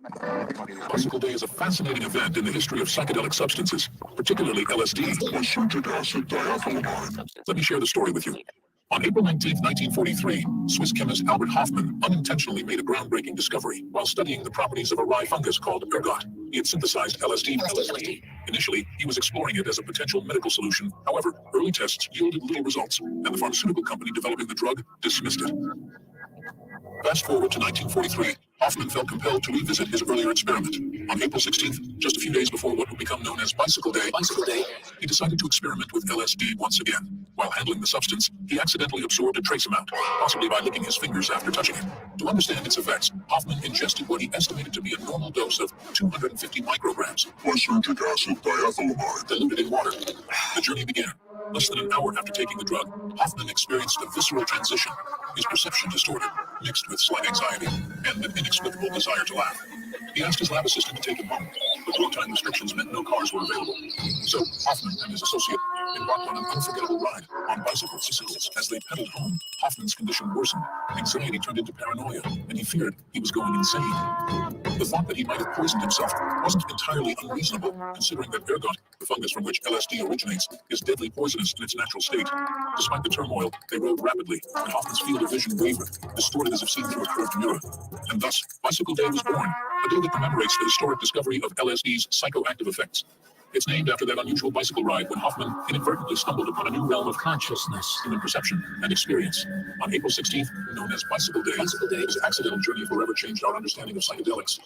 BicycleDay is a fascinating event in the history of psychedelic substances, particularly LSD. Lysergic acid diethylamide. Let me share the story with you. On April 19, 1943, Swiss chemist Albert Hofmann unintentionally made a groundbreaking discovery while studying the properties of a rye fungus called ergot. He had synthesized LSD. Initially, he was exploring it as a potential medical solution. However, early tests yielded little results, and the pharmaceutical company developing the drug dismissed it. Fast forward to 1943, Hofmann felt compelled to revisit his earlier experiment. On April 16th, just a few days before what would become known as BicycleDay, he decided to experiment with LSD once again. While handling the substance, he accidentally absorbed a trace amount, possibly by licking his fingers after touching it. To understand its effects, Hofmann ingested what he estimated to be a normal dose of 250 micrograms. Lysergic acid diethylamide. Diluted in water. The journey began. Less than an hour after taking the drug, Hofmann experienced a visceral transition. His perception distorted, mixed with slight anxiety, and an inexplicable desire to laugh. He asked his lab assistant to take him home, but road-time restrictions meant no cars were available. So Hofmann and his associate embarked on an unforgettable ride on bicycles. As they pedaled home, Hoffmann's condition worsened. Anxiety turned into paranoia, and he feared he was going insane. The thought that he might have poisoned himself wasn't entirely unreasonable, considering that ergot, the fungus from which LSD originates, is deadly poisonous in its natural state. Despite the turmoil, they rode rapidly, and Hoffmann's field of vision wavered, distorted as if seen through a curved mirror. And thus, BicycleDay was born, a day that commemorates the historic discovery of LSD's psychoactive effects. It's named after that unusual bicycle ride when Hofmann inadvertently stumbled upon a new realm of consciousness, human perception, and experience. On April 16th, known as BicycleDay, his accidental journey forever changed our understanding of psychedelics.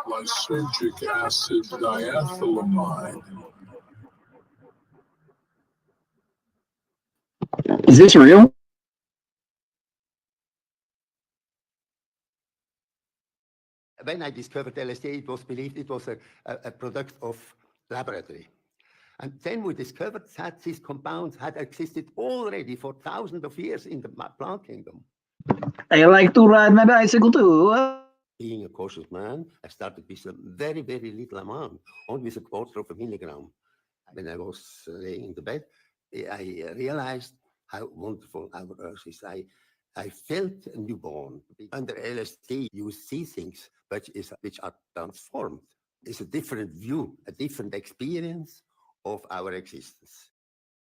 Lysergic acid diethylamide. Is this real? When I discovered LSD, it was believed it was a product of laboratory. And then we discovered that these compounds had existed already for thousands of years in the plant kingdom. I like to ride my bicycle too. Being a cautious man, I started with a very, very little amount, only with a quarter of a milligram. When I was laying in the bed, I realized how wonderful our Earth is. I felt newborn. Under LSD, you see things which are transformed. It's a different view, a different experience of our existence.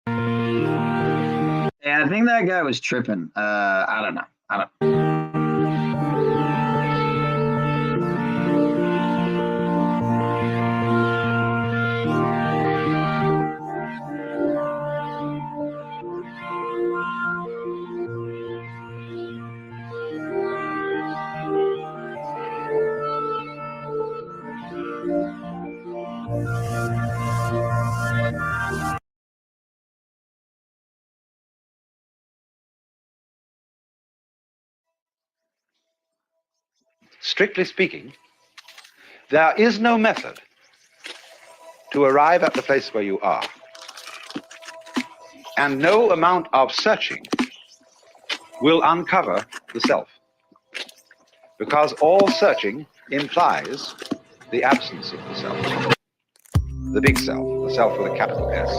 Yeah, I think that guy was tripping. I don't know. Strictly speaking, there is no method to arrive at the place where you are. And no amount of searching will uncover the self. Because all searching implies the absence of the self. The big self, the self with a capital S.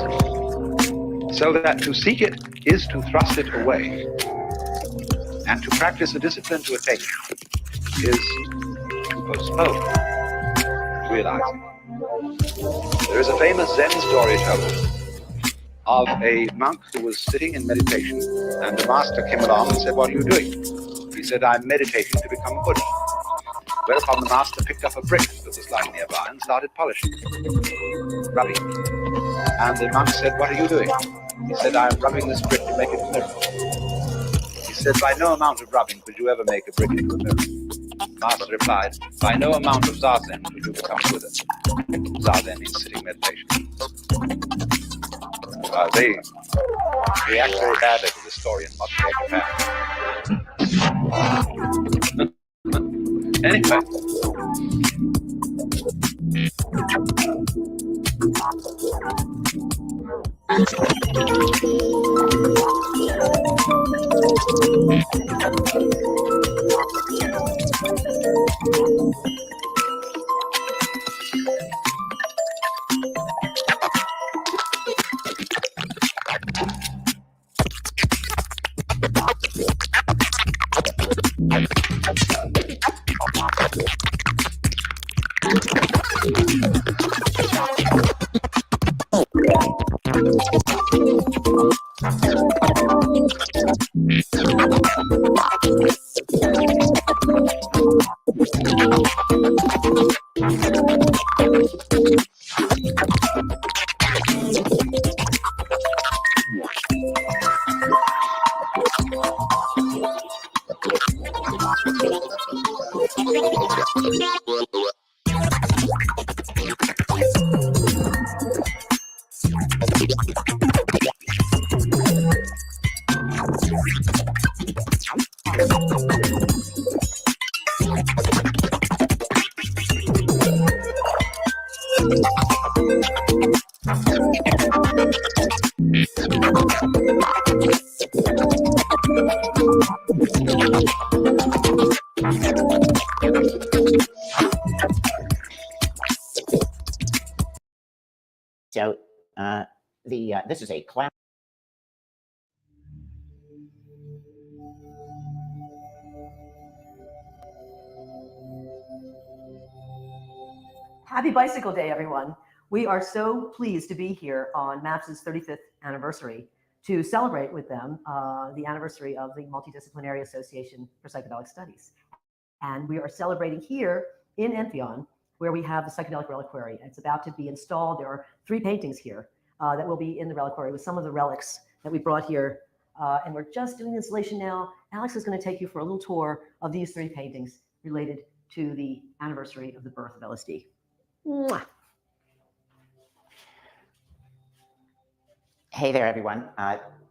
So that to seek it is to thrust it away. And to practice a discipline to attain it is to postpone realizing. There is a famous Zen story told of a monk who was sitting in meditation, and the master came along and said, "What are you doing?" He said, "I'm meditating to become Buddha." Whereupon the master picked up a brick that was lying nearby and started polishing it, rubbing it. And the monk said, "What are you doing?" He said, "I'm rubbing this brick to make it a mirror." He said, "By no amount of rubbing could you ever make a brick into a mirror." Master replied, "By no amount of zazen could you become Buddha." Zazen means sitting meditation. They react very badly to the story in modern day Japan. Anyway. So this is a class. Happy Bicycle Day, everyone. We are so pleased to be here on MAPS's 35th anniversary to celebrate with them the anniversary of the Multidisciplinary Association for Psychedelic Studies. And we are celebrating here in Entheon, where we have the Psychedelic Reliquary. It's about to be installed. There are 3 paintings here that will be in the reliquary with some of the relics that we brought here. And we're just doing the installation now. Alex is going to take you for a little tour of these 3 paintings related to the anniversary of the birth of LSD. Mwah. Hey there, everyone.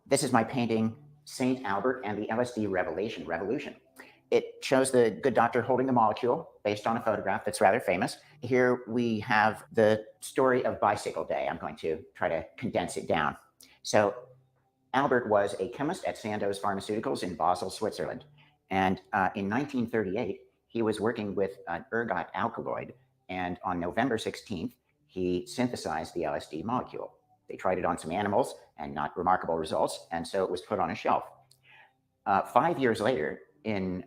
This is my painting, St. Albert and the LSD Revolution. It shows the good doctor holding the molecule based on a photograph that's rather famous. Here we have the story of BicycleDay. I'm going to try to condense it down. So Albert was a chemist at Sandoz Pharmaceuticals in Basel, Switzerland. And in 1938, he was working with an ergot alkaloid. And on November 16th, he synthesized the LSD molecule. They tried it on some animals and not remarkable results. And so it was put on a shelf. 5 years later, in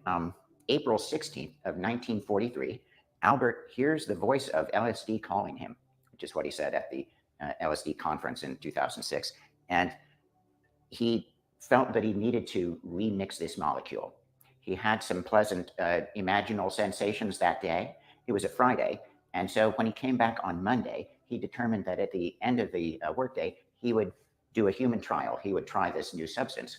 April 16th of 1943, Albert hears the voice of LSD calling him, which is what he said at the LSD conference in 2006. And he felt that he needed to remix this molecule. He had some pleasant imaginal sensations that day. It was a Friday. And so when he came back on Monday, he determined that at the end of the workday, he would do a human trial. He would try this new substance.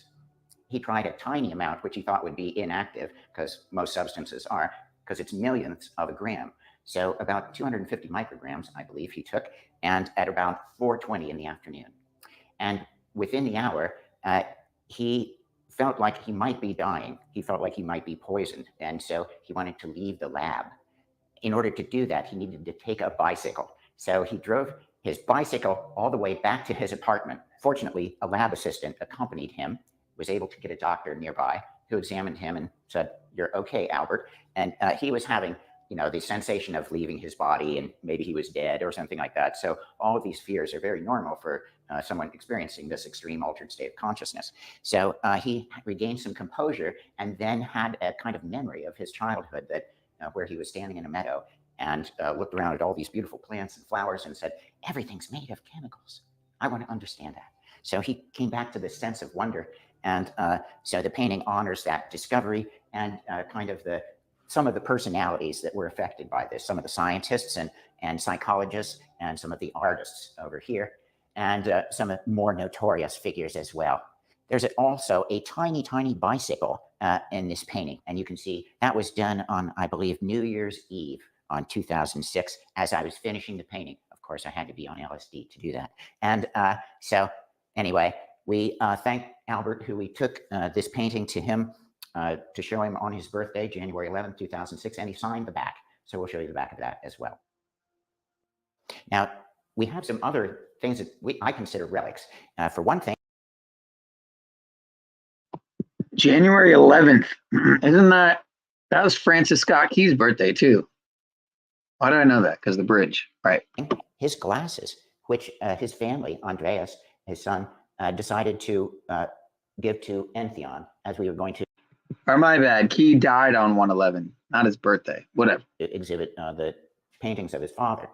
He tried a tiny amount, which he thought would be inactive, because most substances are, because it's millionths of a gram. So about 250 micrograms, I believe he took, and at about 4:20 in the afternoon. And within the hour, he felt like he might be dying. He felt like he might be poisoned. And so he wanted to leave the lab. In order to do that, he needed to take a bicycle. So he drove his bicycle all the way back to his apartment. Fortunately, a lab assistant accompanied him, was able to get a doctor nearby who examined him and said, "You're okay, Albert." And he was having, the sensation of leaving his body and maybe he was dead or something like that. So all of these fears are very normal for someone experiencing this extreme altered state of consciousness. So he regained some composure and then had a kind of memory of his childhood that where he was standing in a meadow and looked around at all these beautiful plants and flowers and said, "Everything's made of chemicals. I want to understand that." So he came back to this sense of wonder. And so the painting honors that discovery and kind of some of the personalities that were affected by this, some of the scientists and psychologists and some of the artists over here, and some more notorious figures as well. There's also a tiny, tiny bicycle in this painting. And you can see that was done on, I believe, New Year's Eve on 2006 as I was finishing the painting. Of course, I had to be on LSD to do that. And so anyway, we thank Albert, who we took this painting to him to show him on his birthday, January 11th, 2006, and he signed the back. So we'll show you the back of that as well. Now, we have some other things that I consider relics. For one thing, January 11th. Isn't that was Francis Scott Key's birthday too? Why did I know that? Because the bridge, right? His glasses, which his family, Andreas, his son, decided to give to Entheon as we were going to. Or my bad, Key died on 1/11, not his birthday. Whatever. Exhibit the paintings of his father.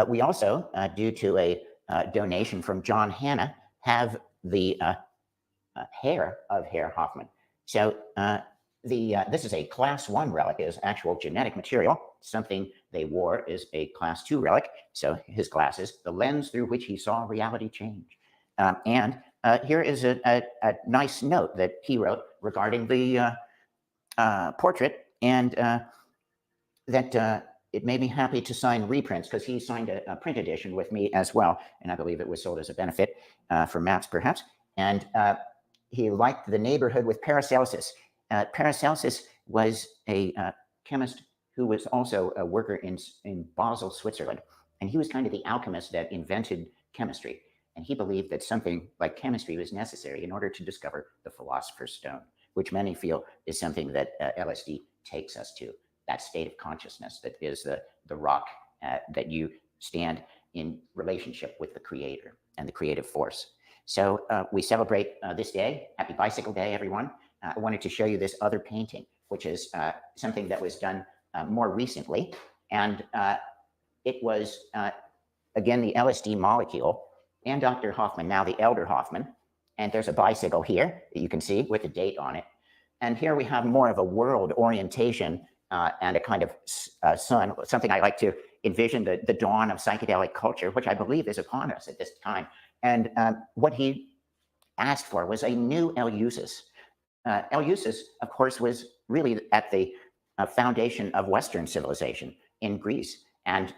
We also, due to a donation from John Hanna, have the hair of Herr Hoffman. So this is a class 1 relic, is actual genetic material. Something they wore is a class 2 relic. So his glasses, the lens through which he saw reality change. And here is a nice note that he wrote regarding the portrait, and that it made me happy to sign reprints, because he signed a print edition with me as well, and I believe it was sold as a benefit for MAPS perhaps. And he liked the neighborhood with Paracelsus. Paracelsus was a chemist who was also a worker in Basel, Switzerland, and he was kind of the alchemist that invented chemistry. And he believed that something like chemistry was necessary in order to discover the philosopher's stone, which many feel is something that LSD takes us to, that state of consciousness that is the rock that you stand in relationship with the creator and the creative force. So we celebrate this day. Happy Bicycle Day, everyone. I wanted to show you this other painting, which is something that was done more recently. And it was, again, the LSD molecule and Dr. Hoffman, now the elder Hoffman. And there's a bicycle here that you can see with a date on it. And here we have more of a world orientation and a kind of sun, something I like to envision, the dawn of psychedelic culture, which I believe is upon us at this time. And what he asked for was a new Eleusis. Eleusis, of course, was really at the foundation of Western civilization in Greece. And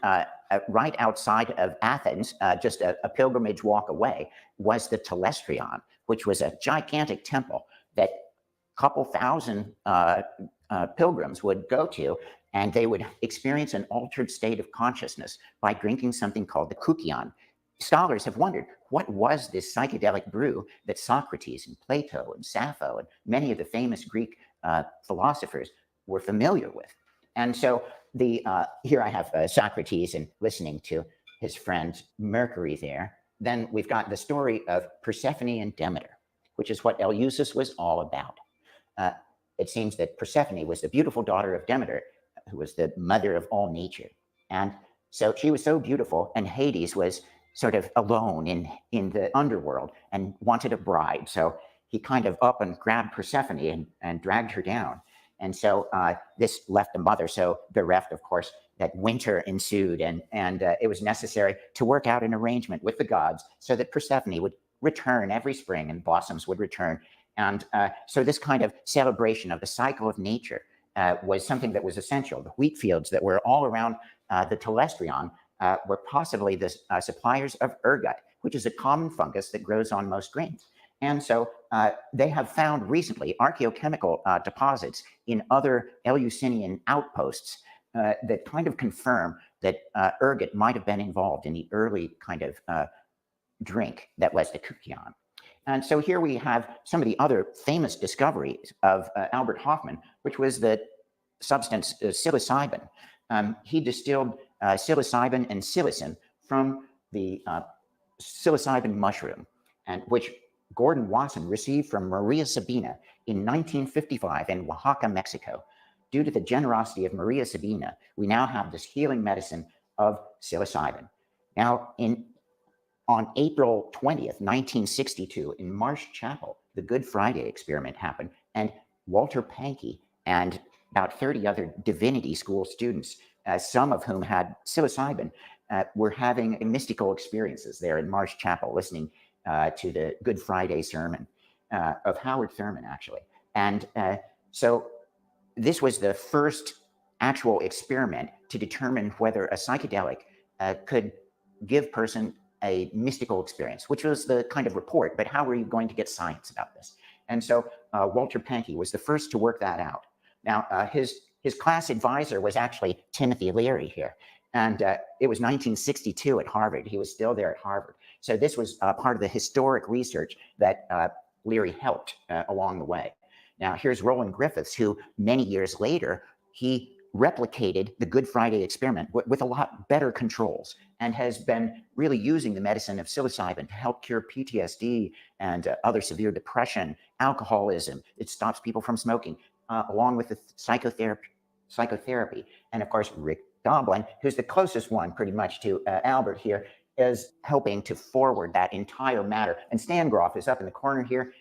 right outside of Athens, just a pilgrimage walk away, was the Telestrion, which was a gigantic temple that a couple thousand pilgrims would go to, and they would experience an altered state of consciousness by drinking something called the koukion. Scholars have wondered, what was this psychedelic brew that Socrates and Plato and Sappho and many of the famous Greek philosophers were familiar with? And so here I have Socrates and listening to his friend Mercury there. Then we've got the story of Persephone and Demeter, which is what Eleusis was all about. It seems that Persephone was the beautiful daughter of Demeter, who was the mother of all nature. And so she was so beautiful, and Hades was sort of alone in the underworld and wanted a bride. So he kind of up and grabbed Persephone and dragged her down. And so this left the mother so bereft, of course, that winter ensued, and it was necessary to work out an arrangement with the gods so that Persephone would return every spring and blossoms would return. And so this kind of celebration of the cycle of nature was something that was essential. The wheat fields that were all around the Telestrion were possibly the suppliers of ergot, which is a common fungus that grows on most grains. And so they have found recently archaeochemical deposits in other Eleusinian outposts that kind of confirm that ergot might have been involved in the early kind of drink that was the koukion. And so here we have some of the other famous discoveries of Albert Hoffman, which was the substance psilocybin. He distilled psilocybin and psilocin from the psilocybin mushroom, and which Gordon Wasson received from Maria Sabina in 1955 in Oaxaca, Mexico. Due to the generosity of Maria Sabina, we now have this healing medicine of psilocybin. Now, on April 20th, 1962, in Marsh Chapel, the Good Friday experiment happened, and Walter Pankey and about 30 other divinity school students, some of whom had psilocybin, were having mystical experiences there in Marsh Chapel, listening to the Good Friday sermon of Howard Thurman, actually. And so this was the first actual experiment to determine whether a psychedelic could give person a mystical experience, which was the kind of report, but how were you going to get science about this? And so Walter Pankey was the first to work that out. Now, his class advisor was actually Timothy Leary here. And it was 1962 at Harvard. He was still there at Harvard. So this was part of the historic research that Leary helped along the way. Now, here's Roland Griffiths, who many years later, he replicated the Good Friday experiment with a lot better controls, and has been really using the medicine of psilocybin to help cure PTSD and other severe depression, alcoholism. It stops people from smoking, along with the psychotherapy. And of course, Rick Goblin, who's the closest one pretty much to Albert here, is helping to forward that entire matter. And Stan Groff is up in the corner here,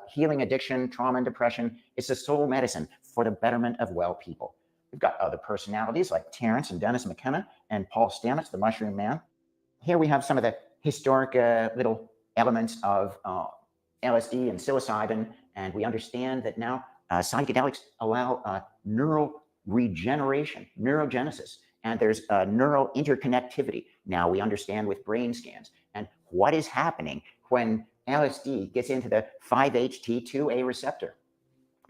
healing addiction, trauma and depression. It's a soul medicine for the betterment of well people. We've got other personalities like Terrence and Dennis McKenna and Paul Stamets, the Mushroom Man. Here we have some of the historic little elements of LSD and psilocybin, and we understand that now psychedelics allow neural regeneration, neurogenesis, and there's neural interconnectivity. Now we understand with brain scans and what is happening when LSD gets into the 5-HT2A receptor.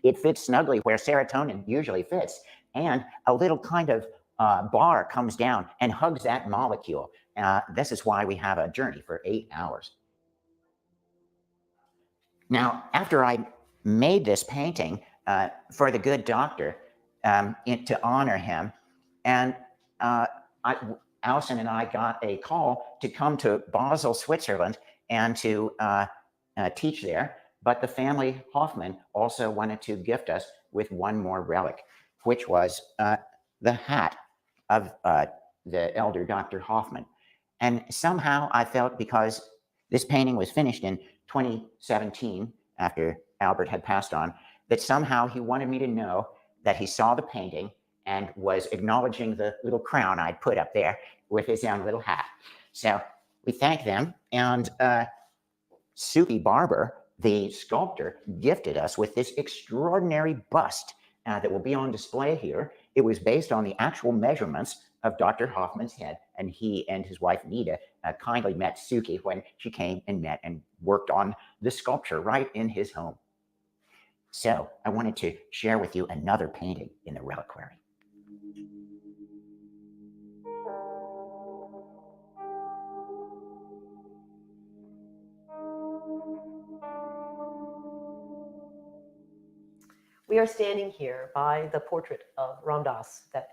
It fits snugly where serotonin usually fits, and a little kind of bar comes down and hugs that molecule. This is why we have a journey for 8 hours. Now, after I made this painting for the good doctor to honor him, and Allison and I got a call to come to Basel, Switzerland, and to teach there. But the family Hoffman also wanted to gift us with one more relic, which was the hat of the elder Dr. Hoffman. And somehow I felt, because this painting was finished in 2017, after Albert had passed on, that somehow he wanted me to know that he saw the painting and was acknowledging the little crown I'd put up there with his own little hat. So we thank them, and Suki Barber, the sculptor, gifted us with this extraordinary bust that will be on display here. It was based on the actual measurements of Dr. Hoffman's head, and he and his wife Nita kindly met Suki when she came and met and worked on the sculpture right in his home. So I wanted to share with you another painting in the reliquary. We are standing here by the portrait of Ram Dass that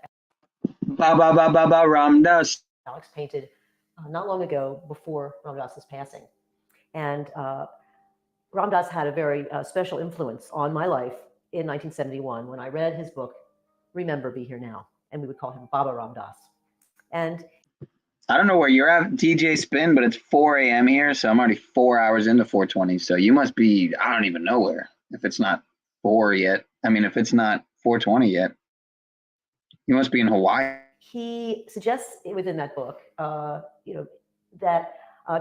Ram Dass. Alex painted not long ago before Ram Dass's passing. And Ram Dass had a very special influence on my life in 1971 when I read his book, Remember, Be Here Now. And we would call him Baba Ram Dass. And I don't know where you're at, DJ Spin, but it's 4 a.m. here, so I'm already 4 hours into 420. So you must be, I don't even know where, if it's not 4 yet. I mean, if it's not 420 yet, you must be in Hawaii. He suggests within that book, that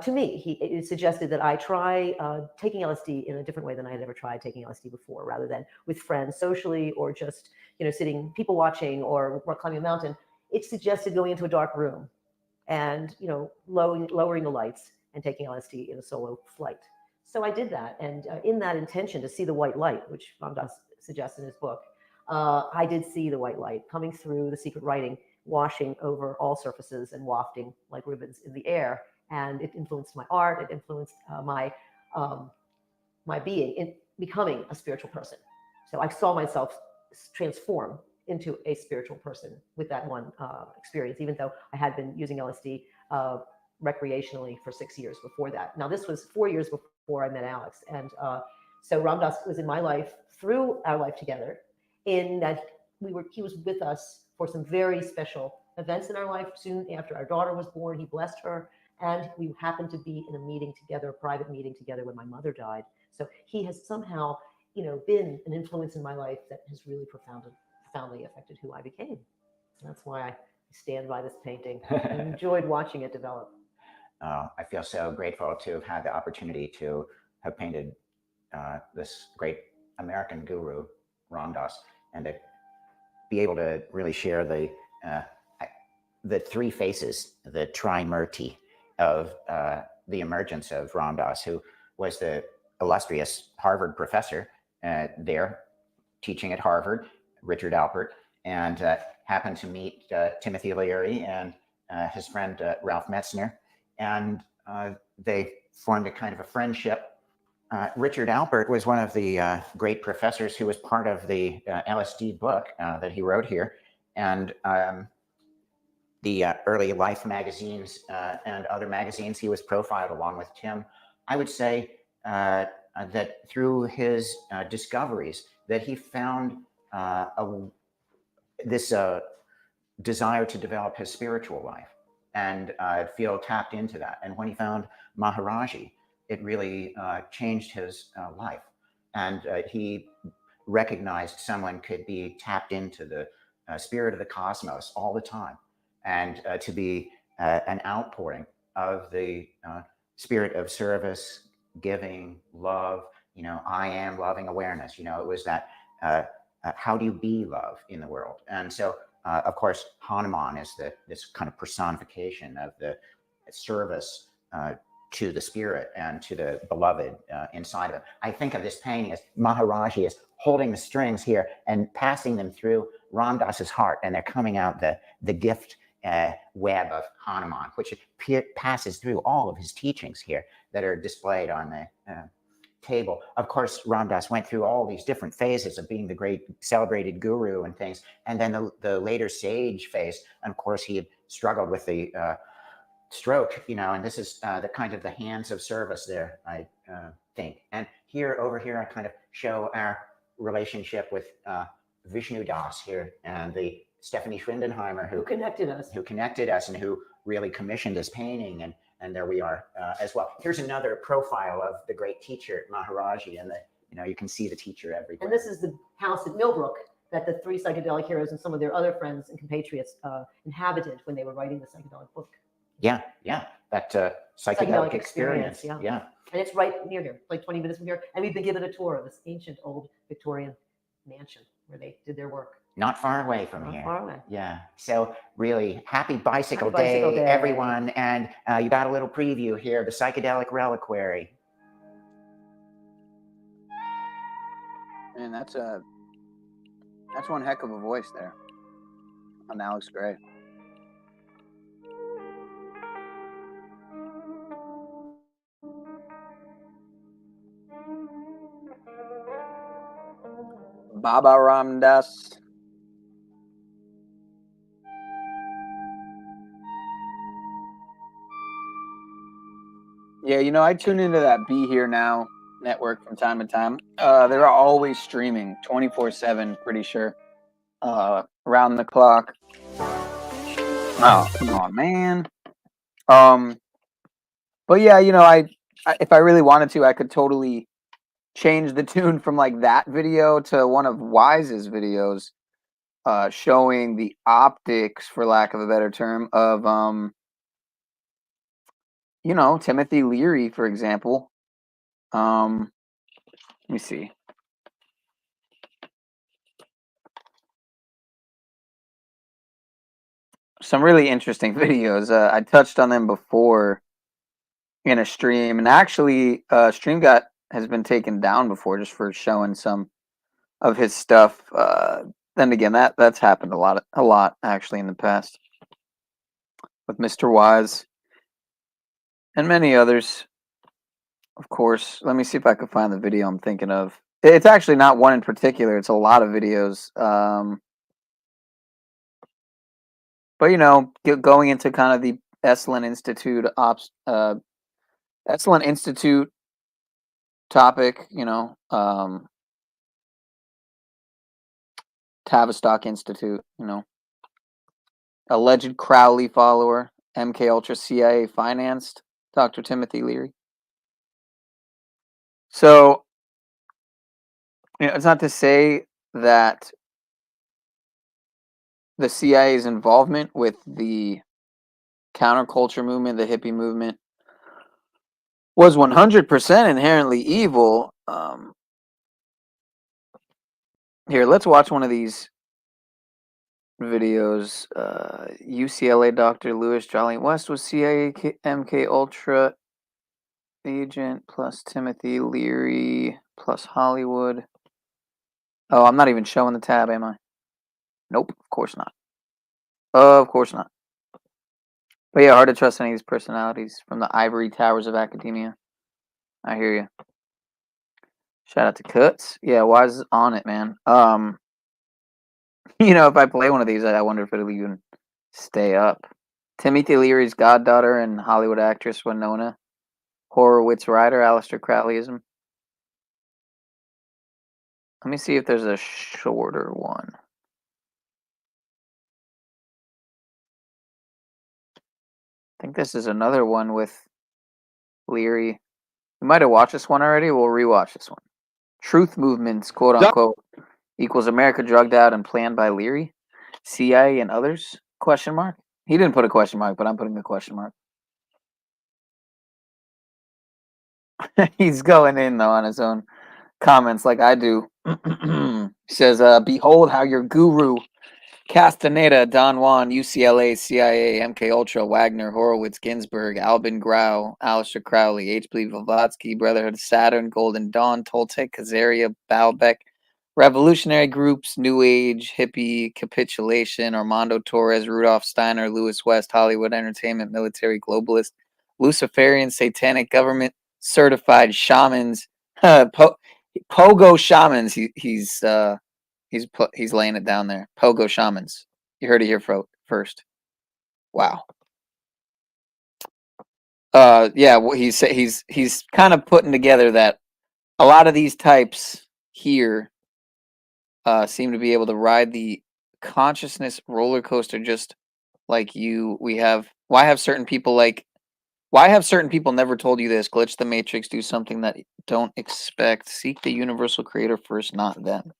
to me, he suggested that I try taking LSD in a different way than I had ever tried taking LSD before, rather than with friends socially or just, sitting people watching or climbing a mountain. It suggested going into a dark room and, lowering the lights and taking LSD in a solo flight. So I did that. And in that intention to see the white light, which Ram Dass suggests in his book, I did see the white light coming through the secret writing, washing over all surfaces and wafting like ribbons in the air. And it influenced my art. It influenced my being in becoming a spiritual person. So I saw myself transform into a spiritual person with that one experience, even though I had been using LSD recreationally for 6 years before that. Now, this was 4 years before I met Alex. And so Ram Dass was in my life through our life together, in that he was with us for some very special events in our life. Soon after our daughter was born, he blessed her. And we happened to be in a meeting together, a private meeting together when my mother died. So he has somehow, been an influence in my life that has really profoundly affected who I became. And that's why I stand by this painting. I enjoyed watching it develop. I feel so grateful to have had the opportunity to have painted this great American guru, Ram Dass, and to be able to really share the three faces, the trimurti of the emergence of Ram Dass, who was the illustrious Harvard professor there teaching at Harvard, Richard Alpert, and happened to meet Timothy Leary and his friend Ralph Metzner, and they formed a kind of a friendship. Richard Alpert was one of the great professors who was part of the LSD book that he wrote here, and the early Life magazines and other magazines he was profiled along with Tim. I would say that through his discoveries that he found this desire to develop his spiritual life and feel tapped into that. And when he found Maharaji, it really changed his life. And he recognized someone could be tapped into the spirit of the cosmos all the time, and to be an outpouring of the spirit of service, giving, love, I am loving awareness. It was that how do you be love in the world? And so, of course, Hanuman is this kind of personification of the service to the spirit and to the beloved inside of it. I think of this painting as Maharaji is holding the strings here and passing them through Ram Dass's heart, and they're coming out the gift web of Hanuman, which passes through all of his teachings here that are displayed on the table. Of course, Ram Dass went through all these different phases of being the great celebrated guru and things, and then the later sage phase. And of course, he had struggled with the stroke, and this is the kind of the hands of service there, I think. And over here, I kind of show our relationship with Vishnu Das here, and the Stephanie Schrindenheimer who connected us and who really commissioned this painting, and there we are as well. Here's another profile of the great teacher Maharaji, and you can see the teacher everywhere. And this is the house at Millbrook that the three psychedelic heroes and some of their other friends and compatriots inhabited when they were writing the psychedelic book. Yeah, that psychedelic experience. Yeah. And it's right near here, like 20 minutes from here. And we've been given a tour of this ancient old Victorian mansion where they did their work. Not far away from here. Not far away. Yeah. So really, happy Bicycle Day, everyone. And you got a little preview here, the Psychedelic Reliquary. Man, that's one heck of a voice there on Alex Gray. Baba Ram Dass. Yeah, I tune into that Be Here Now network from time to time. They're always streaming 24/7, pretty sure. Around the clock. Oh, come on, man. But yeah, I if I really wanted to, I could totally change the tune from like that video to one of Wise's videos, showing the optics, for lack of a better term, of Timothy Leary, for example. Let me see. Some really interesting videos. I touched on them before in a stream, and actually, stream has been taken down before just for showing some of his stuff. Then again, that's happened a lot actually in the past with Mr. Wise and many others. Of course, let me see if I can find the video I'm thinking of. It's actually not one in particular. It's a lot of videos. But going into kind of the Esalen Institute topic, Tavistock Institute, alleged Crowley follower, MK Ultra CIA financed Dr. Timothy Leary. So, it's not to say that the CIA's involvement with the counterculture movement, the hippie movement, was 100% inherently evil. Here, let's watch one of these videos. UCLA Dr. Louis Jolly West was CIA MK Ultra agent plus Timothy Leary plus Hollywood. Oh, I'm not even showing the tab, am I? Nope, of course not. Of course not. But yeah, hard to trust any of these personalities from the ivory towers of academia. I hear you. Shout out to Cuts. Yeah, Wise is on it, man. If I play one of these, I wonder if it'll even stay up. Timothy Leary's goddaughter and Hollywood actress Winona. Horowitz writer, Aleister Crowleyism. Let me see if there's a shorter one. think this is another one with Leary. We might have watched this one already. We'll rewatch this one. Truth movements, quote unquote, equals America drugged out and planned by Leary, CIA and others? Question mark. He didn't put a question mark, but I'm putting a question mark. He's going in though on his own comments like I do. He says, behold how your guru Castaneda, Don Juan, UCLA, CIA, MK Ultra, Wagner, Horowitz, Ginsburg, Albin Grau, Aleister Crowley, H.P. Blavatsky, Brotherhood of Saturn, Golden Dawn, Toltec, Khazaria, Baalbek, revolutionary groups, New Age, hippie, capitulation, Armando Torres, Rudolf Steiner, Lewis West, Hollywood entertainment, military, globalist, Luciferian, satanic government, certified shamans, pogo shamans. He's laying it down there. Pogo shamans. You heard it here first. Wow. Yeah. He's kind of putting together that a lot of these types here seem to be able to ride the consciousness roller coaster just like you. Why have certain people never told you this? Glitch the matrix. Do something that you don't expect. Seek the universal creator first, not them.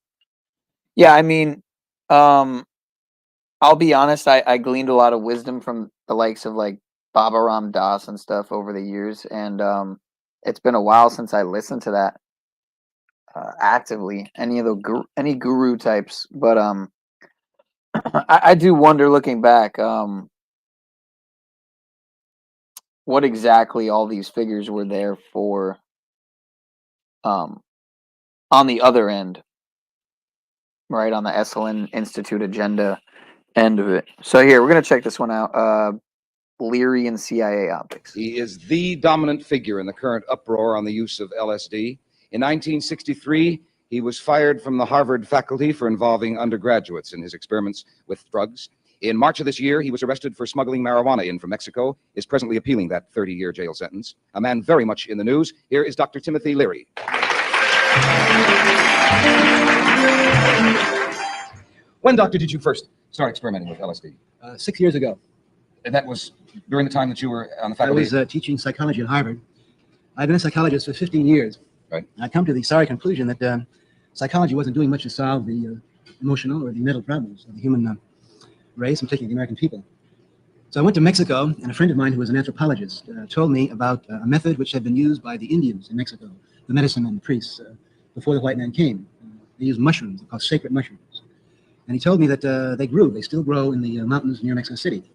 Yeah, I mean, I'll be honest, I gleaned a lot of wisdom from the likes of like Baba Ram Das and stuff over the years, and it's been a while since I listened to that actively, any guru types, but I do wonder looking back what exactly all these figures were there for on the other end. Right, on the Esalen Institute agenda end of it. So here, we're going to check this one out. Leary and CIA optics. He is the dominant figure in the current uproar on the use of LSD. In 1963, he was fired from the Harvard faculty for involving undergraduates in his experiments with drugs. In March of this year, he was arrested for smuggling marijuana in from Mexico, is presently appealing that 30-year jail sentence. A man very much in the news. Here is Dr. Timothy Leary. When, doctor, did you first start experimenting with LSD? 6 years ago. And that was during the time that you were on the faculty? I was teaching psychology at Harvard. I've been a psychologist for 15 years. Right. And I've come to the sorry conclusion that psychology wasn't doing much to solve the emotional or the mental problems of the human race, I'm taking the American people. So I went to Mexico, and a friend of mine who was an anthropologist told me about a method which had been used by the Indians in Mexico, the medicine men, the priests, before the white man came. They used mushrooms, they're called sacred mushrooms. And he told me that they still grow in the mountains near Mexico City.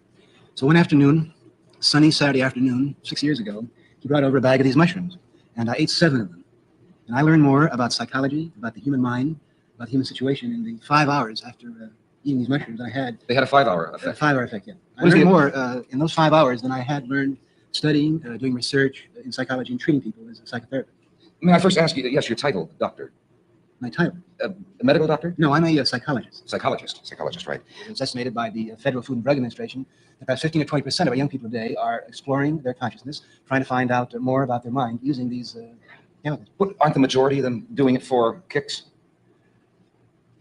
So one afternoon, sunny Saturday afternoon, 6 years ago, he brought over a bag of these mushrooms, and I ate 7 of them. And I learned more about psychology, about the human mind, about the human situation in the 5 hours after eating these mushrooms I had. They had a 5-hour effect? A 5-hour effect, yeah. I learned more in those 5 hours than I had learned studying, doing research in psychology and treating people as a psychotherapist. May I first ask you, yes, your title, doctor? My title? A medical doctor? No, I'm a psychologist. Psychologist, right. It's estimated by the Federal Food and Drug Administration that about 15 or 20% of our young people today are exploring their consciousness, trying to find out more about their mind using these chemicals. But aren't the majority of them doing it for kicks?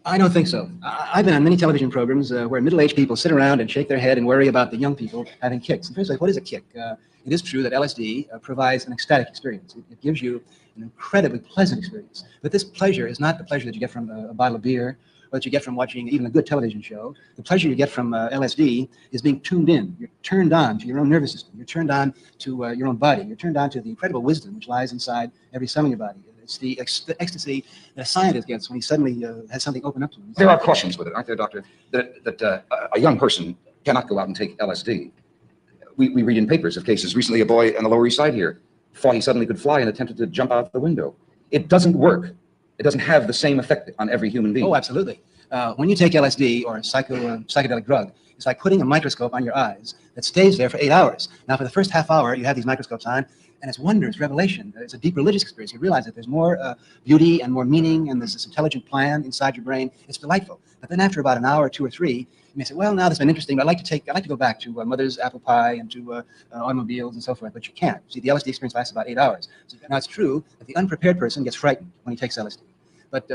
I don't think so. I've been on many television programs where middle-aged people sit around and shake their head and worry about the young people having kicks. And first, what is a kick? It is true that LSD provides an ecstatic experience. It gives you an incredibly pleasant experience. But this pleasure is not the pleasure that you get from a bottle of beer or that you get from watching even a good television show. The pleasure you get from LSD is being tuned in. You're turned on to your own nervous system. You're turned on to your own body. You're turned on to the incredible wisdom which lies inside every cell in your body. It's the ecstasy that a scientist gets when he suddenly has something open up to him. There are questions with it, aren't there, doctor? That a young person cannot go out and take LSD. We read in papers of cases. Recently, a boy on the Lower East Side here thought he suddenly could fly and attempted to jump out the window. It doesn't work. It doesn't have the same effect on every human being. Oh, absolutely. When you take LSD or a psychedelic drug, it's like putting a microscope on your eyes that stays there for 8 hours. Now, for the first half hour, you have these microscopes on, and it's wonder, it's revelation. It's a deep religious experience. You realize that there's more beauty and more meaning, and there's this intelligent plan inside your brain. It's delightful. But then after about an hour, 2 or 3, you may say, well, now that's been interesting, but I'd like to go back to mother's apple pie and to automobiles and so forth, but you can't. See, the LSD experience lasts about 8 hours. So now, it's true that the unprepared person gets frightened when he takes LSD. But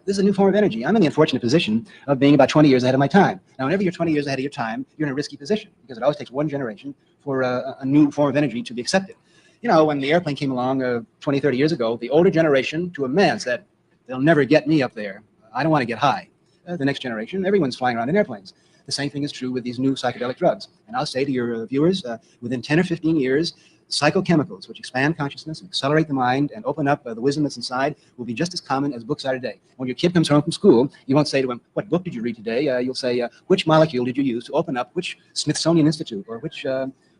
this is a new form of energy. I'm in the unfortunate position of being about 20 years ahead of my time. Now, whenever you're 20 years ahead of your time, you're in a risky position because it always takes one generation for a new form of energy to be accepted. You know, when the airplane came along 20, 30 years ago, the older generation to a man said, they'll never get me up there. I don't want to get high. The next generation, everyone's flying around in airplanes. The same thing is true with these new psychedelic drugs. And I'll say to your viewers, within 10 or 15 years, psychochemicals, which expand consciousness, accelerate the mind, and open up the wisdom that's inside, will be just as common as books are today. When your kid comes home from school, you won't say to him, what book did you read today? You'll say, which molecule did you use to open up which Smithsonian Institute or which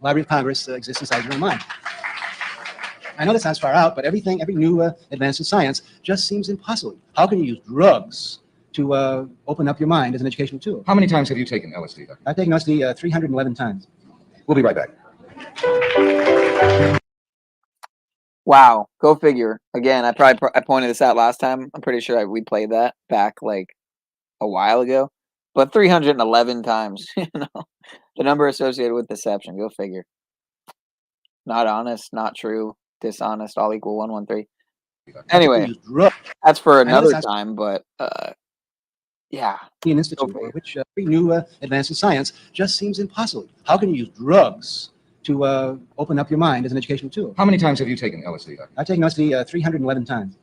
Library of Congress exists inside your own mind? I know that sounds far out, but every new advance in science just seems impossible. How can you use drugs to open up your mind as an educational tool? How many times have you taken LSD, Doctor? I've taken LSD 311 times. We'll be right back. Wow, go figure. Again, I pointed this out last time. I'm pretty sure we played that back like a while ago. But 311 times, you know, the number associated with deception. Go figure. Not honest, not true, dishonest, all equal 113. Anyway, that's for another time. But yeah, an institute or which new advance in science just seems impossible. How can you use drugs to open up your mind as an educational tool? How many times have you taken LSD, Doctor? I've taken LSD 311 times.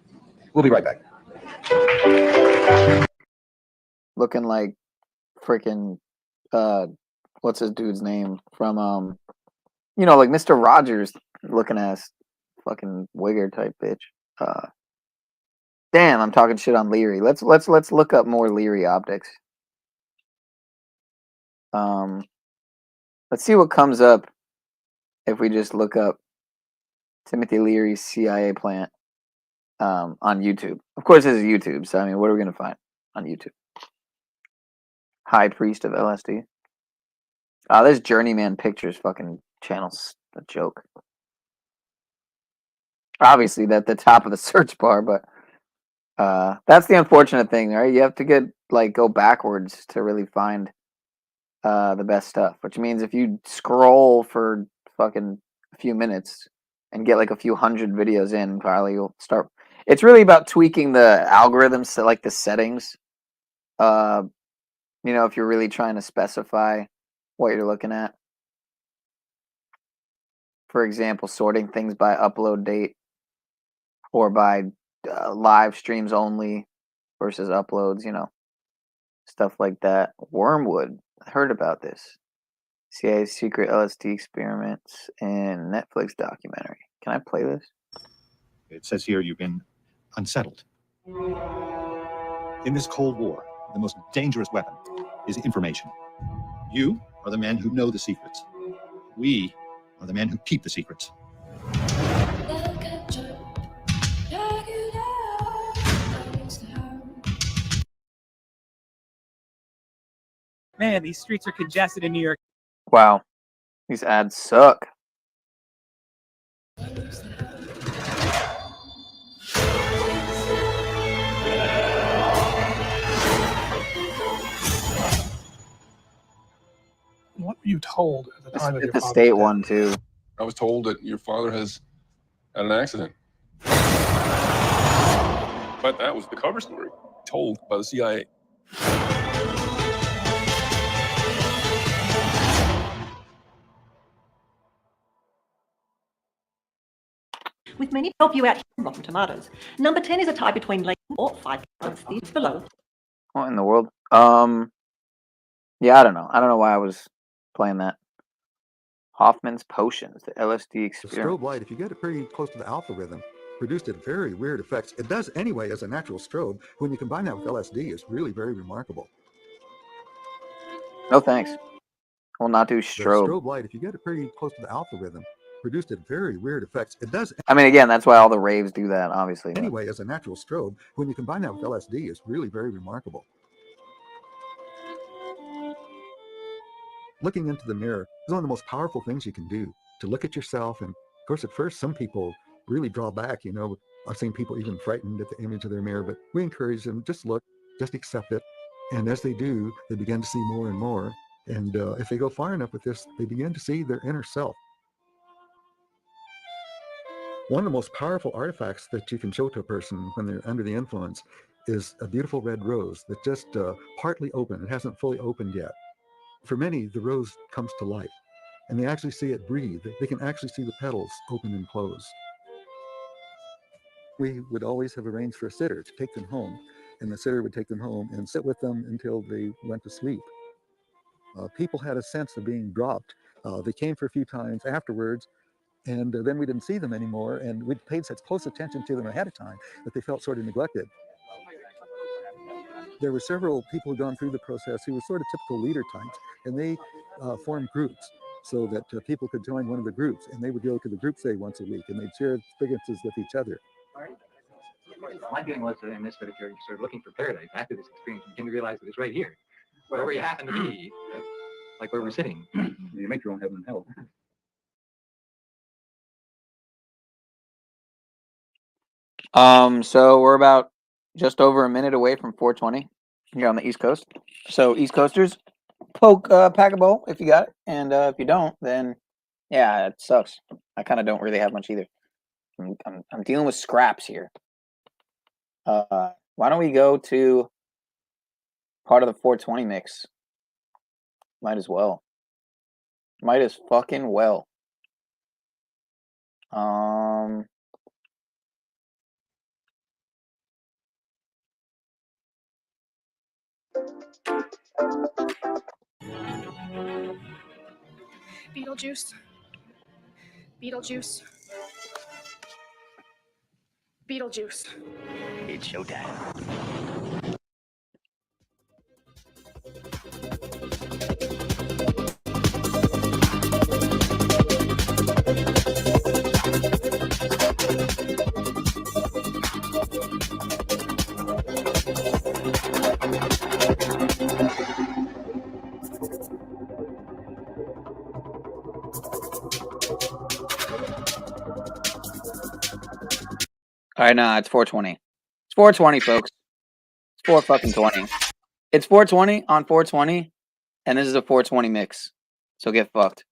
We'll be right back. Looking like freaking what's his dude's name from you know, like Mr. Rogers looking ass fucking wigger type bitch. Damn, I'm talking shit on Leary. Let's look up more Leary optics. Let's see what comes up if we just look up Timothy Leary's CIA plant on YouTube. Of course, this is YouTube, so I mean, what are we gonna find on YouTube? High Priest of LSD. This Journeyman Pictures fucking channel's a joke. Obviously, at the top of the search bar, but that's the unfortunate thing, right? You have to go backwards to really find the best stuff. Which means if you scroll for fucking a few minutes and get like a few hundred videos in, probably you'll start. It's really about tweaking the algorithms, like the settings. You know, if you're really trying to specify what you're looking at. For example, sorting things by upload date or by live streams only versus uploads, you know, stuff like that. Wormwood, I heard about this. CIA's secret LSD experiments and Netflix documentary. Can I play this? It says here you've been unsettled. In this Cold War, the most dangerous weapon is information. You are the men who know the secrets. We are the men who keep the secrets. Man, these streets are congested in New York. Wow, these ads suck. What were you told at the time of your It's the father's state death? one too. I was told that your father has had an accident. But that was the cover story, told by the CIA. With many help you out here on Rotten Tomatoes. Number 10 is a tie between late or 5 months these below. What in the world? Yeah, I don't know. I don't know why I was playing that. Hoffman's Potions, the LSD The experiment. strobe light, if you get it pretty close to the alpha rhythm, produced very weird effects. It does anyway as a natural strobe. When you combine that with LSD, it's really very remarkable. No thanks. Will not do The strobe. strobe light, if you get it pretty close to the alpha rhythm, produced very weird effects. It does I mean, again, that's why all the raves do that, obviously. but- anyway as a natural strobe. When you combine that with LSD, it's really very remarkable. Looking into the mirror is one of the most powerful things you can do, to look at yourself. And of course, at first, some people really draw back. You know, I've seen people even frightened at the image of their mirror, but we encourage them, just look, just accept it. And as they do, they begin to see more and more. And if they go far enough with this, they begin to see their inner self. One of the most powerful artifacts that you can show to a person when they're under the influence is a beautiful red rose that just partly open. It hasn't fully opened yet. For many, the rose comes to life, and they actually see it breathe. They can actually see the petals open and close. We would always have arranged for a sitter to take them home, and the sitter would take them home and sit with them until they went to sleep. People had a sense of being dropped. They came for a few times afterwards, and then we didn't see them anymore, and we'd paid such close attention to them ahead of time that they felt sort of neglected. There were several people who'd gone through the process who were sort of typical leader types, and they formed groups so that people could join one of the groups, and they would go to the group say once a week, and they'd share experiences with each other. My feeling was that in this sort of looking for paradise after this experience, you begin to realize that it's right here, wherever you happen to be, like where we're sitting. You make your own heaven and hell. So we're about just over a minute away from 420 here on the East Coast. So East Coasters, pack a bowl if you got it, and if you don't, then yeah, it sucks. I kind of don't really have much either. I'm dealing with scraps here. Why don't we go to part of the 420 mix? Might as well. Might as fucking well. Beetlejuice. Beetlejuice. Beetlejuice. It's showtime. All right, nah, it's 420. It's 420, folks. It's 4 fucking 20. It's 420 on 420, and this is a 420 mix. So get fucked.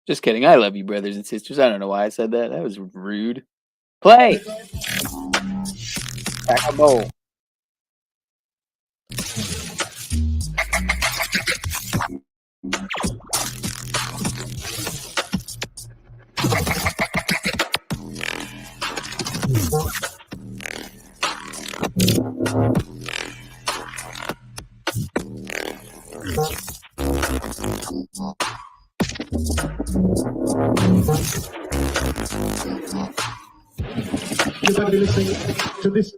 Just kidding. I love you, brothers and sisters. I don't know why I said that. That was rude. Play! Pack a bowl. Everybody listening to this.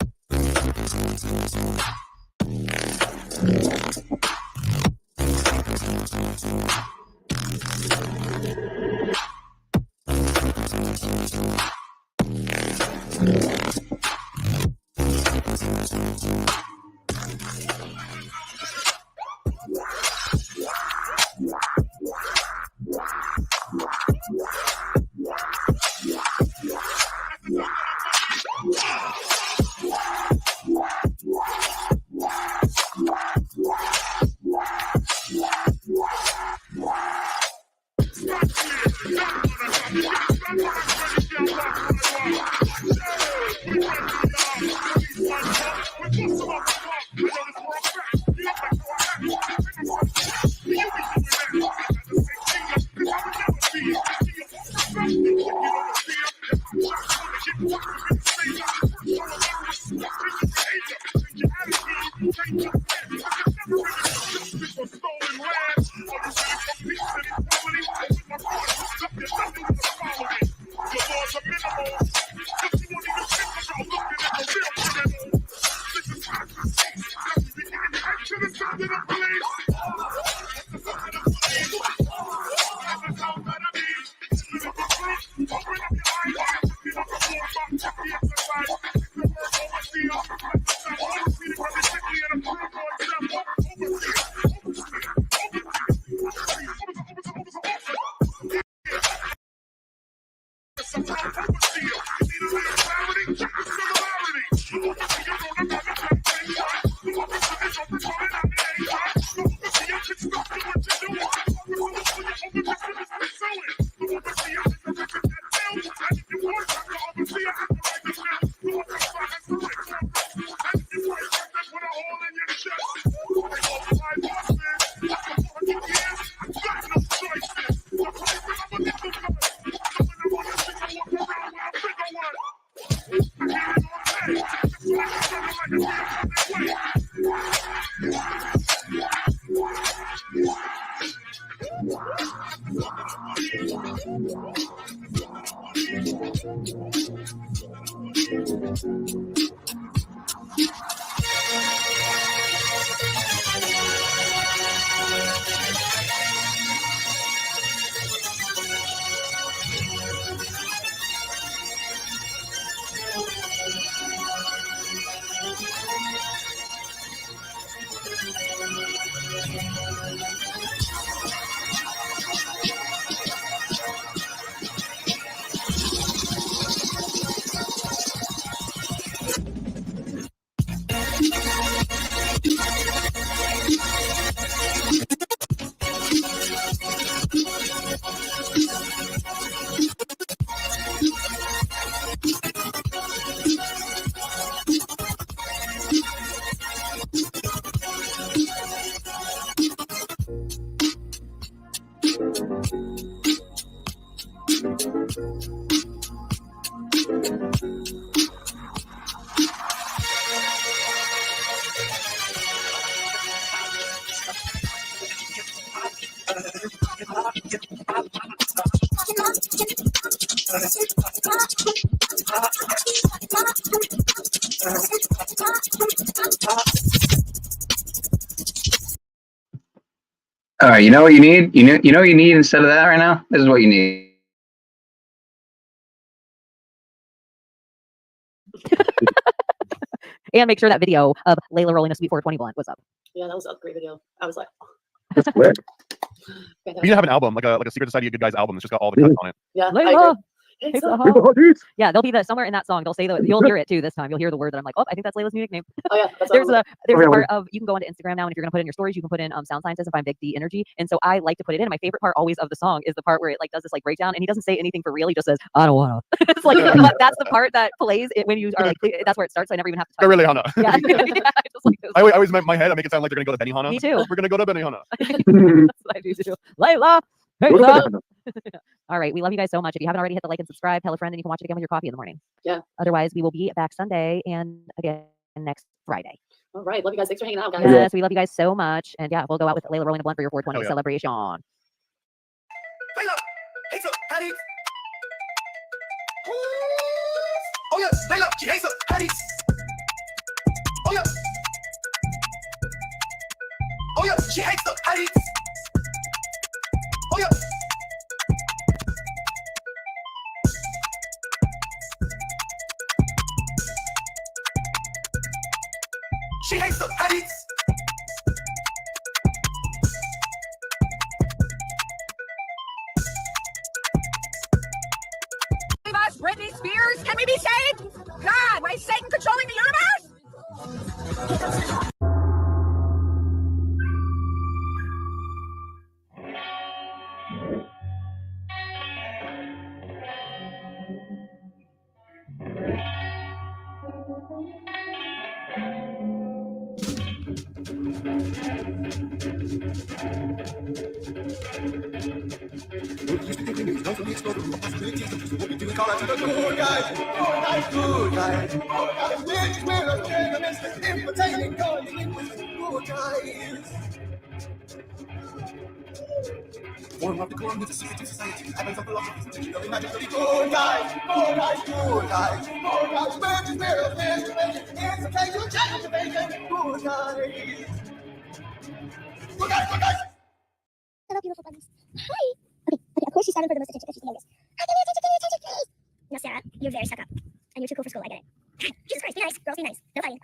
All right, you know what you need? You know what you need instead of that right now? This is what you need. And make sure that video of Layla rolling a sweet 420 blunt was up. Yeah, that was a great video. I was like, That's quick. We need to have an album, like a Secret Society of Good Guys album that's just got all the cuts on it. yeah, I Layla! agree. Hates a the hoe. hoe. Yeah, there'll be that somewhere in that song. They'll say that you'll hear it too this time. You'll hear the word that I'm like, oh, I think that's Layla's new nickname. Oh yeah, that's there's a really part of you can go onto Instagram now, and if you're gonna put in your stories, you can put in sound scientist and find Big D energy. And so I like to put it in. My favorite part always of the song is the part where it like does this like breakdown, and he doesn't say anything for real. He just says, I don't wanna. It's like that's the part that plays it when you are like that's where it starts. So I never even have to touch. Really, Hana. Yeah. I just like I always my head. I make it sound like they're gonna go to Benihana. Me too. We're gonna go to Benihana. That's what I do too. Layla. Layla. All right. We love you guys so much. If you haven't already, hit the like and subscribe, tell a friend, and you can watch it again with your coffee in the morning. Yeah. Otherwise, we will be back Sunday and again next Friday. All right. Love you guys. Thanks for hanging out, guys. Yes, we love you guys so much. And yeah, we'll go out with Layla rolling a blunt for your 420 celebration. Layla hates her patties. Oh yeah, Layla, she hates her patties. Oh yeah. Oh yeah, she hates the patties. Oh yeah. She hates the patties. Save us, Britney Spears. Can we be saved? God, why is Satan controlling the universe? Form of the core with a secret to society. Heavens of philosophy, intentionally magically good guys, good guys, good guys, good guys. Where's the spirit of man? It's okay, you change the bacon. Good guys. Good guys, good guys. Hello, beautiful bunnies. Hi. Okay, of course she's starting for the most attention because she's the youngest. Hi, give me attention, please. No, Sarah, you're very stuck up. And you're too cool for school, I get it. Jesus Christ, be nice. Girls, be nice. No fighting.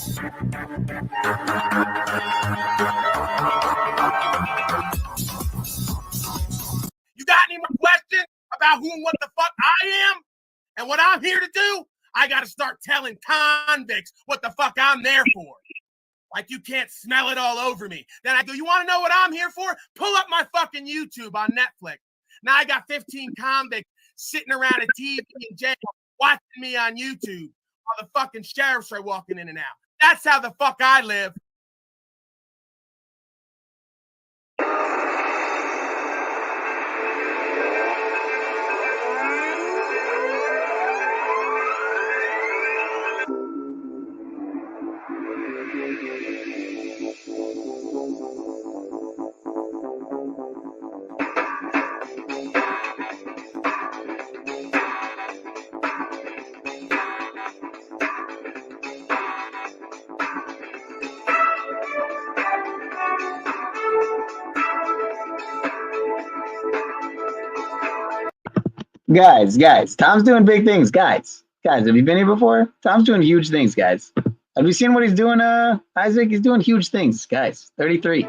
You got any more questions about who and what the fuck I am and what I'm here to do? I got to start telling convicts what the fuck I'm there for. Like you can't smell it all over me. Then I go, you want to know what I'm here for? Pull up my fucking YouTube on Netflix. Now I got 15 convicts sitting around a TV in jail watching me on YouTube while the fucking sheriffs are walking in and out. That's how the fuck I live. Guys, Tom's doing big things, guys, have you been here before? Tom's doing huge things, guys. Have you seen what he's doing, Isaac? He's doing huge things, guys. 33.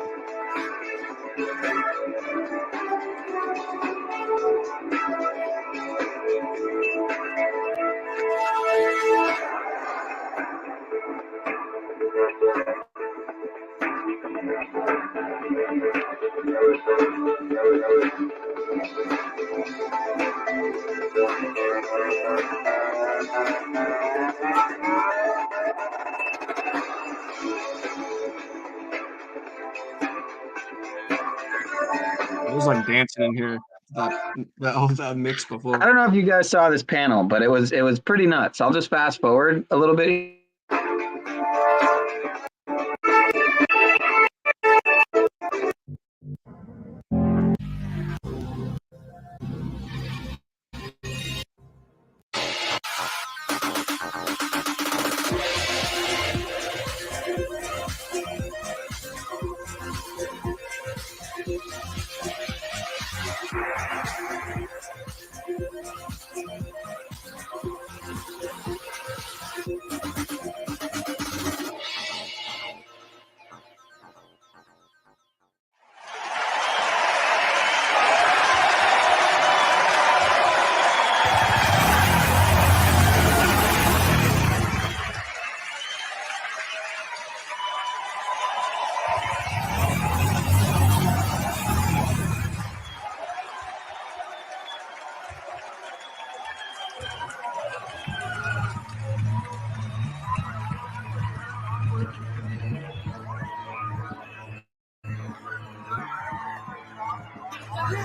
It was like dancing in here. That mix before. I don't know if you guys saw this panel, but it was pretty nuts. I'll just fast forward a little bit.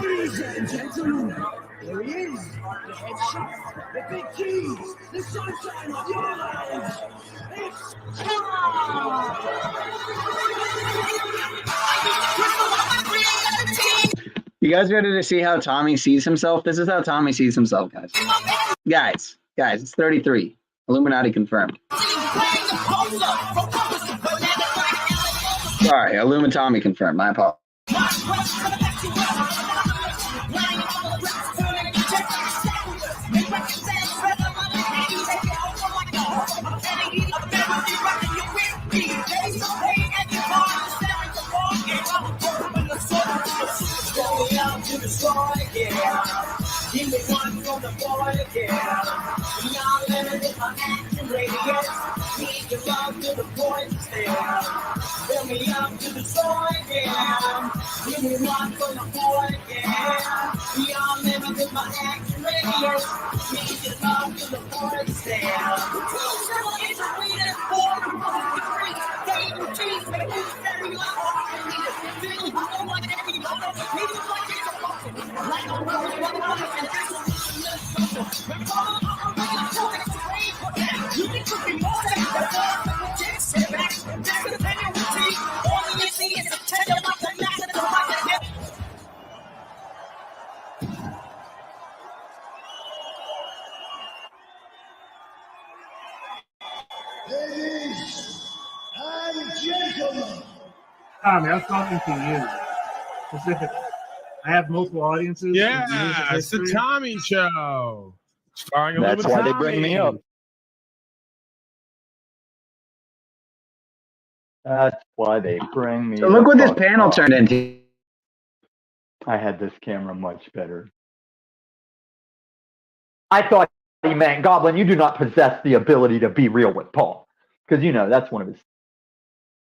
Ladies and gentlemen, here he is, the head chef, the big keys, the sunshine of your lives. It's You guys ready to see how Tommy sees himself? This is how Tommy sees himself, guys. Guys, it's 33. Illuminati confirmed. Sorry, Illuminati confirmed. My apologies. Give me one from the boy again. Y'all limited my action radius. Need your love to the point there. Fill me up to the soul again. Give me one from the boy again. Y'all limited my action radius. Need your love to the point there. Ladies and gentlemen. Tommy, I'm talking to you specifically. I have multiple audiences. Yeah, it's the Tommy Show. Starring That's why they bring me up. That's why they bring me. So look the what this fuck panel up. turned into. I had this camera much better. I thought he meant, Goblin, you do not possess the ability to be real with Paul. Because, you know, that's one of his.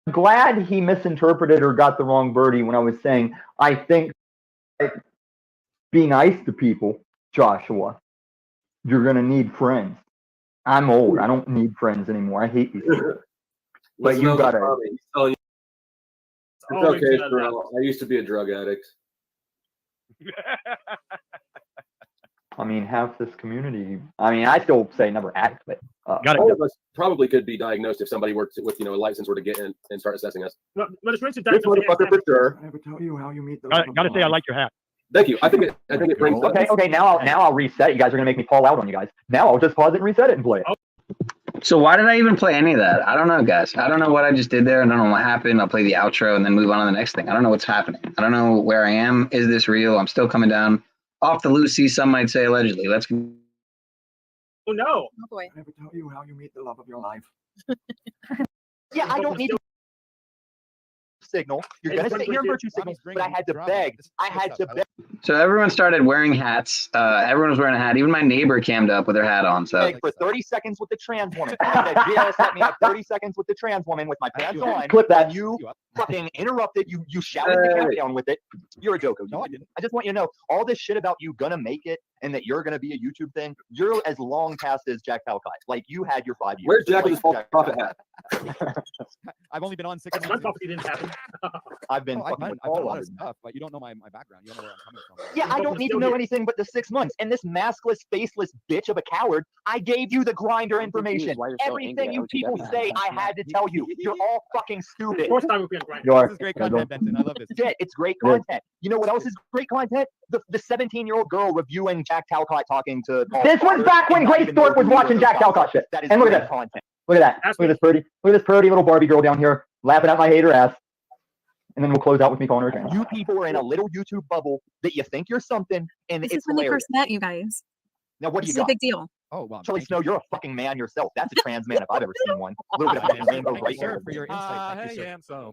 I'm glad he misinterpreted or got the wrong birdie when I was saying, I think be nice to people, Joshua. You're going to need friends. I'm old. I don't need friends anymore. I hate these people. But you got to. It's okay, bro. I used to be a drug addict. I mean, half this community. I mean, I still say never act, but All of us probably could be diagnosed if somebody were to, with a license were to get in and start assessing us. But it's This motherfucker for sure. I never tell you how you meet the. Gotta say, I like your hat. Thank you. I think it brings. Okay. Now I'll reset. You guys are gonna make me call out on you guys. Now I'll just pause it and reset it and play it. So why did I even play any of that? I don't know, guys. I don't know what I just did there. I don't know what happened. I'll play the outro and then move on to the next thing. I don't know what's happening. I don't know where I am. Is this real? I'm still coming down off the Lucy. Some might say allegedly. Let's. Oh no! Oh boy! I never tell you how you meet the love of your life. Yeah, I don't need to signal. You're gonna sit here and virtue signal, but I had to beg. I had to beg. So everyone started wearing hats. Everyone was wearing a hat. Even my neighbor cammed up with her hat on. So For 30 seconds with the trans woman. Yes, let me have 30 seconds with the trans woman with my pants on. Clip that. You fucking interrupted. You shouted the countdown with it. You're a joker. No, I didn't. I just want you to know all this shit about you gonna make it and that you're gonna be a YouTube thing. You're as long past as Jack Talcott. Like you had your 5 years. Where's Jack with his false prophet hat? I've only been on 6 months. Didn't happen. I've been I've fucking done with a all lot of of it. stuff, but you don't know my background. You don't know where I'm coming from. Yeah, I don't need to know anything but the 6 months. And this maskless, faceless bitch of a coward, I gave you the grinder information. Everything you people say, I had to tell you. You're all fucking stupid. Fourth time we've been grinder. This is great content, Benson. I love this. Yeah, it's great content. You know what else is great content? The 17-year-old girl reviewing Jack Talcott talking to Paul. This was back when Grace Thorpe was watching Jack Talcott shit. And look at that content. Look at that. Look at this pretty. Look at this pretty little Barbie girl down here laughing at my hater ass. And then we'll close out with me calling her a trans. You people are in a little YouTube bubble that you think you're something, and This it's is when they hilarious. first met you guys. Now what do This you is a got? big deal. Oh, wow. Charlie Snow, you're a fucking man yourself. That's a trans man if I've ever seen one. A little bit of rainbow right sir, here. for your insight. Thank you, sir.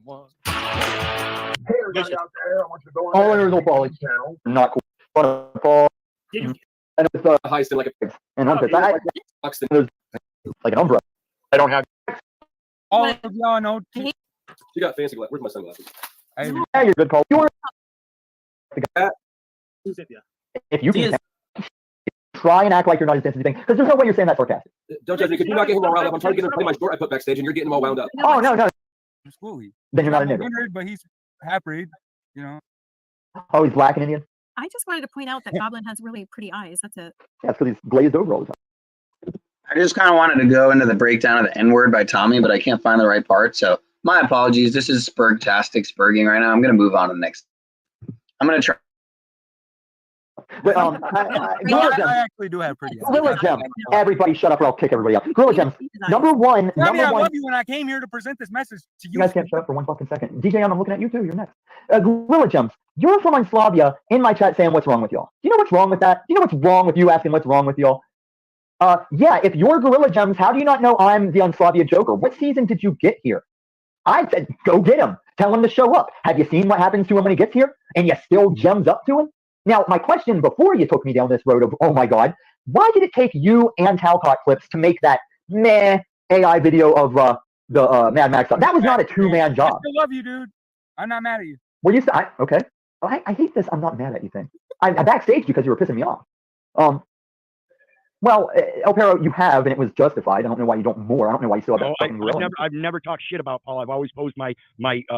All original Paulie. Not cool. But Paul. And it's heist in like a and I'm pissed. There's like an umbrella. I don't have. All of y'all know. She got fancy glasses. Where's my sunglasses? Yeah, you're good, Paul. You're if you can try and act like you're not as sensitive thing, because there's no way you're saying that sarcastic. Don't judge me because you're not getting all wound up. I'm trying to get him to play my sport I put backstage, and you're getting him all wound up. Oh no. Schooly. Then you're not a I'm nigger. wondered, but he's half breed, you know. Oh, he's black and Indian. I just wanted to point out that Goblin has really pretty eyes. That's it. Yeah, it's because he's glazed over all the time. I just kind of wanted to go into the breakdown of the N-word by Tommy, but I can't find the right part. So my apologies. This is Spurgtastic spurging right now. I'm going to move on to the next. I'm going to try. But Gorilla Gems. I actually do have pretty eyes. Gorilla Gems. Everybody shut up or I'll kick everybody out. Gorilla Gems. Number one. Tommy, I Number one. love you when I came here to present this message to you. You guys can't shut up for one fucking second. DJ, I'm looking at you too. You're next. Gorilla Gems. You're from Unslavia in my chat saying what's wrong with y'all. Do you know what's wrong with that? Do you know what's wrong with you asking what's wrong with y'all? Yeah, if you're Gorilla Gems, how do you not know I'm the Unslavia Joker? What season did you get here? I said, go get him. Tell him to show up. Have you seen what happens to him when he gets here? And you still gems up to him? Now, my question before you took me down this road of, oh my God, why did it take you and Talcott clips to make that meh AI video of the Mad Max stuff? That was not a two-man job. I still love you, dude. I'm not mad at you. Were you? Okay. I hate this. I'm not mad at you thing. I backstage because you were pissing me off. Well, El Perro, you have, and it was justified. I don't know why you don't more. I don't know why you still have that fucking gorilla. I've never talked shit about Paul. I've always posed my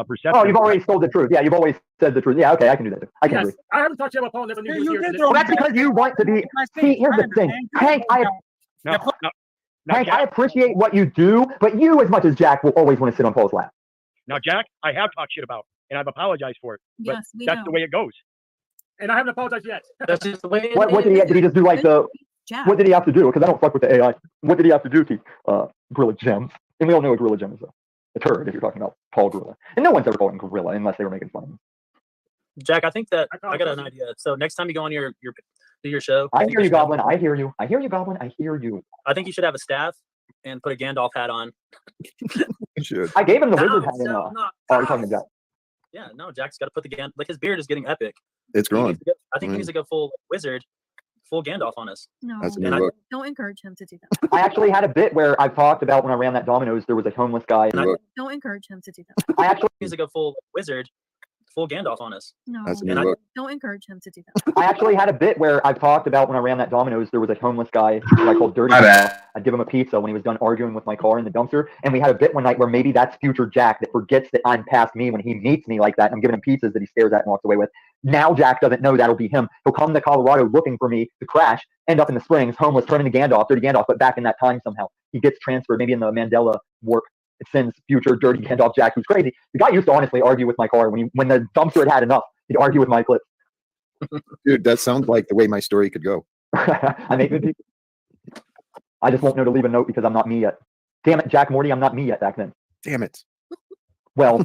perception. Oh, you've already told the truth. Yeah, you've always said the truth. Yeah, okay, I can do that. I can agree. I haven't talked to you about Paul. Never knew he was here. Well, that's because you want to be. See, here's the thing, Hank. Hank, I appreciate what you do, but you, as much as Jack, will always want to sit on Paul's lap. Now, Jack, I have talked shit about, and I've apologized for it. But Yes, we that's know. the way it goes. And I haven't apologized yet. That's just the way it What did he? Did he just do like the? Jack. What did he have to do? Because I don't fuck with the AI. What did he have to do to Gorilla Gems? And we all know a Gorilla Gem is a turd if you're talking about Paul Gorilla. And no one's ever called him Gorilla unless they were making fun of him. Jack, I think that I got an idea. So next time you go on do your show. I hear you, Goblin. I hear you. I hear you, Goblin. I hear you. I think you should have a staff and put a Gandalf hat on. should. I gave him the No, wizard hat in no, no. oh, you're talking to Jack. Yeah, no, Jack's got to put the Gandalf. Like his beard is getting epic. It's growing. I think he needs to go full wizard, full Gandalf on us. No, That's a And new I- look. don't encourage him to do that. I actually had a bit where I've talked about when I ran that Domino's, there was a homeless guy. Don't encourage him to do that. I actually He needs to go full wizard, full Gandalf on us. No, That's a new And I- look. don't encourage him to do that. I actually had a bit where I've talked about when I ran that Domino's, there was a homeless guy who I called Dirty. My bad. I'd give him a pizza when he was done arguing with my car in the dumpster. And we had a bit one night where maybe that's future Jack that forgets that I'm past me when he meets me like that. And I'm giving him pizzas that he stares at and walks away with. Now Jack doesn't know that'll be him. He'll come to Colorado looking for me to crash, end up in the Springs, homeless, turn into Gandalf, Dirty Gandalf, but back in that time somehow. He gets transferred, maybe in the Mandela warp. It sends future Dirty Gandalf Jack, who's crazy. The guy used to honestly argue with my car when the dumpster had enough. He'd argue with my clips. Dude, that sounds like the way my story could go. I make good people. I just won't know to leave a note because I'm not me yet. Damn it, Jack Morty, I'm not me yet back then. Damn it. Well,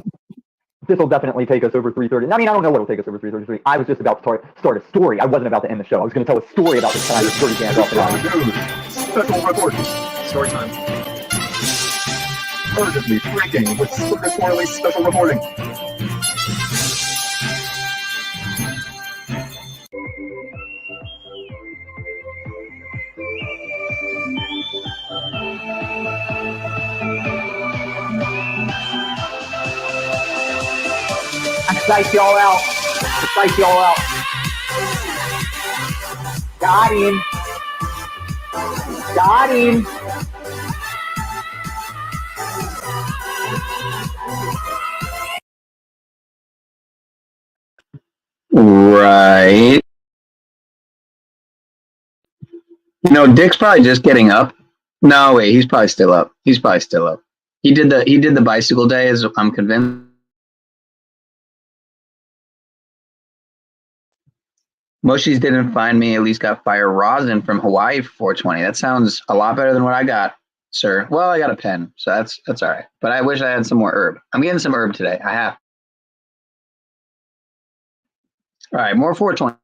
this will definitely take us over 3:30. I mean, I don't know what will take us over 3:33. I was just about to start a story. I wasn't about to end the show. I was going to tell a story about the time that Dirty Gandalf and Special report. Story time. Urgently breaking with Circus special reporting. I psyched y'all out. I psyched y'all out. Got him. Got him. Right. You know, Dick's probably just getting up. No, wait, he's probably still up. He's probably still up. He did the bicycle day, as I'm convinced. Moshi's didn't find me, at least got fire rosin from Hawaii for 420. That sounds a lot better than what I got, sir. Well, I got a pen, so that's all right. But I wish I had some more herb. I'm getting some herb today. I have. All right, more 420.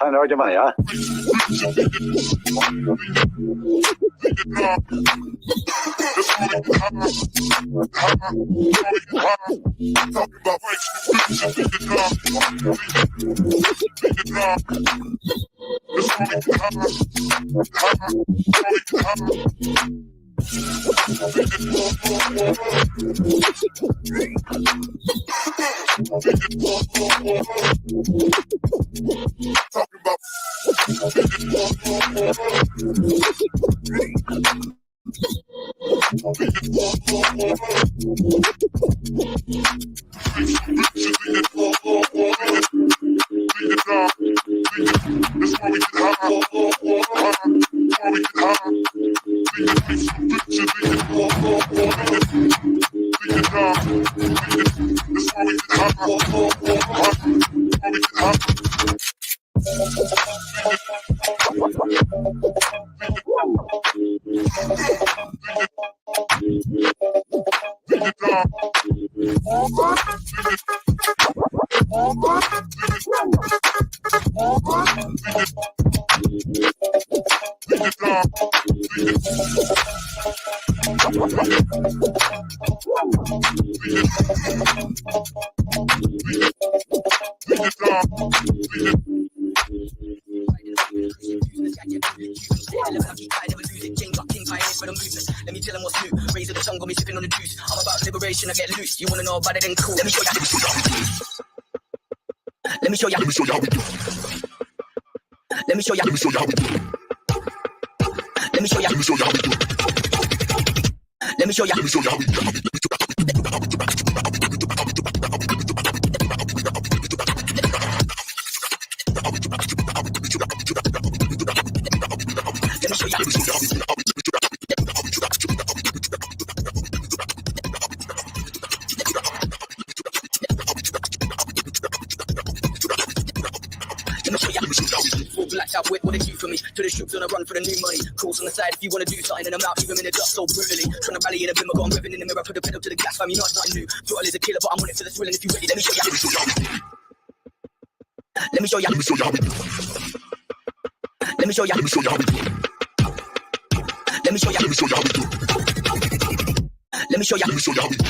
Ano aja mana ya? Let me tell them what's new. Raise of the tongue, got me sipping on the juice. I'm about liberation, I get loose. You wanna know about it, then cool. Let me show you. Let me show you. Let me show you how we do. Let me show you. Let me show you how we do. Let me show you. Let me show you how we do. Let me show you. Let me show you how we do. Blacked out with what they do for me. To the troops on a run for the new money. Calls on the side if you wanna do something, and I'm out, leave them in the dust so brutally. Trying to rally in a bim, I got 'em revving in the mirror, put the pedal to the gas, fam, you know it's nothing new. Throttle is a killer, but I'm on it for the thrill, and if you ready, let me show you. Let me show you. Let me show you. Let me show you. Let me show you how we do. Let me show you. Let me show you how we do. Let me show you. Let me show you how we do.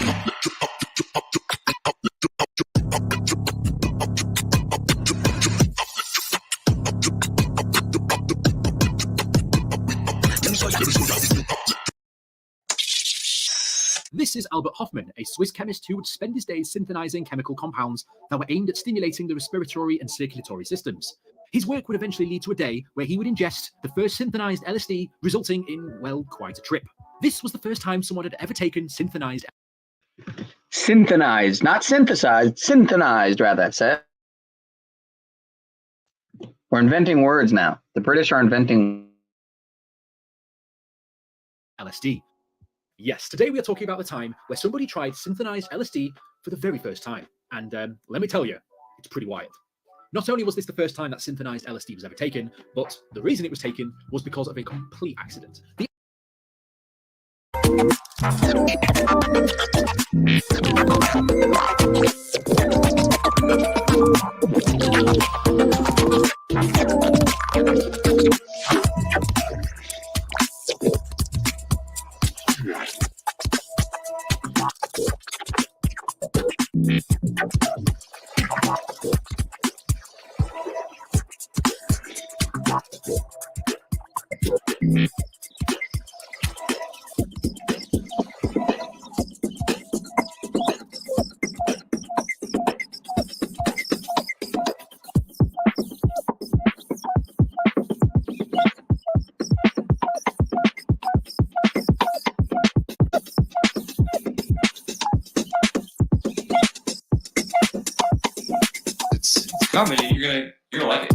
This is Albert Hoffman, a Swiss chemist who would spend his days synthesizing chemical compounds that were aimed at stimulating the respiratory and circulatory systems. His work would eventually lead to a day where he would ingest the first synthesized LSD, resulting in, well, quite a trip. This was the first time someone had ever taken synthesized. Synthesized, not synthesized, synthesized, rather, say. We're inventing words now. The British are inventing LSD. Yes, today we are talking about the time where somebody tried synthesized LSD for the very first time. And let me tell you, it's pretty wild. Not only was this the first time that synthesized LSD was ever taken, but the reason it was taken was because of a complete accident. It's comedy. You're gonna like it.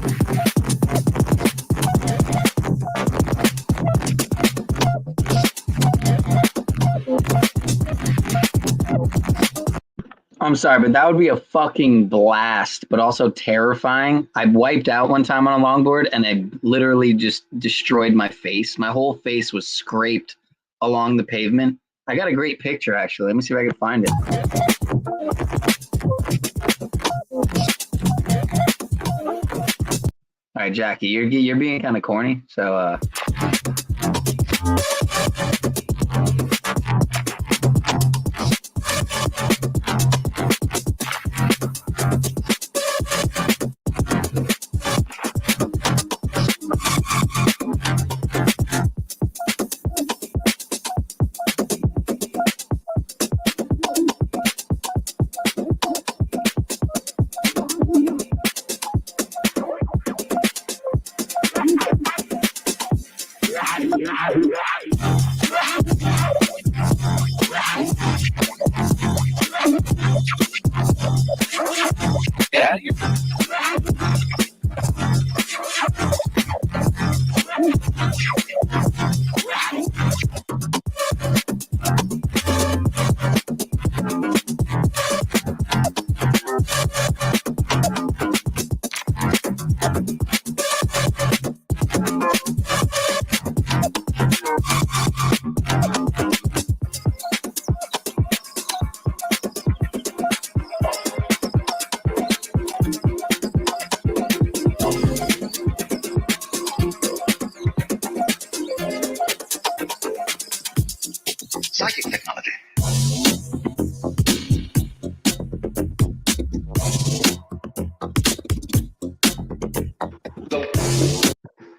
I'm sorry, but that would be a fucking blast, but also terrifying. I wiped out one time on a longboard and it literally just destroyed my face. My whole face was scraped along the pavement. I got a great picture, actually. Let me see if I can find it. All right, Jackie, you're being kind of corny, so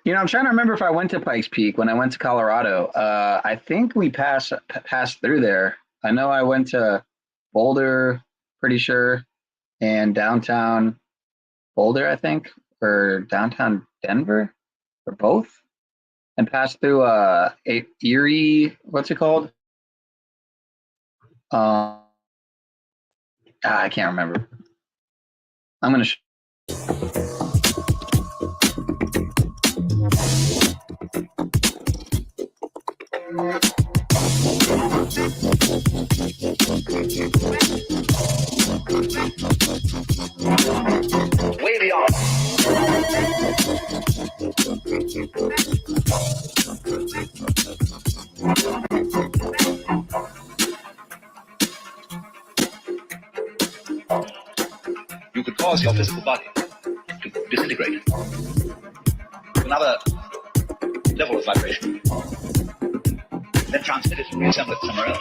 You know, I'm trying to remember if I went to Pikes Peak when I went to Colorado. I think we passed through there. I know I went to Boulder, pretty sure, and downtown Boulder, I think, or downtown Denver, or both, and passed through Erie. What's it called? I can't remember. I'm gonna. Way beyond. You could cause your physical body to disintegrate to another level of vibration, then transmit it and reassemble it somewhere else.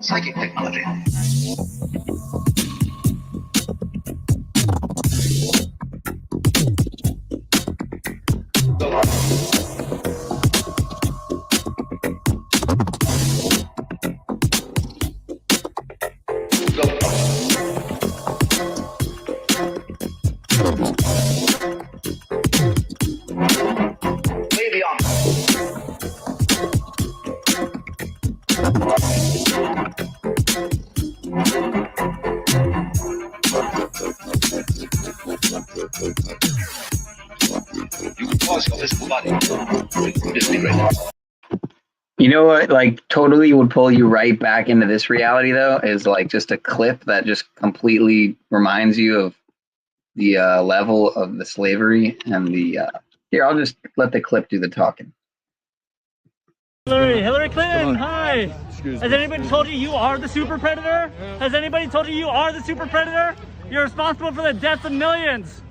Psychic technology. Way beyond. You can cause your physical body to disintegrate. You know what, like, totally would pull you right back into this reality, though, is like just a clip that just completely reminds you of the level of the slavery and the. Here, I'll just let the clip do the talking. Hillary Clinton, hi. Has anybody told you are the super predator? Has anybody told you are the super predator? You're responsible for the deaths of millions.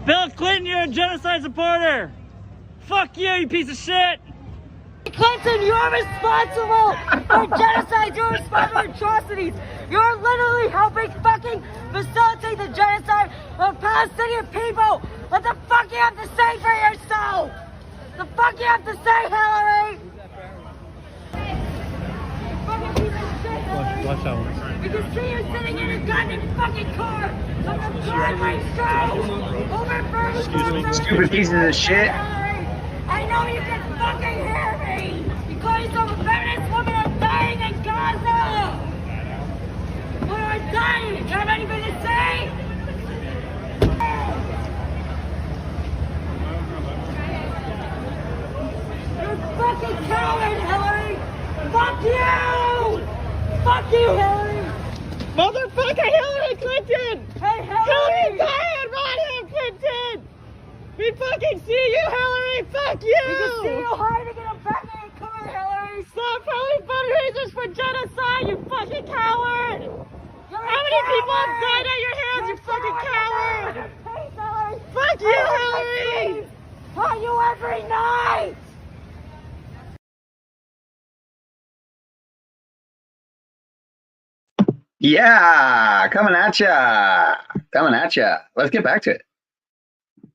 Bill Clinton, you're a genocide supporter. Fuck you piece of shit. Clinton, you're responsible for genocide. You're responsible for atrocities. You're literally helping fucking facilitate the genocide of Palestinian people. What the fuck you have to say for yourself? The fuck you have to say, Hillary? Watch that one. You can see you sitting in a goddamn fucking car on a Broadway show over Stupid pieces of shit. I know you can fucking hear me! You call yourself a feminist woman, I'm dying in Gaza! What am I dying? Do you have anything to say? You're a fucking coward, Hillary! Fuck you! Fuck you, Hillary! Motherfucker Hillary Clinton! Hey, Hillary! Hillary died, Ron Clinton! We fucking see you, Hillary! Fuck you! We can see you hiding in a back of your car, Hillary! Stop throwing fundraisers for genocide, you fucking coward! You're How many people have died at your hands, you fucking coward? Fuck you, Hillary! Call you every night! Yeah, coming at ya. Coming at ya. Let's get back to it.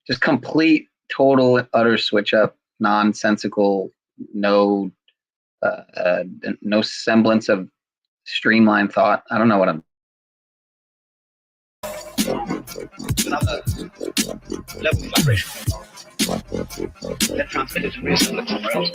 Just complete, total, utter switch up, nonsensical, no semblance of streamlined thought. I don't know what I'm. Another level of vibration. Then transmit it and reassemble it somewhere else.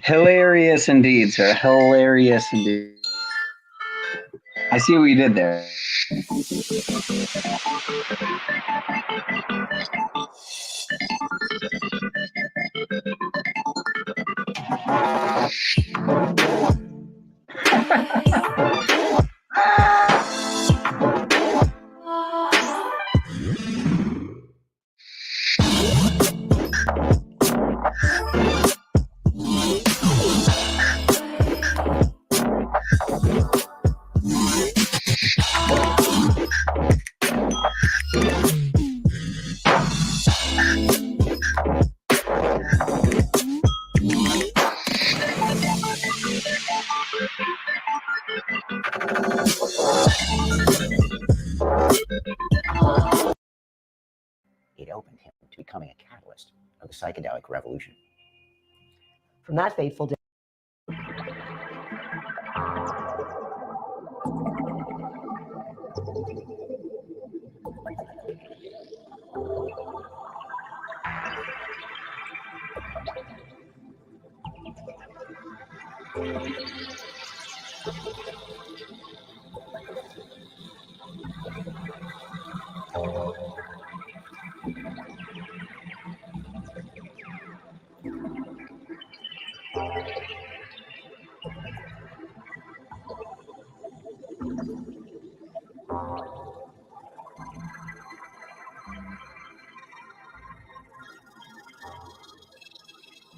Hilarious indeed, sir. Hilarious indeed. I see what you did there. It opened him to becoming a catalyst of the psychedelic revolution. From that fateful day.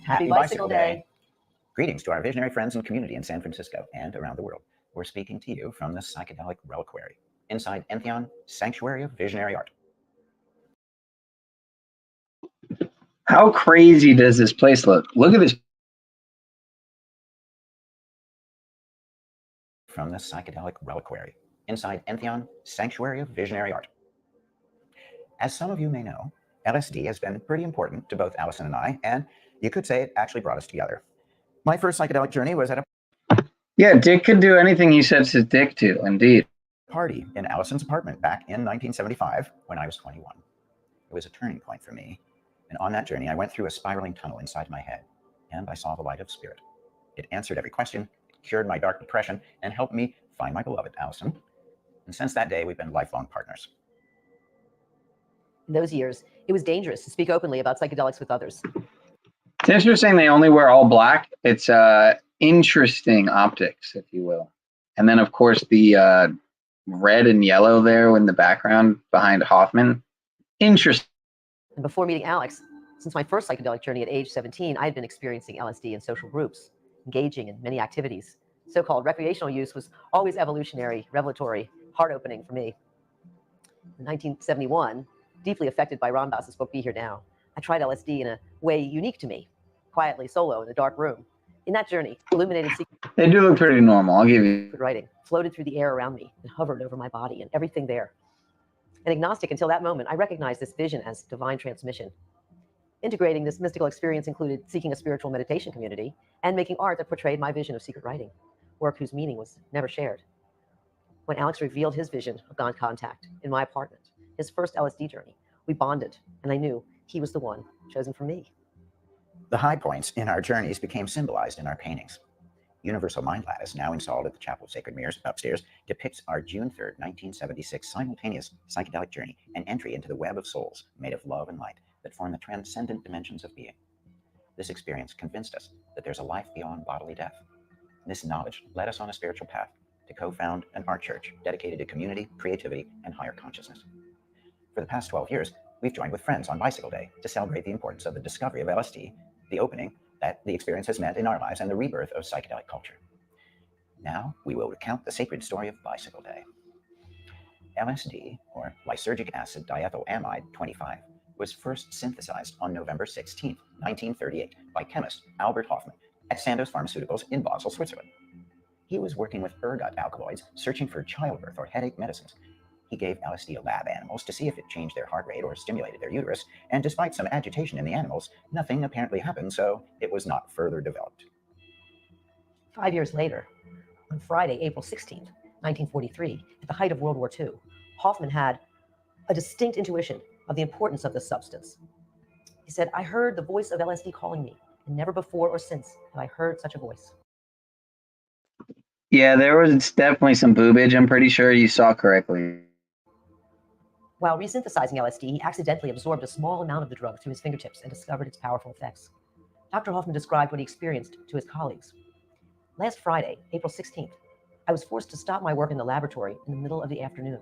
Happy Bicycle Bicycle Day. Day. Greetings to our visionary friends and community in San Francisco and around the world. We're speaking to you from the Psychedelic Reliquary, inside Entheon, Sanctuary of Visionary Art. How crazy does this place look? Look at this. From the Psychedelic Reliquary, inside Entheon, Sanctuary of Visionary Art. As some of you may know, LSD has been pretty important to both Allison and I, and you could say it actually brought us together. My first psychedelic journey was at a Yeah, Dick could do anything he sets his dick to, indeed. party in Allison's apartment back in 1975 when I was 21. It was a turning point for me, and on that journey I went through a spiraling tunnel inside my head, and I saw the light of spirit. It answered every question, it cured my dark depression, and helped me find my beloved Allison. And since that day, we've been lifelong partners. In those years, it was dangerous to speak openly about psychedelics with others. It's interesting they only wear all black. It's interesting optics, if you will. And then, of course, the red and yellow there in the background behind Hoffman. Interesting. And before meeting Alex, since my first psychedelic journey at age 17, I had been experiencing LSD in social groups, engaging in many activities. So-called recreational use was always evolutionary, revelatory, heart-opening for me. In 1971, deeply affected by Ram Dass's book, Be Here Now, I tried LSD in a way unique to me, quietly solo in a dark room. In that journey, illuminated secret They do look pretty normal, I'll give you. writing floated through the air around me and hovered over my body and everything there. An agnostic until that moment, I recognized this vision as divine transmission. Integrating this mystical experience included seeking a spiritual meditation community and making art that portrayed my vision of secret writing, work whose meaning was never shared. When Alex revealed his vision of God contact in my apartment, his first LSD journey, we bonded, and I knew he was the one chosen for me. The high points in our journeys became symbolized in our paintings. Universal Mind Lattice, now installed at the Chapel of Sacred Mirrors upstairs, depicts our June 3rd, 1976 simultaneous psychedelic journey and entry into the web of souls made of love and light that form the transcendent dimensions of being. This experience convinced us that there's a life beyond bodily death. This knowledge led us on a spiritual path to co-found an art church dedicated to community, creativity, and higher consciousness. For the past 12 years, we've joined with friends on Bicycle Day to celebrate the importance of the discovery of LSD, the opening that the experience has meant in our lives, and the rebirth of psychedelic culture. Now, we will recount the sacred story of Bicycle Day. LSD, or lysergic acid diethylamide 25, was first synthesized on November 16, 1938, by chemist Albert Hofmann at Sandoz Pharmaceuticals in Basel, Switzerland. He was working with ergot alkaloids, searching for childbirth or headache medicines. He gave LSD to lab animals to see if it changed their heart rate or stimulated their uterus, and despite some agitation in the animals, nothing apparently happened, so it was not further developed. 5 years later, on Friday, April 16th, 1943, at the height of World War II, Hoffman had a distinct intuition of the importance of this substance. He said, "I heard the voice of LSD calling me and never before or since have I heard such a voice. Yeah, there was definitely some boobage. I'm pretty sure you saw correctly. While resynthesizing LSD, he accidentally absorbed a small amount of the drug through his fingertips and discovered its powerful effects. Dr. Hoffman described what he experienced to his colleagues. Last Friday, April 16th, I was forced to stop my work in the laboratory in the middle of the afternoon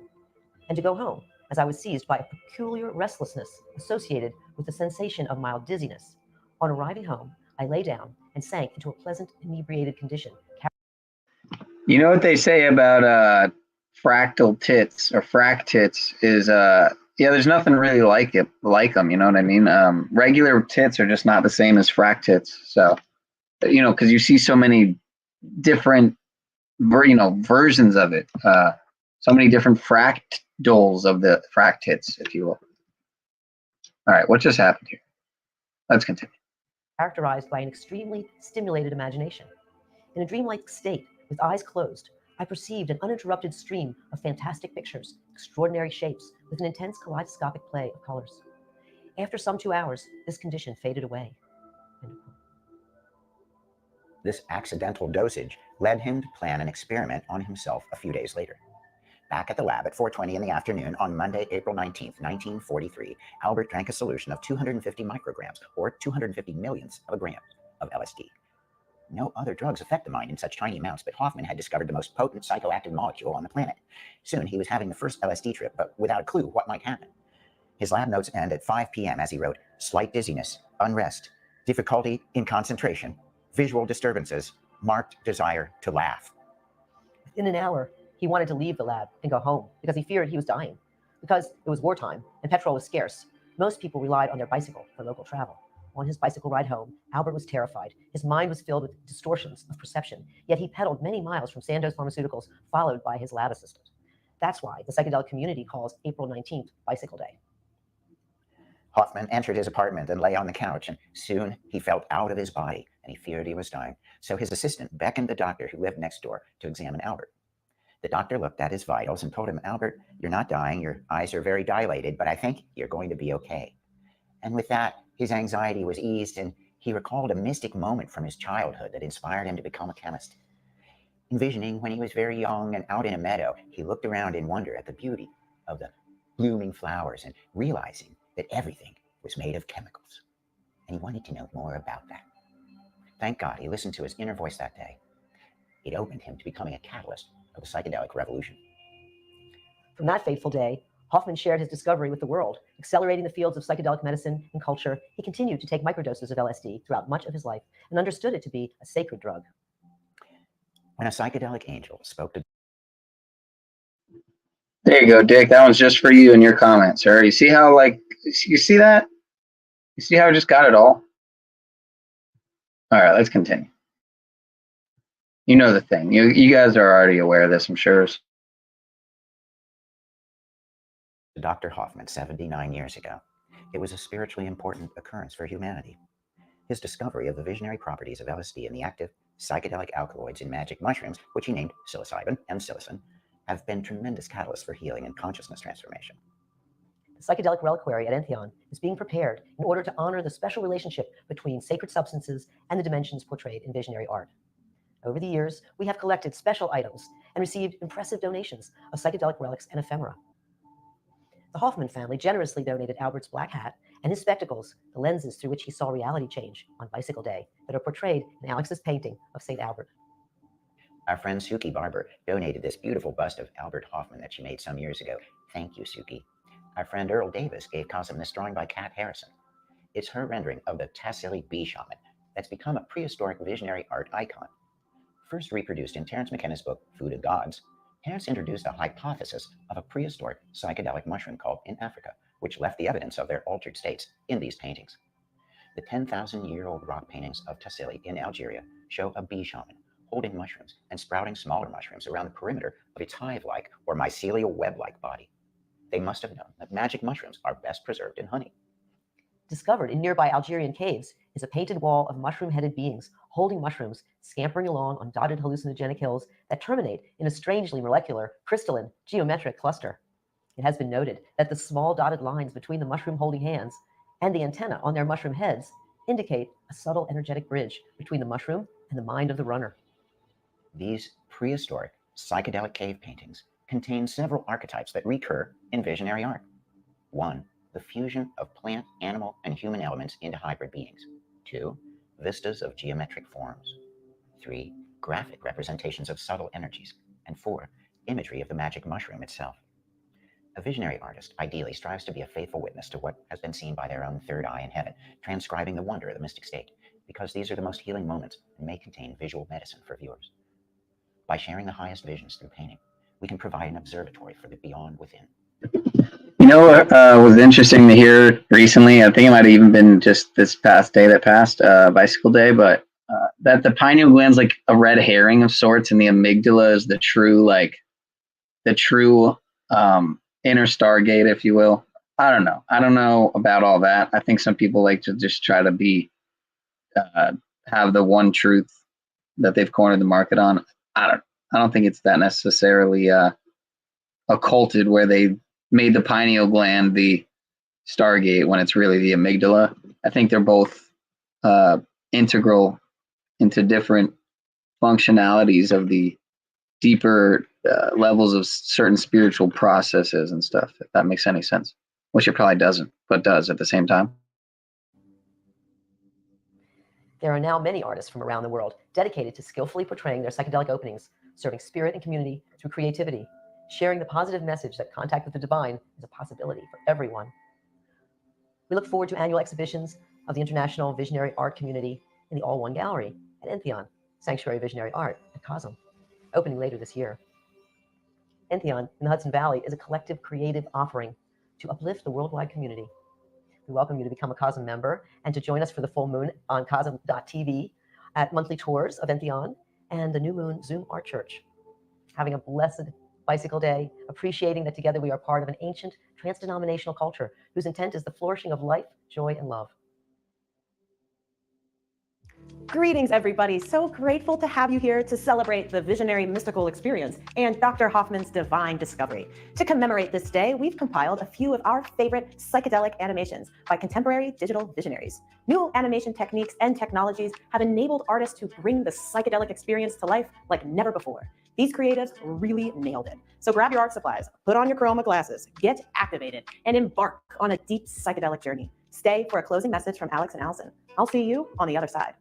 and to go home as I was seized by a peculiar restlessness associated with the sensation of mild dizziness. On arriving home, I lay down and sank into a pleasant inebriated condition. You know what they say about fractal tits or frac tits is yeah, there's nothing really like them, you know what I mean? Regular tits are just not the same as frac tits. So, you know, because you see so many different versions of it. So many different fractals of the frac tits, if you will. All right, what just happened here? Let's continue. Characterized by an extremely stimulated imagination. In a dreamlike state, with eyes closed, I perceived an uninterrupted stream of fantastic pictures, extraordinary shapes, with an intense kaleidoscopic play of colors. After some 2 hours, this condition faded away. This accidental dosage led him to plan an experiment on himself a few days later. Back at the lab at 4:20 in the afternoon on Monday, April 19th, 1943, Albert drank a solution of 250 micrograms, or 250 millionths of a gram, of LSD. No other drugs affect the mind in such tiny amounts, but Hoffman had discovered the most potent psychoactive molecule on the planet. Soon he was having the first LSD trip, but without a clue what might happen. His lab notes end at 5 p.m. as he wrote, slight dizziness, unrest, difficulty in concentration, visual disturbances, marked desire to laugh. In an hour, he wanted to leave the lab and go home because he feared he was dying. Because it was wartime and petrol was scarce, most people relied on their bicycle for local travel. On his bicycle ride home, Albert was terrified. His mind was filled with distortions of perception, yet he pedaled many miles from Sandoz Pharmaceuticals, followed by his lab assistant. That's why the psychedelic community calls April 19th Bicycle Day. Hoffman entered his apartment and lay on the couch, and soon he felt out of his body, and he feared he was dying. So his assistant beckoned the doctor who lived next door to examine Albert. The doctor looked at his vitals and told him, Albert, you're not dying, your eyes are very dilated, but I think you're going to be okay. And with that, his anxiety was eased, and he recalled a mystic moment from his childhood that inspired him to become a chemist. Envisioning when he was very young and out in a meadow, he looked around in wonder at the beauty of the blooming flowers and realizing that everything was made of chemicals. And he wanted to know more about that. Thank God he listened to his inner voice that day. It opened him to becoming a catalyst of the psychedelic revolution. From that fateful day, Hoffman shared his discovery with the world, accelerating the fields of psychedelic medicine and culture. He continued to take microdoses of LSD throughout much of his life and understood it to be a sacred drug. When a psychedelic angel spoke to... There you go, Dick. That one's just for you and your comments, sir. You see how, you see that? You see how I just got it all? All right, let's continue. You know the thing. You guys are already aware of this, I'm sure. Dr. Hoffman 79 years ago. It was a spiritually important occurrence for humanity. His discovery of the visionary properties of LSD and the active psychedelic alkaloids in magic mushrooms, which he named psilocybin and psilocin, have been tremendous catalysts for healing and consciousness transformation. The psychedelic reliquary at Entheon is being prepared in order to honor the special relationship between sacred substances and the dimensions portrayed in visionary art. Over the years, we have collected special items and received impressive donations of psychedelic relics and ephemera. The Hoffman family generously donated Albert's black hat and his spectacles, the lenses through which he saw reality change on Bicycle Day, that are portrayed in Alex's painting of St. Albert. Our friend Suki Barber donated this beautiful bust of Albert Hoffman that she made some years ago. Thank you, Suki. Our friend Earl Davis gave Cosm this drawing by Kat Harrison. It's her rendering of the Tassili bee shaman that's become a prehistoric visionary art icon. First reproduced in Terence McKenna's book, Food of Gods, Harris introduced a hypothesis of a prehistoric psychedelic mushroom called in Africa, which left the evidence of their altered states in these paintings. The 10,000-year-old rock paintings of Tassili in Algeria show a bee shaman holding mushrooms and sprouting smaller mushrooms around the perimeter of its hive-like or mycelial web-like body. They must have known that magic mushrooms are best preserved in honey. Discovered in nearby Algerian caves is a painted wall of mushroom-headed beings holding mushrooms, scampering along on dotted hallucinogenic hills that terminate in a strangely molecular, crystalline, geometric cluster. It has been noted that the small dotted lines between the mushroom-holding hands and the antenna on their mushroom heads indicate a subtle energetic bridge between the mushroom and the mind of the runner. These prehistoric psychedelic cave paintings contain several archetypes that recur in visionary art. 1. The fusion of plant, animal, and human elements into hybrid beings. 2. Vistas of geometric forms. 3. Graphic representations of subtle energies. And 4. Imagery of the magic mushroom itself. A visionary artist ideally strives to be a faithful witness to what has been seen by their own third eye in heaven, transcribing the wonder of the mystic state, because these are the most healing moments and may contain visual medicine for viewers. By sharing the highest visions through painting, we can provide an observatory for the beyond within. You know what was interesting to hear recently? I think it might have even been just this past day that passed, Bicycle Day, but that the pineal gland's like a red herring of sorts, and the amygdala is the true inner Stargate, if you will. I don't know. I don't know about all that. I think some people like to just try to be have the one truth that they've cornered the market on. I don't think it's that necessarily occulted where they made the pineal gland the Stargate when it's really the amygdala. I think they're both integral into different functionalities of the deeper levels of certain spiritual processes and stuff, if that makes any sense, which it probably doesn't, but does at the same time. There are now many artists from around the world dedicated to skillfully portraying their psychedelic openings, serving spirit and community through creativity, sharing the positive message that contact with the divine is a possibility for everyone. We look forward to annual exhibitions of the international visionary art community in the All One Gallery at Entheon, Sanctuary Visionary Art at Cosm, opening later this year. Entheon in the Hudson Valley is a collective creative offering to uplift the worldwide community. We welcome you to become a Cosm member and to join us for the full moon on Cosm.tv, at monthly tours of Entheon and the New Moon Zoom Art Church. Having a blessed Bicycle Day, appreciating that together we are part of an ancient trans-denominational culture whose intent is the flourishing of life, joy, and love. Greetings, everybody. So grateful to have you here to celebrate the visionary mystical experience and Dr. Hoffman's divine discovery. To commemorate this day, we've compiled a few of our favorite psychedelic animations by contemporary digital visionaries. New animation techniques and technologies have enabled artists to bring the psychedelic experience to life like never before. These creatives really nailed it. So grab your art supplies, put on your chroma glasses, get activated, and embark on a deep psychedelic journey. Stay for a closing message from Alex and Allison. I'll see you on the other side.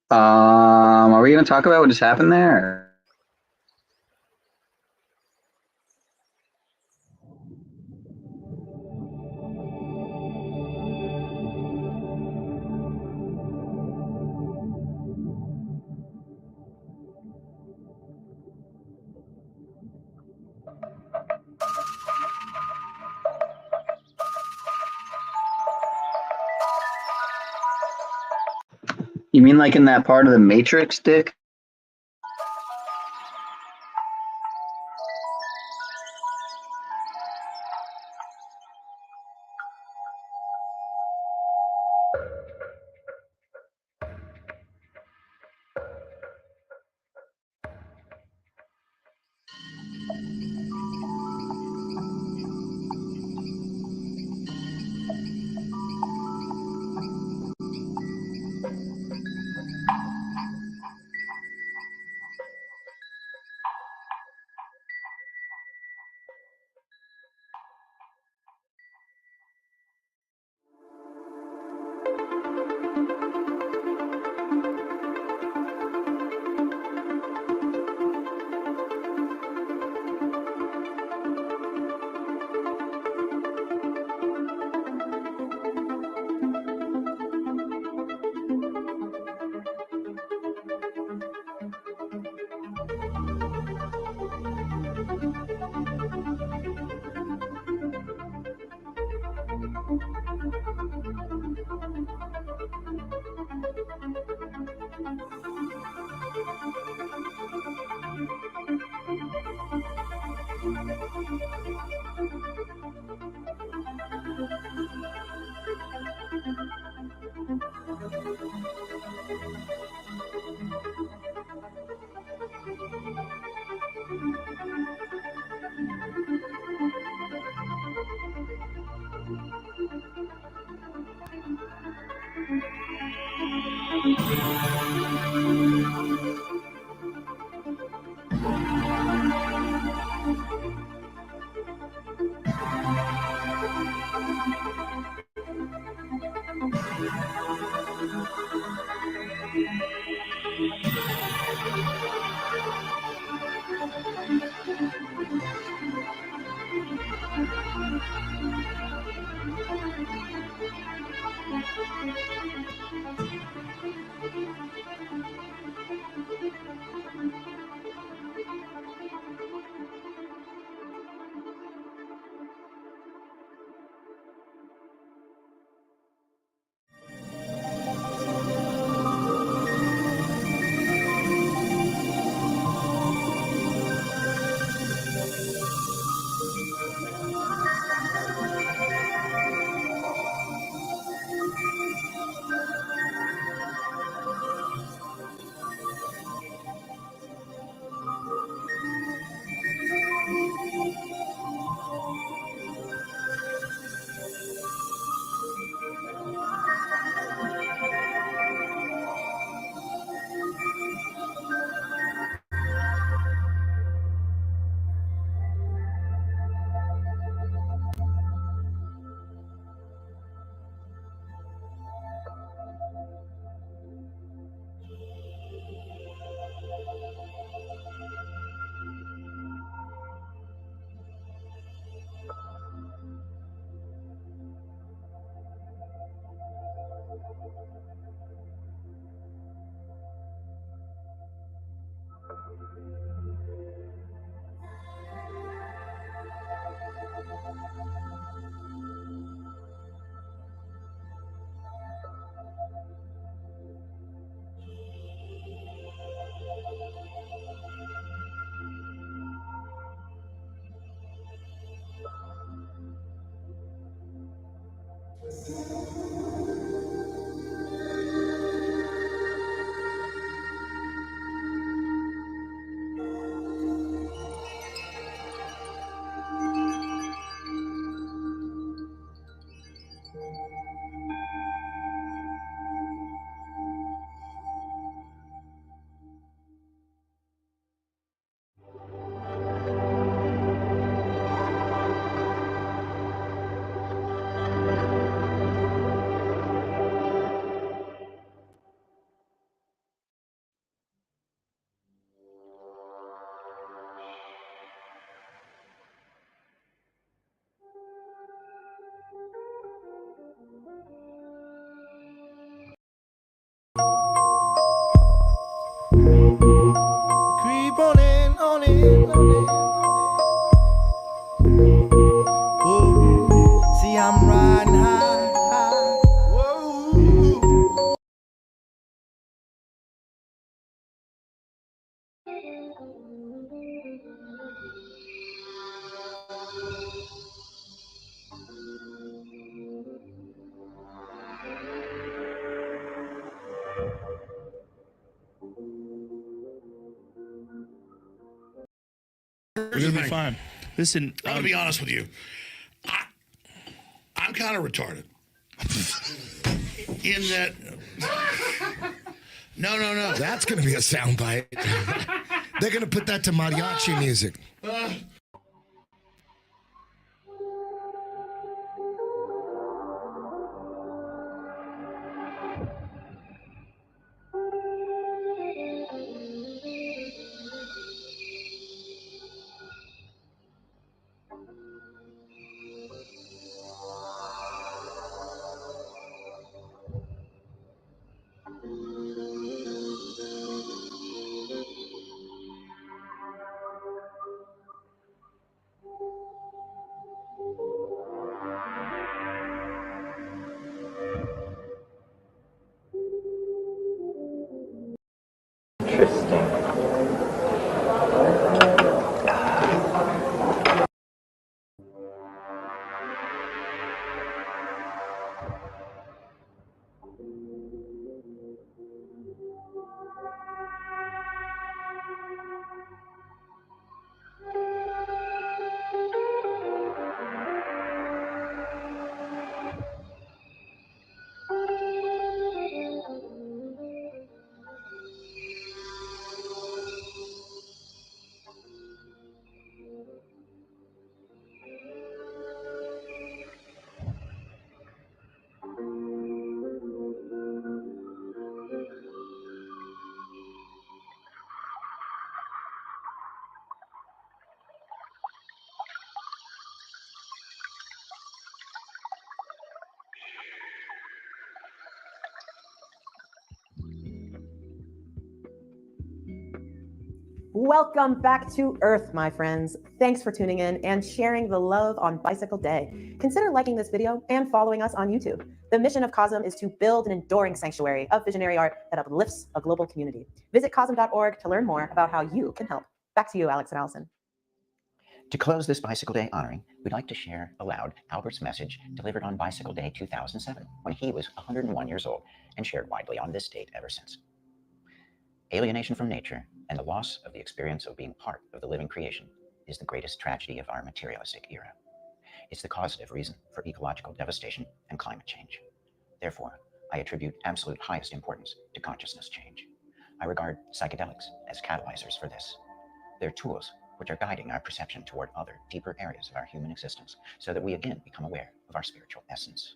Are we going to talk about what just happened there? You mean like in that part of the Matrix, Dick? We're gonna be fine. Listen, I'm gonna be honest with you. I'm kind of retarded. In that, no. That's going to be a soundbite. They're going to put that to mariachi music. Welcome back to Earth, my friends. Thanks for tuning in and sharing the love on Bicycle Day. Consider liking this video and following us on YouTube. The mission of COSM is to build an enduring sanctuary of visionary art that uplifts a global community. Visit cosm.org to learn more about how you can help. Back to you, Alex and Allison. To close this Bicycle Day honoring, we'd like to share aloud Albert's message delivered on Bicycle Day 2007, when he was 101 years old, and shared widely on this date ever since. Alienation from nature and the loss of the experience of being part of the living creation is the greatest tragedy of our materialistic era. It's the causative reason for ecological devastation and climate change. Therefore, I attribute absolute highest importance to consciousness change. I regard psychedelics as catalyzers for this. They're tools which are guiding our perception toward other, deeper areas of our human existence, so that we again become aware of our spiritual essence.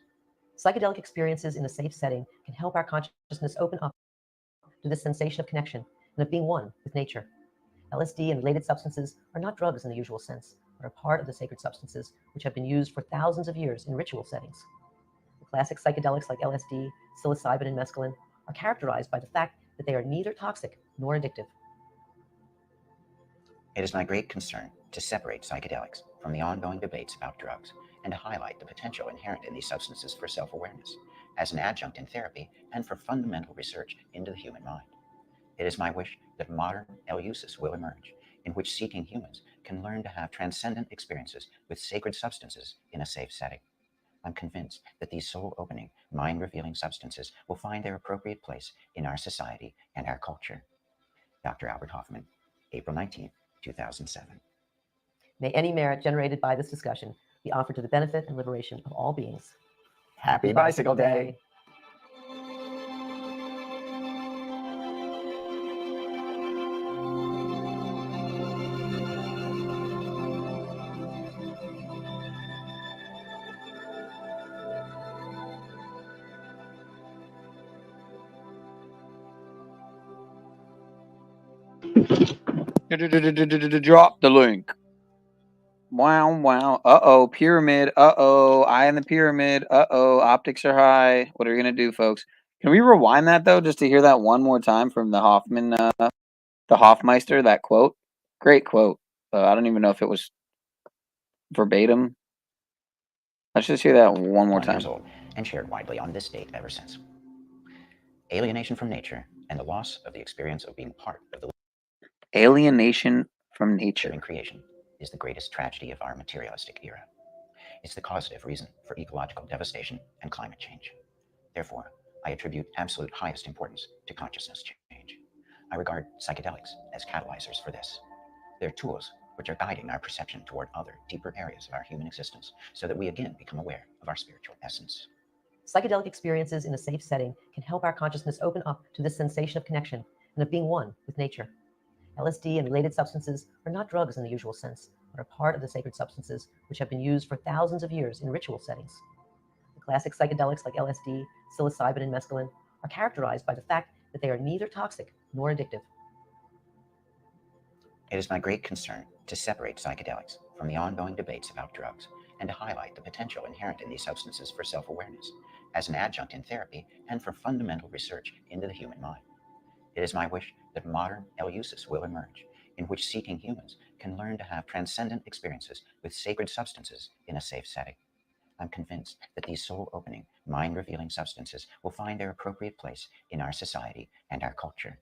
Psychedelic experiences in a safe setting can help our consciousness open up to the sensation of connection and of being one with nature. LSD and related substances are not drugs in the usual sense, but are part of the sacred substances which have been used for thousands of years in ritual settings. The classic psychedelics like LSD, psilocybin, and mescaline are characterized by the fact that they are neither toxic nor addictive. It is my great concern to separate psychedelics from the ongoing debates about drugs and to highlight the potential inherent in these substances for self-awareness, as an adjunct in therapy and for fundamental research into the human mind. It is my wish that modern LUNACY will emerge, in which seeking humans can learn to have transcendent experiences with sacred substances in a safe setting. I'm convinced that these soul-opening, mind-revealing substances will find their appropriate place in our society and our culture. Dr. Albert Hoffman, April 19, 2007. May any merit generated by this discussion be offered to the benefit and liberation of all beings. Happy Bicycle Day! Drop the link. Wow. Uh-oh, pyramid. Uh-oh, eye in the pyramid. Uh-oh, optics are high. What are we going to do, folks? Can we rewind that, though, just to hear that one more time from the Hoffman, the Hoffmeister, that quote? Great quote. I don't even know if it was verbatim. Let's just hear that one more time. And shared widely on this date ever since. Alienation from nature and the loss of the experience of being part of the Alienation from nature. In creation is the greatest tragedy of our materialistic era. It's the causative reason for ecological devastation and climate change. Therefore, I attribute absolute highest importance to consciousness change. I regard psychedelics as catalyzers for this. They're tools which are guiding our perception toward other, deeper areas of our human existence so that we again become aware of our spiritual essence. Psychedelic experiences in a safe setting can help our consciousness open up to this sensation of connection and of being one with nature. LSD and related substances are not drugs in the usual sense, but are part of the sacred substances which have been used for thousands of years in ritual settings. The classic psychedelics like LSD, psilocybin, and mescaline are characterized by the fact that they are neither toxic nor addictive. It is my great concern to separate psychedelics from the ongoing debates about drugs and to highlight the potential inherent in these substances for self-awareness as an adjunct in therapy and for fundamental research into the human mind. It is my wish that modern Eleusis will emerge, in which seeking humans can learn to have transcendent experiences with sacred substances in a safe setting. I'm convinced that these soul-opening, mind-revealing substances will find their appropriate place in our society and our culture.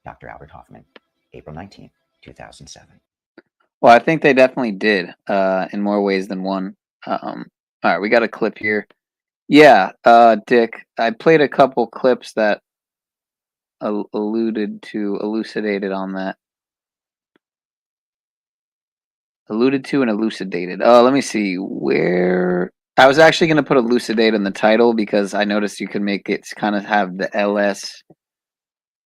Dr. Albert Hoffman, April 19, 2007. Well, I think they definitely did, in more ways than one. All right, we got a clip here. Yeah, Dick, I played a couple clips that elucidated on that. Alluded to and elucidated. Let me see where. I was actually going to put elucidate in the title because I noticed you can make it kind of have the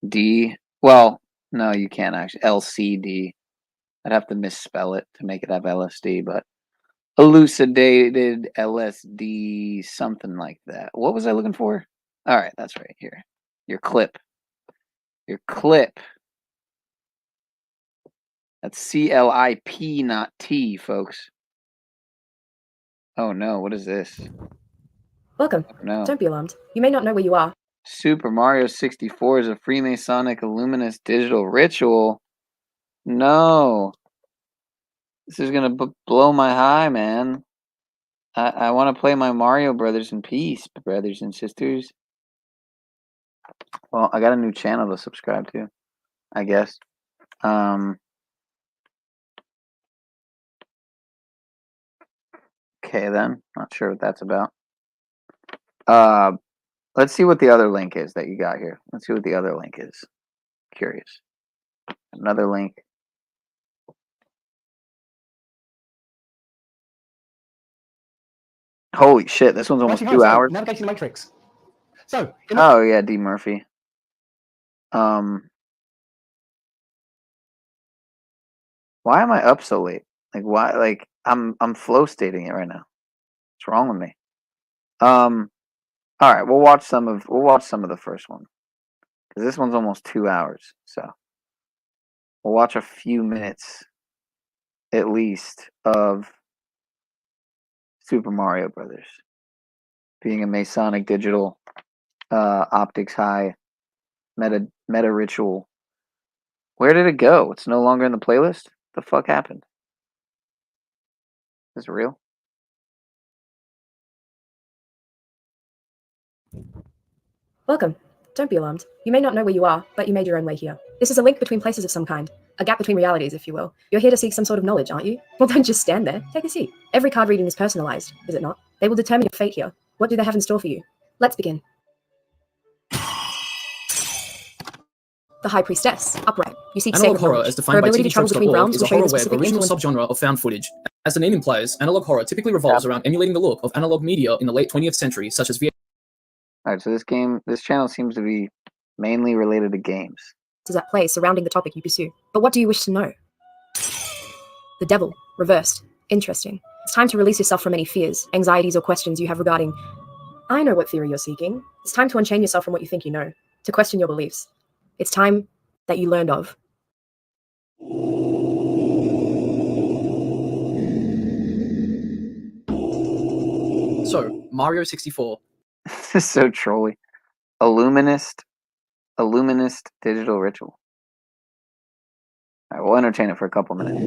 LSD. Well, no, you can't actually. LCD. I'd have to misspell it to make it have LSD, but elucidated LSD, something like that. What was I looking for? All right, that's right here. Your clip. Your clip. That's CLIP, not T, folks. Oh no, what is this? Welcome. Oh, no. Don't be alarmed. You may not know where you are. Super Mario 64 is a Freemasonic Illuminous digital ritual. No. This is going to blow my high, man. I want to play my Mario Brothers in peace, brothers and sisters. Well, I got a new channel to subscribe to, I guess. Okay, then. Not sure what that's about. Let's see what the other link is that you got here. Let's see what the other link is. Curious. Another link. Holy shit, this one's almost 2 hours. Navigating the Matrix. So, Oh yeah, D. Murphy. Why am I up so late? Like why? Like I'm flow stating it right now. What's wrong with me? All right, we'll watch some of the first one because this one's almost 2 hours. So we'll watch a few minutes at least of Super Mario Brothers being a Masonic digital optics high meta ritual. Where did it go? It's no longer in the playlist? The fuck happened? Is it real? Welcome. Don't be alarmed. You may not know where you are, but you made your own way here. This is a link between places of some kind. A gap between realities, if you will. You're here to seek some sort of knowledge, aren't you? Well, don't just stand there. Take a seat. Every card reading is personalized, is it not? They will determine your fate here. What do they have in store for you? Let's begin. The High Priestess, upright. You seek Analog sacred horror, knowledge. as defined Her by ability to travel between realms is will a show you horror the web specific original influence. subgenre of found footage. As the name implies, analog horror typically revolves around emulating the look of analog media in the late 20th century, such as VHS. Alright, so this channel seems to be mainly related to games. Is at play surrounding the topic you pursue. But what do you wish to know? The devil, reversed. Interesting. It's time to release yourself from any fears, anxieties, or questions you have regarding. I know what theory you're seeking. It's time to unchain yourself from what you think you know, to question your beliefs. It's time that you learned of. So, Mario 64. This is so trolly. Illuminist digital ritual. Alright, we'll entertain it for a couple minutes.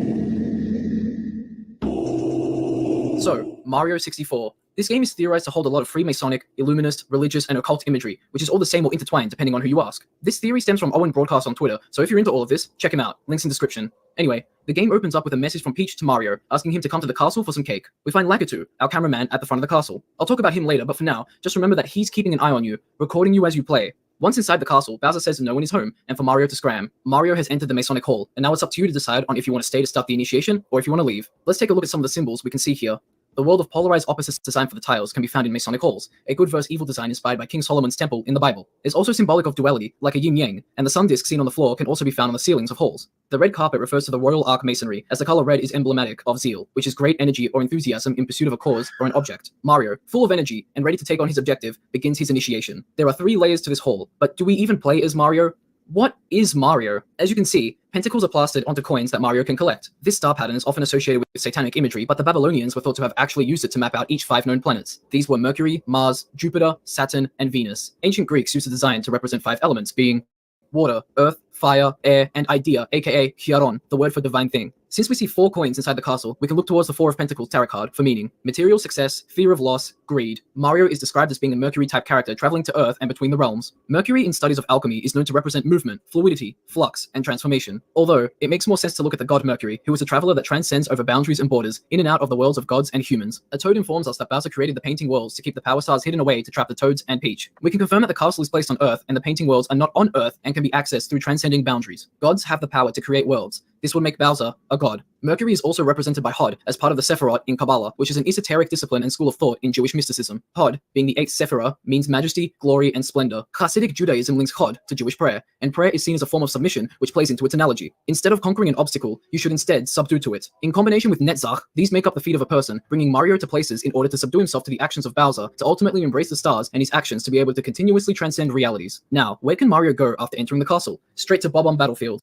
So, Mario 64 This game is theorized to hold a lot of Freemasonic, Illuminist, religious, and occult imagery, which is all the same or intertwined depending on who you ask. This theory stems from Owen Broadcast on Twitter, so if you're into all of this, check him out. Links in description. Anyway, the game opens up with a message from Peach to Mario, asking him to come to the castle for some cake. We find Lakitu, our cameraman, at the front of the castle. I'll talk about him later, but for now, just remember that he's keeping an eye on you, recording you as you play. Once inside the castle, Bowser says no one is home, and for Mario to scram. Mario has entered the Masonic Hall, and now it's up to you to decide on if you want to stay to start the initiation, or if you want to leave. Let's take a look at some of the symbols we can see here. The world of polarized opposites design for the tiles can be found in Masonic halls, a good versus evil design inspired by King Solomon's temple in the Bible. It's also symbolic of duality, like a yin-yang, and the sun disk seen on the floor can also be found on the ceilings of halls. The red carpet refers to the royal arc masonry, as the color red is emblematic of zeal, which is great energy or enthusiasm in pursuit of a cause or an object. Mario, full of energy and ready to take on his objective, begins his initiation. There are 3 layers to this hall, but do we even play as Mario? What is Mario? As you can see, pentacles are plastered onto coins that Mario can collect. This star pattern is often associated with satanic imagery, but the Babylonians were thought to have actually used it to map out each 5 known planets. These were Mercury, Mars, Jupiter, Saturn, and Venus. Ancient Greeks used the design to represent 5 elements, being water, earth, fire, air, and idea, aka hieron, the word for divine thing. Since we see 4 coins inside the castle, we can look towards the 4 of Pentacles tarot card for meaning. Material success, fear of loss, greed. Mario is described as being a Mercury-type character traveling to Earth and between the realms. Mercury in studies of alchemy is known to represent movement, fluidity, flux, and transformation. Although, it makes more sense to look at the god Mercury, who is a traveler that transcends over boundaries and borders, in and out of the worlds of gods and humans. A toad informs us that Bowser created the painting worlds to keep the power stars hidden away to trap the toads and Peach. We can confirm that the castle is placed on Earth, and the painting worlds are not on Earth and can be accessed through transcending boundaries. Gods have the power to create worlds. This would make Bowser a god. Mercury is also represented by Hod as part of the Sephirot in Kabbalah, which is an esoteric discipline and school of thought in Jewish mysticism. Hod, being the 8th Sephirah, means majesty, glory, and splendor. Hasidic Judaism links Hod to Jewish prayer, and prayer is seen as a form of submission, which plays into its analogy. Instead of conquering an obstacle, you should instead subdue to it. In combination with Netzach, these make up the feet of a person, bringing Mario to places in order to subdue himself to the actions of Bowser, to ultimately embrace the stars and his actions to be able to continuously transcend realities. Now, where can Mario go after entering the castle? Straight to Bob-omb Battlefield.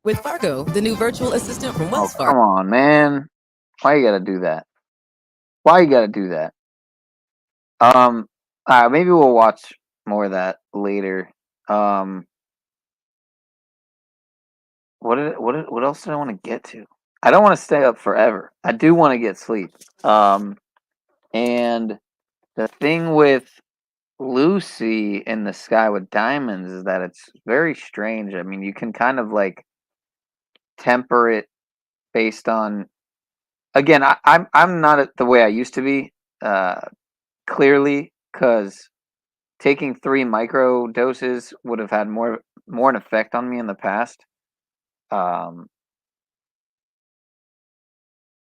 With Fargo, the new virtual assistant from Wells Fargo. Come on, man. Why you gotta do that? Why you gotta do that? Maybe we'll watch more of that later. What else did I want to get to? I don't want to stay up forever. I do want to get sleep. And the thing with Lucy in the Sky with Diamonds is that it's very strange. I mean, you can kind of like temper it based on, again, I'm not the way I used to be, clearly, because taking 3 micro doses would have had more an effect on me in the past. Then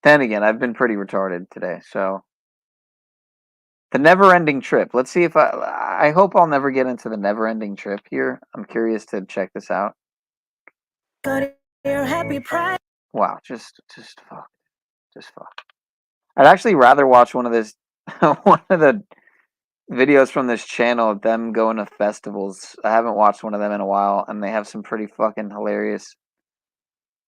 again, I've been pretty retarded today, so the never-ending trip. Let's see if I hope I'll never get into the never-ending trip here. I'm curious to check this out. Wow, just fuck. I'd actually rather watch one of the videos from this channel of them going to festivals. I haven't watched one of them in a while, and they have some pretty fucking hilarious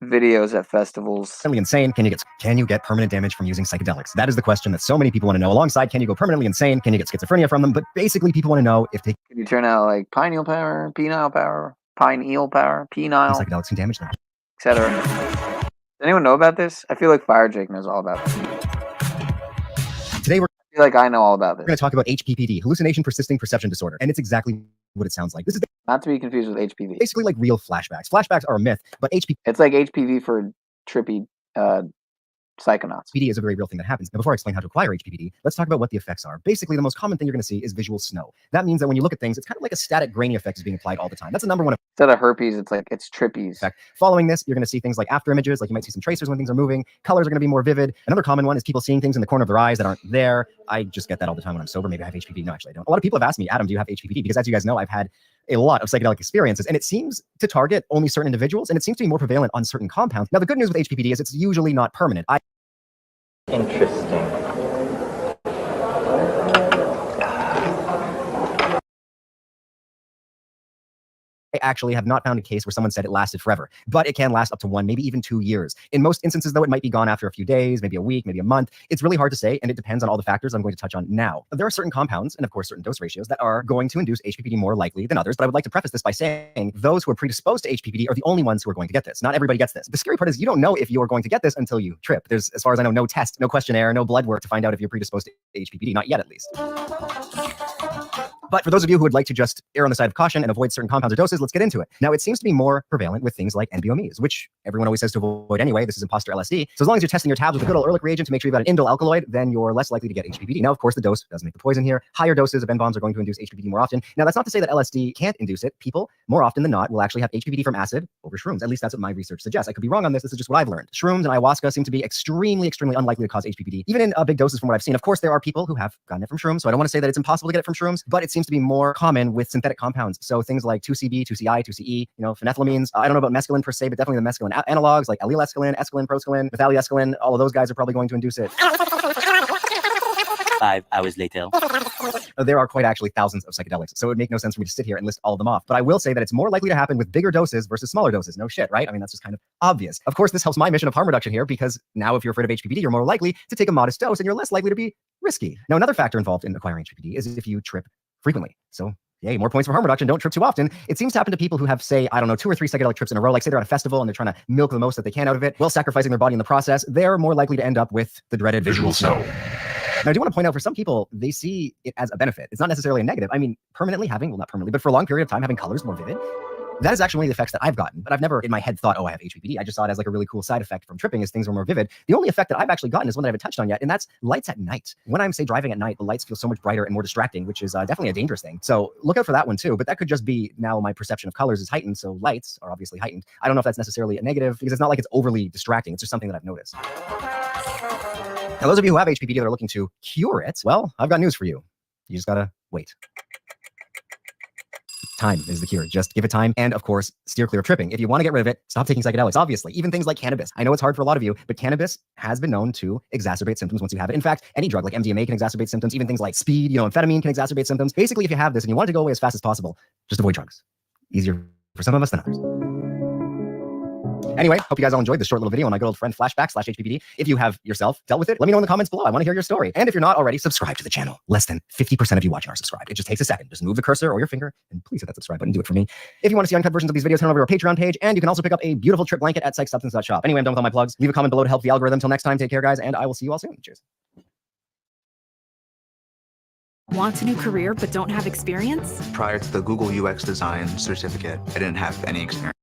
videos at festivals. Insane. Can you get permanent damage from using psychedelics? That is the question that so many people want to know. Alongside, can you go permanently insane? Can you get schizophrenia from them? But basically, people want to know if they can you turn out like pineal power, penile, psychedelics can damage them, etc. Does anyone know about this? I feel like Fire Jake knows all about this. Today I feel like I know all about this. We're going to talk about HPPD, hallucination persisting perception disorder, and it's exactly what it sounds like. This is not to be confused with HPV. Basically like real flashbacks. Flashbacks are a myth, but it's like HPV for trippy psychonauts. HPPD is a very real thing that happens. Now, before I explain how to acquire HPPD, let's talk about what the effects are. Basically, the most common thing you're going to see is visual snow. That means that when you look at things, it's kind of like a static grainy effect is being applied all the time. That's the number one. Instead of herpes, it's trippies. Effect. Following this, you're going to see things like after images, like you might see some tracers when things are moving. Colors are going to be more vivid. Another common one is people seeing things in the corner of their eyes that aren't there. I just get that all the time when I'm sober. Maybe I have HPPD. No, actually, I don't. A lot of people have asked me, Adam, do you have HPPD? Because as you guys know, I've had a lot of psychedelic experiences, and it seems to target only certain individuals, and it seems to be more prevalent on certain compounds. Now, the good news with HPPD is it's usually not permanent. Interesting. I actually have not found a case where someone said it lasted forever, but it can last up to 1, maybe even 2 years. In most instances, though, it might be gone after a few days, maybe a week, maybe a month. It's really hard to say, and it depends on all the factors I'm going to touch on now. There are certain compounds, and of course, certain dose ratios that are going to induce HPPD more likely than others, but I would like to preface this by saying those who are predisposed to HPPD are the only ones who are going to get this. Not everybody gets this. The scary part is you don't know if you're going to get this until you trip. There's, as far as I know, no test, no questionnaire, no blood work to find out if you're predisposed to HPPD, not yet at least. But for those of you who would like to just err on the side of caution and avoid certain compounds or doses, let's get into it. Now, it seems to be more prevalent with things like NBOMEs, which everyone always says to avoid anyway. This is imposter LSD. So as long as you're testing your tabs with a good old Ehrlich reagent to make sure you've got an indole alkaloid, then you're less likely to get HPPD. Now, of course, the dose does make the poison here. Higher doses of N-bombs are going to induce HPPD more often. Now, that's not to say that LSD can't induce it. People, more often than not, will actually have HPPD from acid over shrooms. At least that's what my research suggests. I could be wrong on this. This is just what I've learned. Shrooms and ayahuasca seem to be extremely, extremely unlikely to cause HPPD, even in big doses from what I've seen. Of course, there are people who have gotten it from shrooms, so I don't want to say that it's impossible to get it from shrooms, but it seems to be more common with synthetic compounds. So things like 2CB, 2CI, 2CE, phenethylamines. I don't know about mescaline per se, but definitely the mescaline analogs like allyl escalin, escalin, proscaline, methylescalin, all of those guys are probably going to induce it. 5 hours later. There are quite actually thousands of psychedelics, so it would make no sense for me to sit here and list all of them off. But I will say that it's more likely to happen with bigger doses versus smaller doses. No shit, right? I mean, that's just kind of obvious. Of course, this helps my mission of harm reduction here, because now if you're afraid of HPPD, you're more likely to take a modest dose and you're less likely to be risky. Now, another factor involved in acquiring HPPD is if you trip frequently. So yay, more points for harm reduction. Don't trip too often. It seems to happen to people who have, say, I don't know, 2 or 3 psychedelic trips in a row. Like say they're at a festival and they're trying to milk the most that they can out of it while sacrificing their body in the process. They're more likely to end up with the dreaded visual snow. Now, I do want to point out, for some people, they see it as a benefit. It's not necessarily a negative. I mean, permanently having, well, not permanently, but for a long period of time, having colors more vivid, that is actually one of the effects that I've gotten. But I've never in my head thought, oh, I have HPPD. I just saw it as like a really cool side effect from tripping, as things were more vivid. The only effect that I've actually gotten is one that I haven't touched on yet, and that's lights at night. When I'm, say, driving at night, the lights feel so much brighter and more distracting, which is definitely a dangerous thing. So look out for that one too. But that could just be now my perception of colors is heightened, so lights are obviously heightened. I don't know if that's necessarily a negative, because it's not like it's overly distracting. It's just something that I've noticed. Now, those of you who have HPPD that are looking to cure it, well, I've got news for you. You just gotta wait. Time is the cure. Just give it time. And of course, steer clear of tripping. If you want to get rid of it, stop taking psychedelics. Obviously, even things like cannabis. I know it's hard for a lot of you, but cannabis has been known to exacerbate symptoms once you have it. In fact, any drug like MDMA can exacerbate symptoms. Even things like speed, amphetamine can exacerbate symptoms. Basically, if you have this and you want it to go away as fast as possible, just avoid drugs. Easier for some of us than others. Anyway, hope you guys all enjoyed this short little video on my good old friend flashback/HPPD. If you have yourself dealt with it, let me know in the comments below. I want to hear your story. And if you're not already, subscribe to the channel. Less than 50% of you watching are subscribed. It just takes a second. Just move the cursor or your finger and please hit that subscribe button. Do it for me. If you want to see uncut versions of these videos, head over to our Patreon page, and you can also pick up a beautiful trip blanket at psychsubstance.shop. Anyway, I'm done with all my plugs. Leave a comment below to help the algorithm. Till next time, take care, guys, and I will see you all soon. Cheers. Want a new career but don't have experience? Prior to the Google UX design certificate, I didn't have any experience.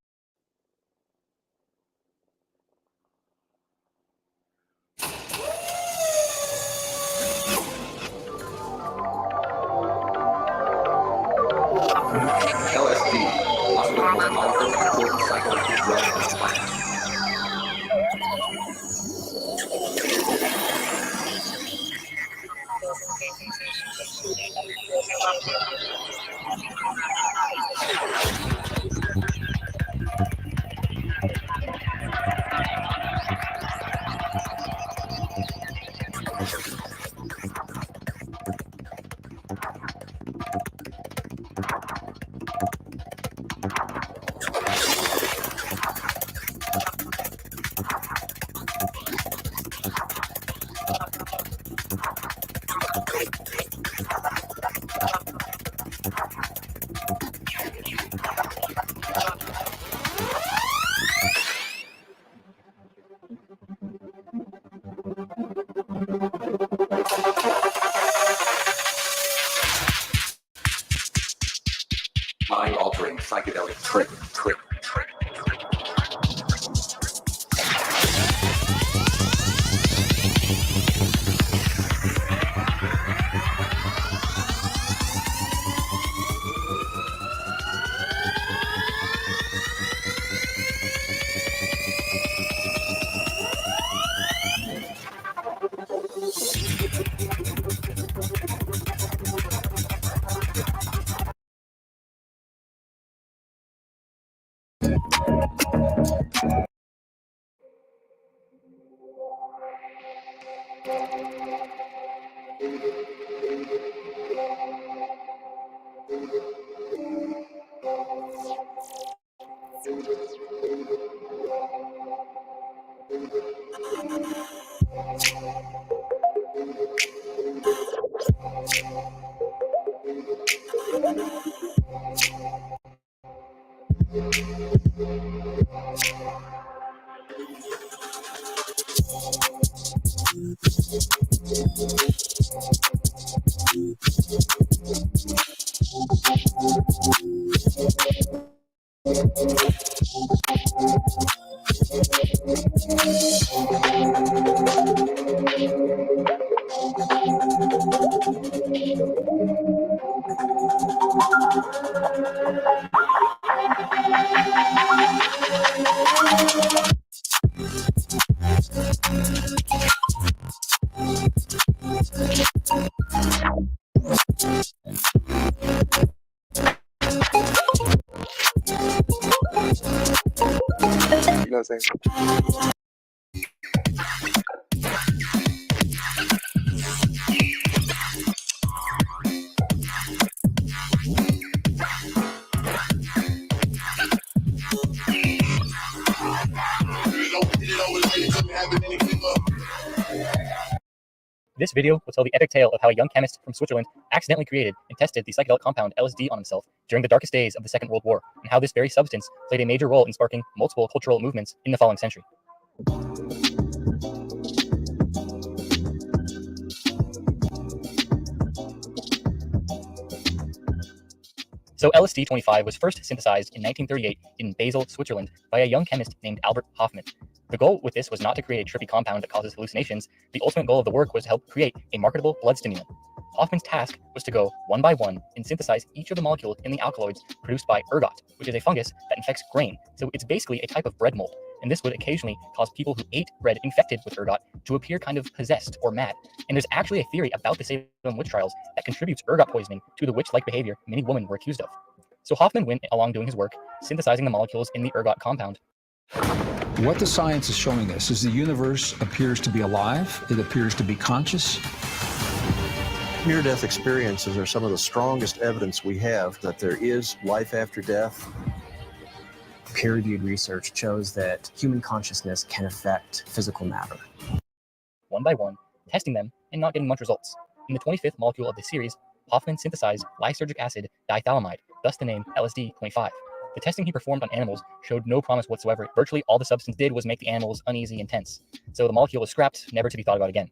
Mind-altering psychedelic trip. You know what I'm saying? This video will tell the epic tale of how a young chemist from Switzerland accidentally created and tested the psychedelic compound LSD on himself during the darkest days of the Second World War, and how this very substance played a major role in sparking multiple cultural movements in the following century. So LSD-25 was first synthesized in 1938 in Basel, Switzerland by a young chemist named Albert Hofmann. The goal with this was not to create a trippy compound that causes hallucinations. The ultimate goal of the work was to help create a marketable blood stimulant. Hofmann's task was to go one by one and synthesize each of the molecules in the alkaloids produced by ergot, which is a fungus that infects grain. So it's basically a type of bread mold. And this would occasionally cause people who ate bread infected with ergot to appear kind of possessed or mad. And there's actually a theory about the Salem witch trials that contributes ergot poisoning to the witch-like behavior many women were accused of. So Hofmann went along doing his work, synthesizing the molecules in the ergot compound. What the science is showing us is the universe appears to be alive, it appears to be conscious. Near-death experiences are some of the strongest evidence we have that there is life after death. Peer-reviewed research shows that human consciousness can affect physical matter. One by one, testing them and not getting much results. In the 25th molecule of this series, Hofmann synthesized lysergic acid dithalamide, thus the name LSD-25. The testing he performed on animals showed no promise whatsoever. Virtually all the substance did was make the animals uneasy and tense. So the molecule was scrapped, never to be thought about again.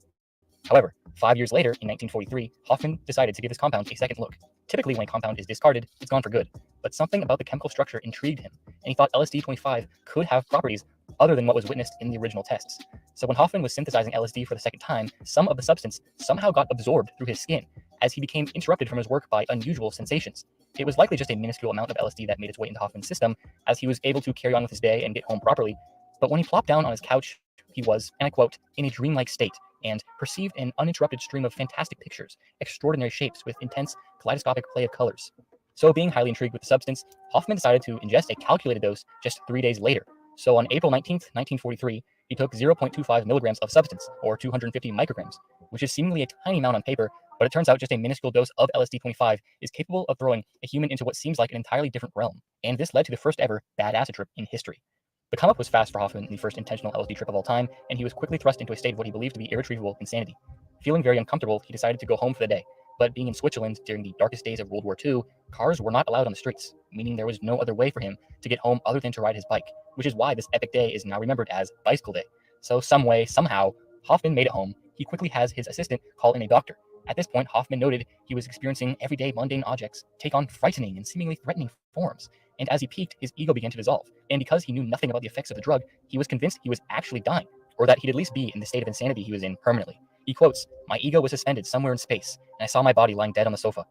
However, 5 years later, in 1943, Hofmann decided to give his compound a second look. Typically, when a compound is discarded, it's gone for good. But something about the chemical structure intrigued him, and he thought LSD-25 could have properties other than what was witnessed in the original tests. So when Hofmann was synthesizing LSD for the second time, some of the substance somehow got absorbed through his skin, as he became interrupted from his work by unusual sensations. It was likely just a minuscule amount of LSD that made its way into Hofmann's system, as he was able to carry on with his day and get home properly. But when he plopped down on his couch, he was, and I quote, in a dreamlike state, and perceived an uninterrupted stream of fantastic pictures, extraordinary shapes with intense kaleidoscopic play of colors. So being highly intrigued with the substance, Hofmann decided to ingest a calculated dose just 3 days later. So on April 19th, 1943, he took 0.25 milligrams of substance, or 250 micrograms, which is seemingly a tiny amount on paper, but it turns out just a minuscule dose of LSD-25 is capable of throwing a human into what seems like an entirely different realm. And this led to the first ever bad acid trip in history. The come up was fast for Hofmann in the first intentional LSD trip of all time, and he was quickly thrust into a state of what he believed to be irretrievable insanity. Feeling very uncomfortable, he decided to go home for the day. But being in Switzerland during the darkest days of World War II, cars were not allowed on the streets, meaning there was no other way for him to get home other than to ride his bike, which is why this epic day is now remembered as BicycleDay. So some way, somehow, Hofmann made it home. He quickly has his assistant call in a doctor. At this point, Hofmann noted he was experiencing everyday mundane objects take on frightening and seemingly threatening forms. And as he peaked, his ego began to dissolve. And because he knew nothing about the effects of the drug, he was convinced he was actually dying, or that he'd at least be in the state of insanity he was in permanently. He quotes, "My ego was suspended somewhere in space, and I saw my body lying dead on the sofa."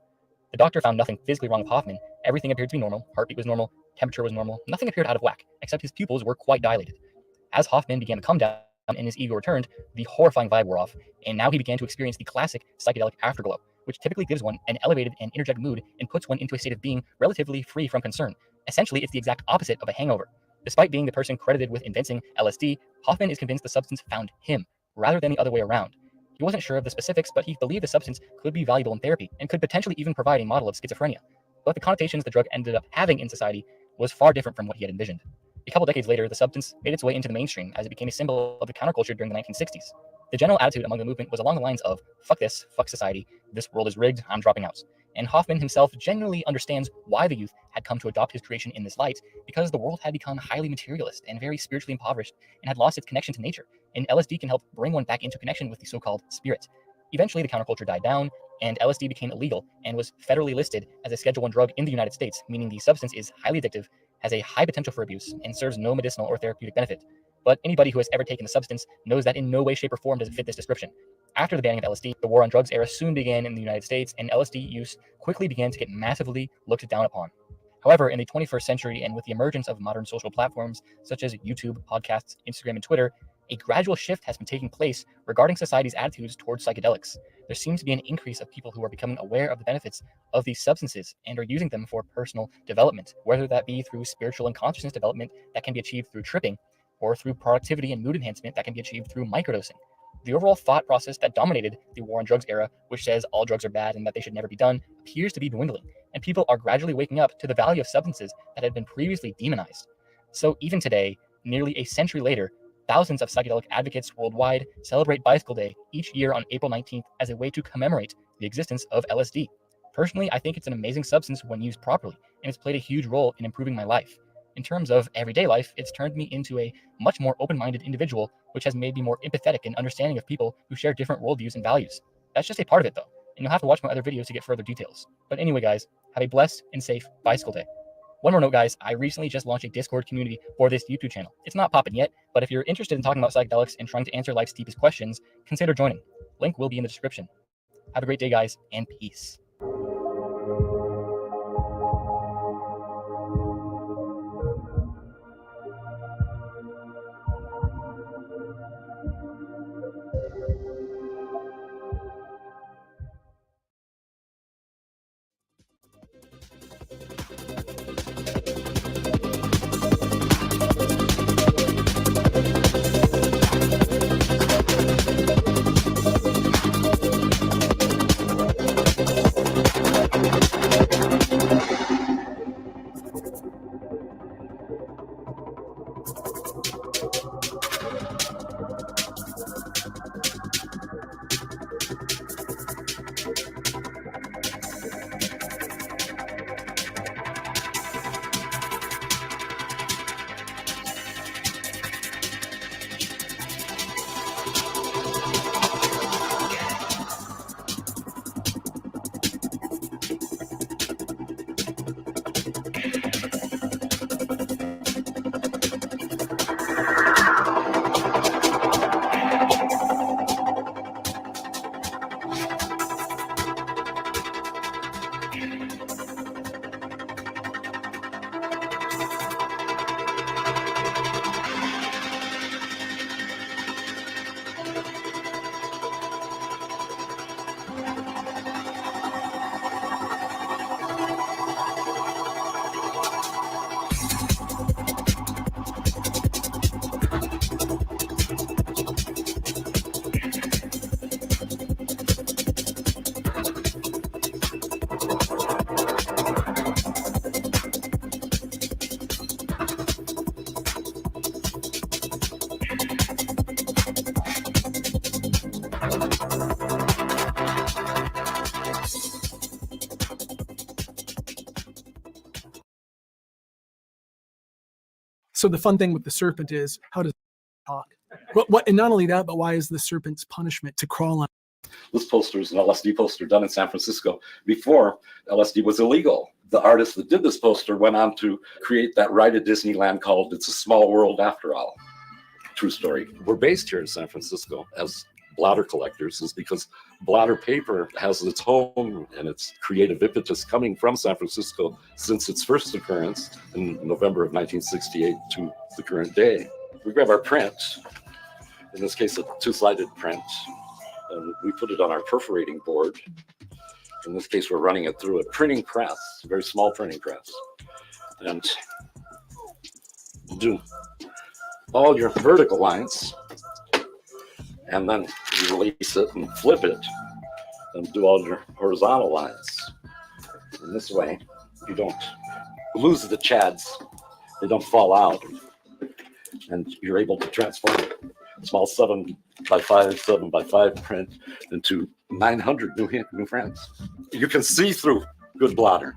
The doctor found nothing physically wrong with Hofmann. Everything appeared to be normal. Heartbeat was normal. Temperature was normal. Nothing appeared out of whack, except his pupils were quite dilated. As Hofmann began to come down and his ego returned, the horrifying vibe wore off, and now he began to experience the classic psychedelic afterglow, which typically gives one an elevated and energetic mood and puts one into a state of being relatively free from concern. Essentially, it's the exact opposite of a hangover. Despite being the person credited with inventing LSD, Hofmann is convinced the substance found him, rather than the other way around. He wasn't sure of the specifics, but he believed the substance could be valuable in therapy, and could potentially even provide a model of schizophrenia. But the connotations the drug ended up having in society was far different from what he had envisioned. A couple decades later, the substance made its way into the mainstream as it became a symbol of the counterculture during the 1960s. The general attitude among the movement was along the lines of, fuck this, fuck society, this world is rigged, I'm dropping out. And Hoffman himself genuinely understands why the youth had come to adopt his creation in this light, because the world had become highly materialist and very spiritually impoverished and had lost its connection to nature, and LSD can help bring one back into connection with the so-called spirit. Eventually, the counterculture died down, and LSD became illegal and was federally listed as a Schedule I drug in the United States, meaning the substance is highly addictive, has a high potential for abuse, and serves no medicinal or therapeutic benefit. But anybody who has ever taken the substance knows that in no way, shape, or form does it fit this description. After the banning of LSD, the war on drugs era soon began in the United States, and LSD use quickly began to get massively looked down upon. However, in the 21st century, and with the emergence of modern social platforms such as YouTube, podcasts, Instagram, and Twitter, a gradual shift has been taking place regarding society's attitudes towards psychedelics. There seems to be an increase of people who are becoming aware of the benefits of these substances and are using them for personal development, whether that be through spiritual and consciousness development that can be achieved through tripping, or through productivity and mood enhancement that can be achieved through microdosing. The overall thought process that dominated the war on drugs era, which says all drugs are bad and that they should never be done, appears to be dwindling, and people are gradually waking up to the value of substances that had been previously demonized. So even today, nearly a century later, thousands of psychedelic advocates worldwide celebrate Bicycle Day each year on April 19th as a way to commemorate the existence of LSD. Personally, I think it's an amazing substance when used properly, and it's played a huge role in improving my life. In terms of everyday life, it's turned me into a much more open-minded individual, which has made me more empathetic and understanding of people who share different worldviews and values. That's just a part of it, though, and you'll have to watch my other videos to get further details. But anyway, guys, have a blessed and safe Bicycle Day. One more note, guys, I recently just launched a Discord community for this YouTube channel. It's not popping yet, but if you're interested in talking about psychedelics and trying to answer life's deepest questions, consider joining. Link will be in the description. Have a great day, guys, and peace. So the fun thing with the serpent is, how does it talk? And not only that, but why is the serpent's punishment to crawl on? This poster is an LSD poster done in San Francisco before LSD was illegal. The artist that did this poster went on to create that ride at Disneyland called It's a Small World After All. True story. We're based here in San Francisco as blotter collectors, is because blotter paper has its home and its creative impetus coming from San Francisco since its first occurrence in November of 1968 to the current day. We grab our print, in this case a two-sided print, and we put it on our perforating board. In this case, we're running it through a printing press, a very small printing press, and do all your vertical lines, and then you release it and flip it and do all your horizontal lines. In this way, you don't lose the chads they don't fall out. And you're able to transform a small 7x5, 7x5 print into 900 new friends. You can see through good blotter.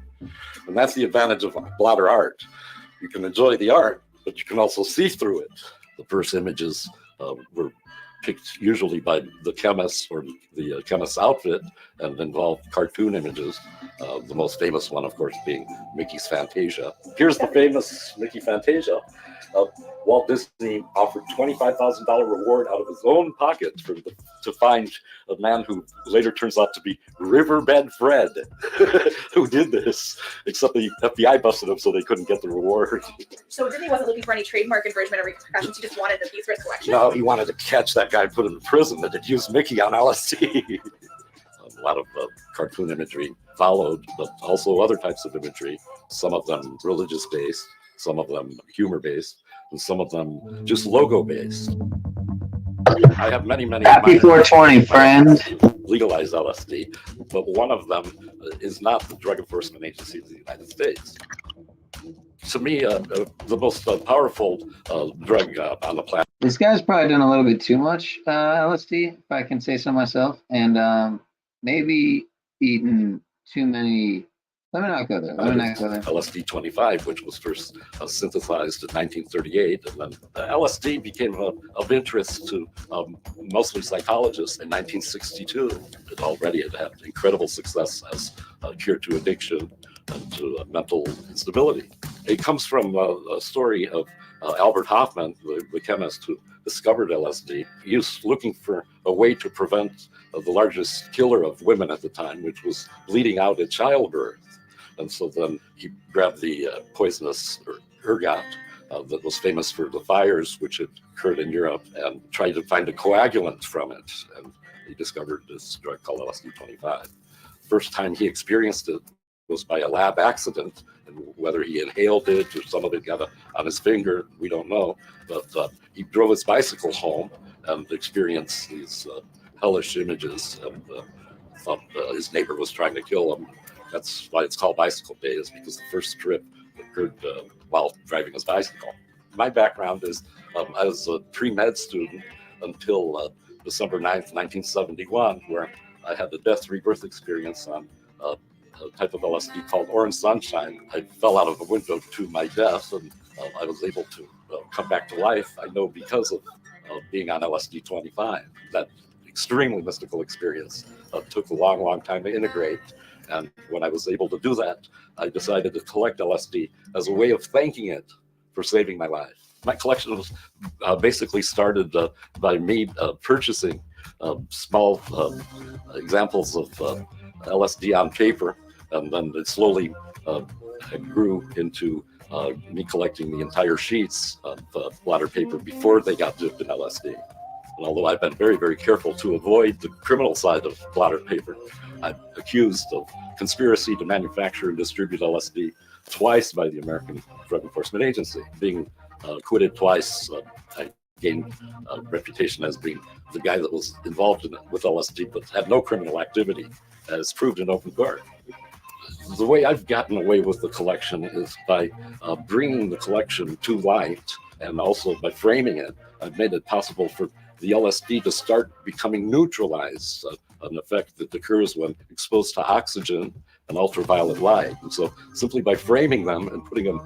And that's the advantage of blotter art. You can enjoy the art, but you can also see through it. The first images were picked usually by the chemist or the chemist's outfit and involved cartoon images. The most famous one, of course, being Mickey's Fantasia. Here's the famous Mickey Fantasia. Walt Disney offered $25,000 reward out of his own pocket to find a man who later turns out to be Riverbed Fred, who did this, except the FBI busted him so they couldn't get the reward. So Disney wasn't looking for any trademark infringement or repercussions, he just wanted the piece for his collection? No, he wanted to catch that guy and put him in prison that had used Mickey on LSD. A lot of cartoon imagery followed, but also other types of imagery, some of them religious-based, some of them humor-based, and some of them just logo-based. I have many Happy 420, friend. Legalized LSD, but one of them is not the Drug Enforcement Agency of the United States. To me, the most powerful drug on the planet. This guy's probably done a little bit too much LSD, if I can say so myself, and maybe eaten too many. Let me not go there. LSD 25, which was first synthesized in 1938, and then LSD became of interest to mostly psychologists in 1962. It already had incredible success as a cure to addiction and to mental instability. It comes from a story of Albert Hofmann, the chemist who discovered LSD. He was looking for a way to prevent the largest killer of women at the time, which was bleeding out at childbirth. And so then he grabbed the poisonous ergot that was famous for the fires which had occurred in Europe and tried to find a coagulant from it. And he discovered this drug called LSD-25. First time he experienced it was by a lab accident, and whether he inhaled it or some of it got on his finger, we don't know. But he drove his bicycle home and experienced these hellish images and thought his neighbor was trying to kill him. That's why it's called BicycleDay, is because the first trip occurred while driving his bicycle. My background is I was a pre-med student until December 9th, 1971, where I had the death rebirth experience on a type of LSD called Orange Sunshine. I fell out of a window to my death, and I was able to come back to life. I know because of being on LSD 25. That extremely mystical experience took a long, long time to integrate. And when I was able to do that, I decided to collect LSD as a way of thanking it for saving my life. My collection was basically started by me purchasing small examples of LSD on paper, and then it slowly grew into me collecting the entire sheets of blotter paper before they got dipped in LSD. And although I've been very, very careful to avoid the criminal side of blotter paper, I'm accused of conspiracy to manufacture and distribute LSD twice by the American Drug Enforcement Agency. Being acquitted twice, I gained a reputation as being the guy that was involved with LSD but had no criminal activity, as proved in open court. The way I've gotten away with the collection is by bringing the collection to light, and also by framing it. I've made it possible for the LSD to start becoming neutralized, an effect that occurs when exposed to oxygen and ultraviolet light. And so simply by framing them and putting them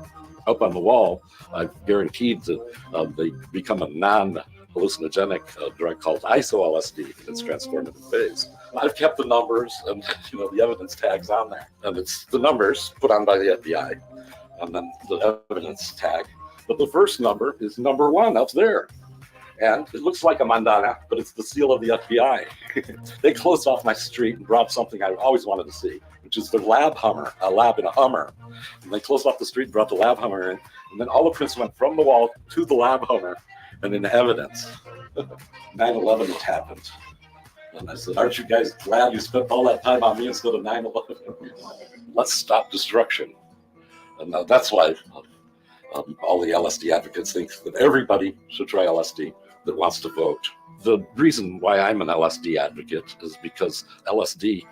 up on the wall, I've guaranteed that they become a non-hallucinogenic drug called iso-LSD in its transformative phase. I've kept the numbers and the evidence tags on there. And it's the numbers put on by the FBI and then the evidence tag. But the first number is number 1 up there. And it looks like a mandana, but it's the seal of the FBI. They closed off my street and brought something I always wanted to see, which is the lab Hummer, a lab in a Hummer. And they closed off the street and brought the lab Hummer in, and then all the prints went from the wall to the lab Hummer and in evidence. 9/11 had happened. And I said, aren't you guys glad you spent all that time on me instead of 9/11? Let's stop destruction. And that's why all the LSD advocates think that everybody should try LSD that wants to vote. The reason why I'm an LSD advocate is because LSD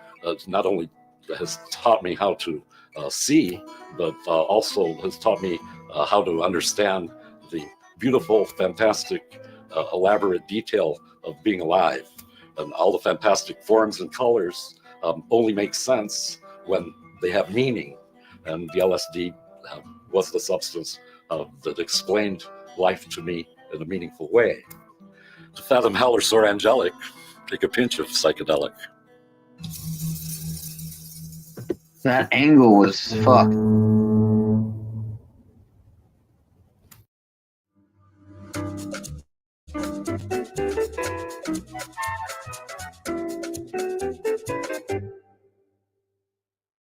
not only has taught me how to see, but also has taught me how to understand the beautiful, fantastic, elaborate detail of being alive. And all the fantastic forms and colors only make sense when they have meaning. And the LSD was the substance that explained life to me in a meaningful way. To fathom hell or soar angelic, take a pinch of psychedelic. That angle was fucked.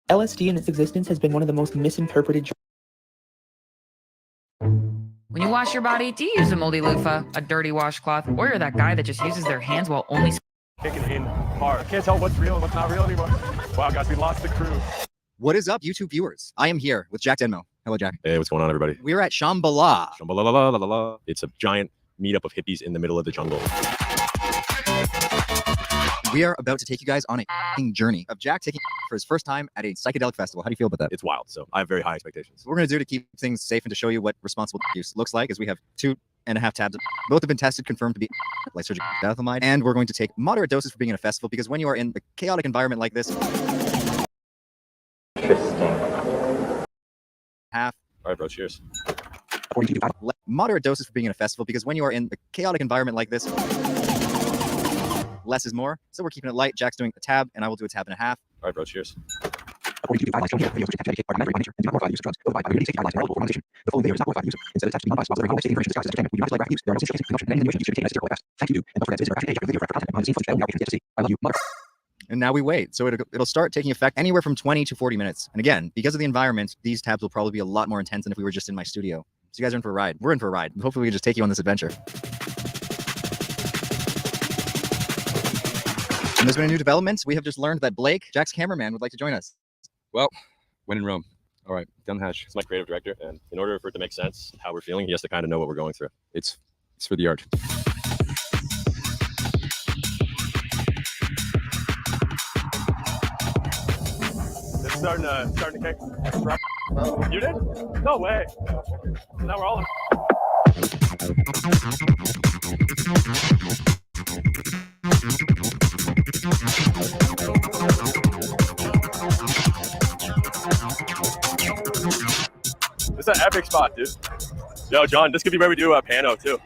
LSD in its existence has been one of the most misinterpreted. When you wash your body, do you use a moldy loofah, a dirty washcloth, or you're that guy that just uses their hands while only kicking in hard? Can't tell what's real and what's not real anymore. Wow, guys, we lost the crew. What is up, YouTube viewers? I am here with Jack Denmo. Hello, Jack. Hey, what's going on, everybody? We're at Shambhala. Shambhala. It's a giant meetup of hippies in the middle of the jungle. We are about to take you guys on a journey of Jack taking for his first time at a psychedelic festival. How do you feel about that? It's wild, so I have very high expectations. What we're going to do to keep things safe and to show you what responsible use looks like is we have 2.5 tabs. Both have been tested, confirmed to be lysergic diethylamide, and we're going to take moderate doses for being in a festival because when you are in a chaotic environment like this, half. All right, bro, cheers. Moderate doses for being in a festival because when you are in a chaotic environment like this, less is more. So we're keeping it light. Jack's doing a tab, and I will do a tab and a half. All right, bro, cheers. And now we wait. So it'll start taking effect anywhere from 20 to 40 minutes. And again, because of the environment, these tabs will probably be a lot more intense than if we were just in my studio. So you guys are in for a ride. We're in for a ride. Hopefully we can just take you on this adventure. And there's been a new development. We have just learned that Blake, Jack's cameraman, would like to join us. Well, when in Rome. All right, down the hatch. It's my creative director, and in order for it to make sense, how we're feeling, he has to kind of know what we're going through. It's for the art. It's starting to kick. You did? No way. Now we're all in. This is an epic spot, dude. Yo, John, this could be where we do a pano too.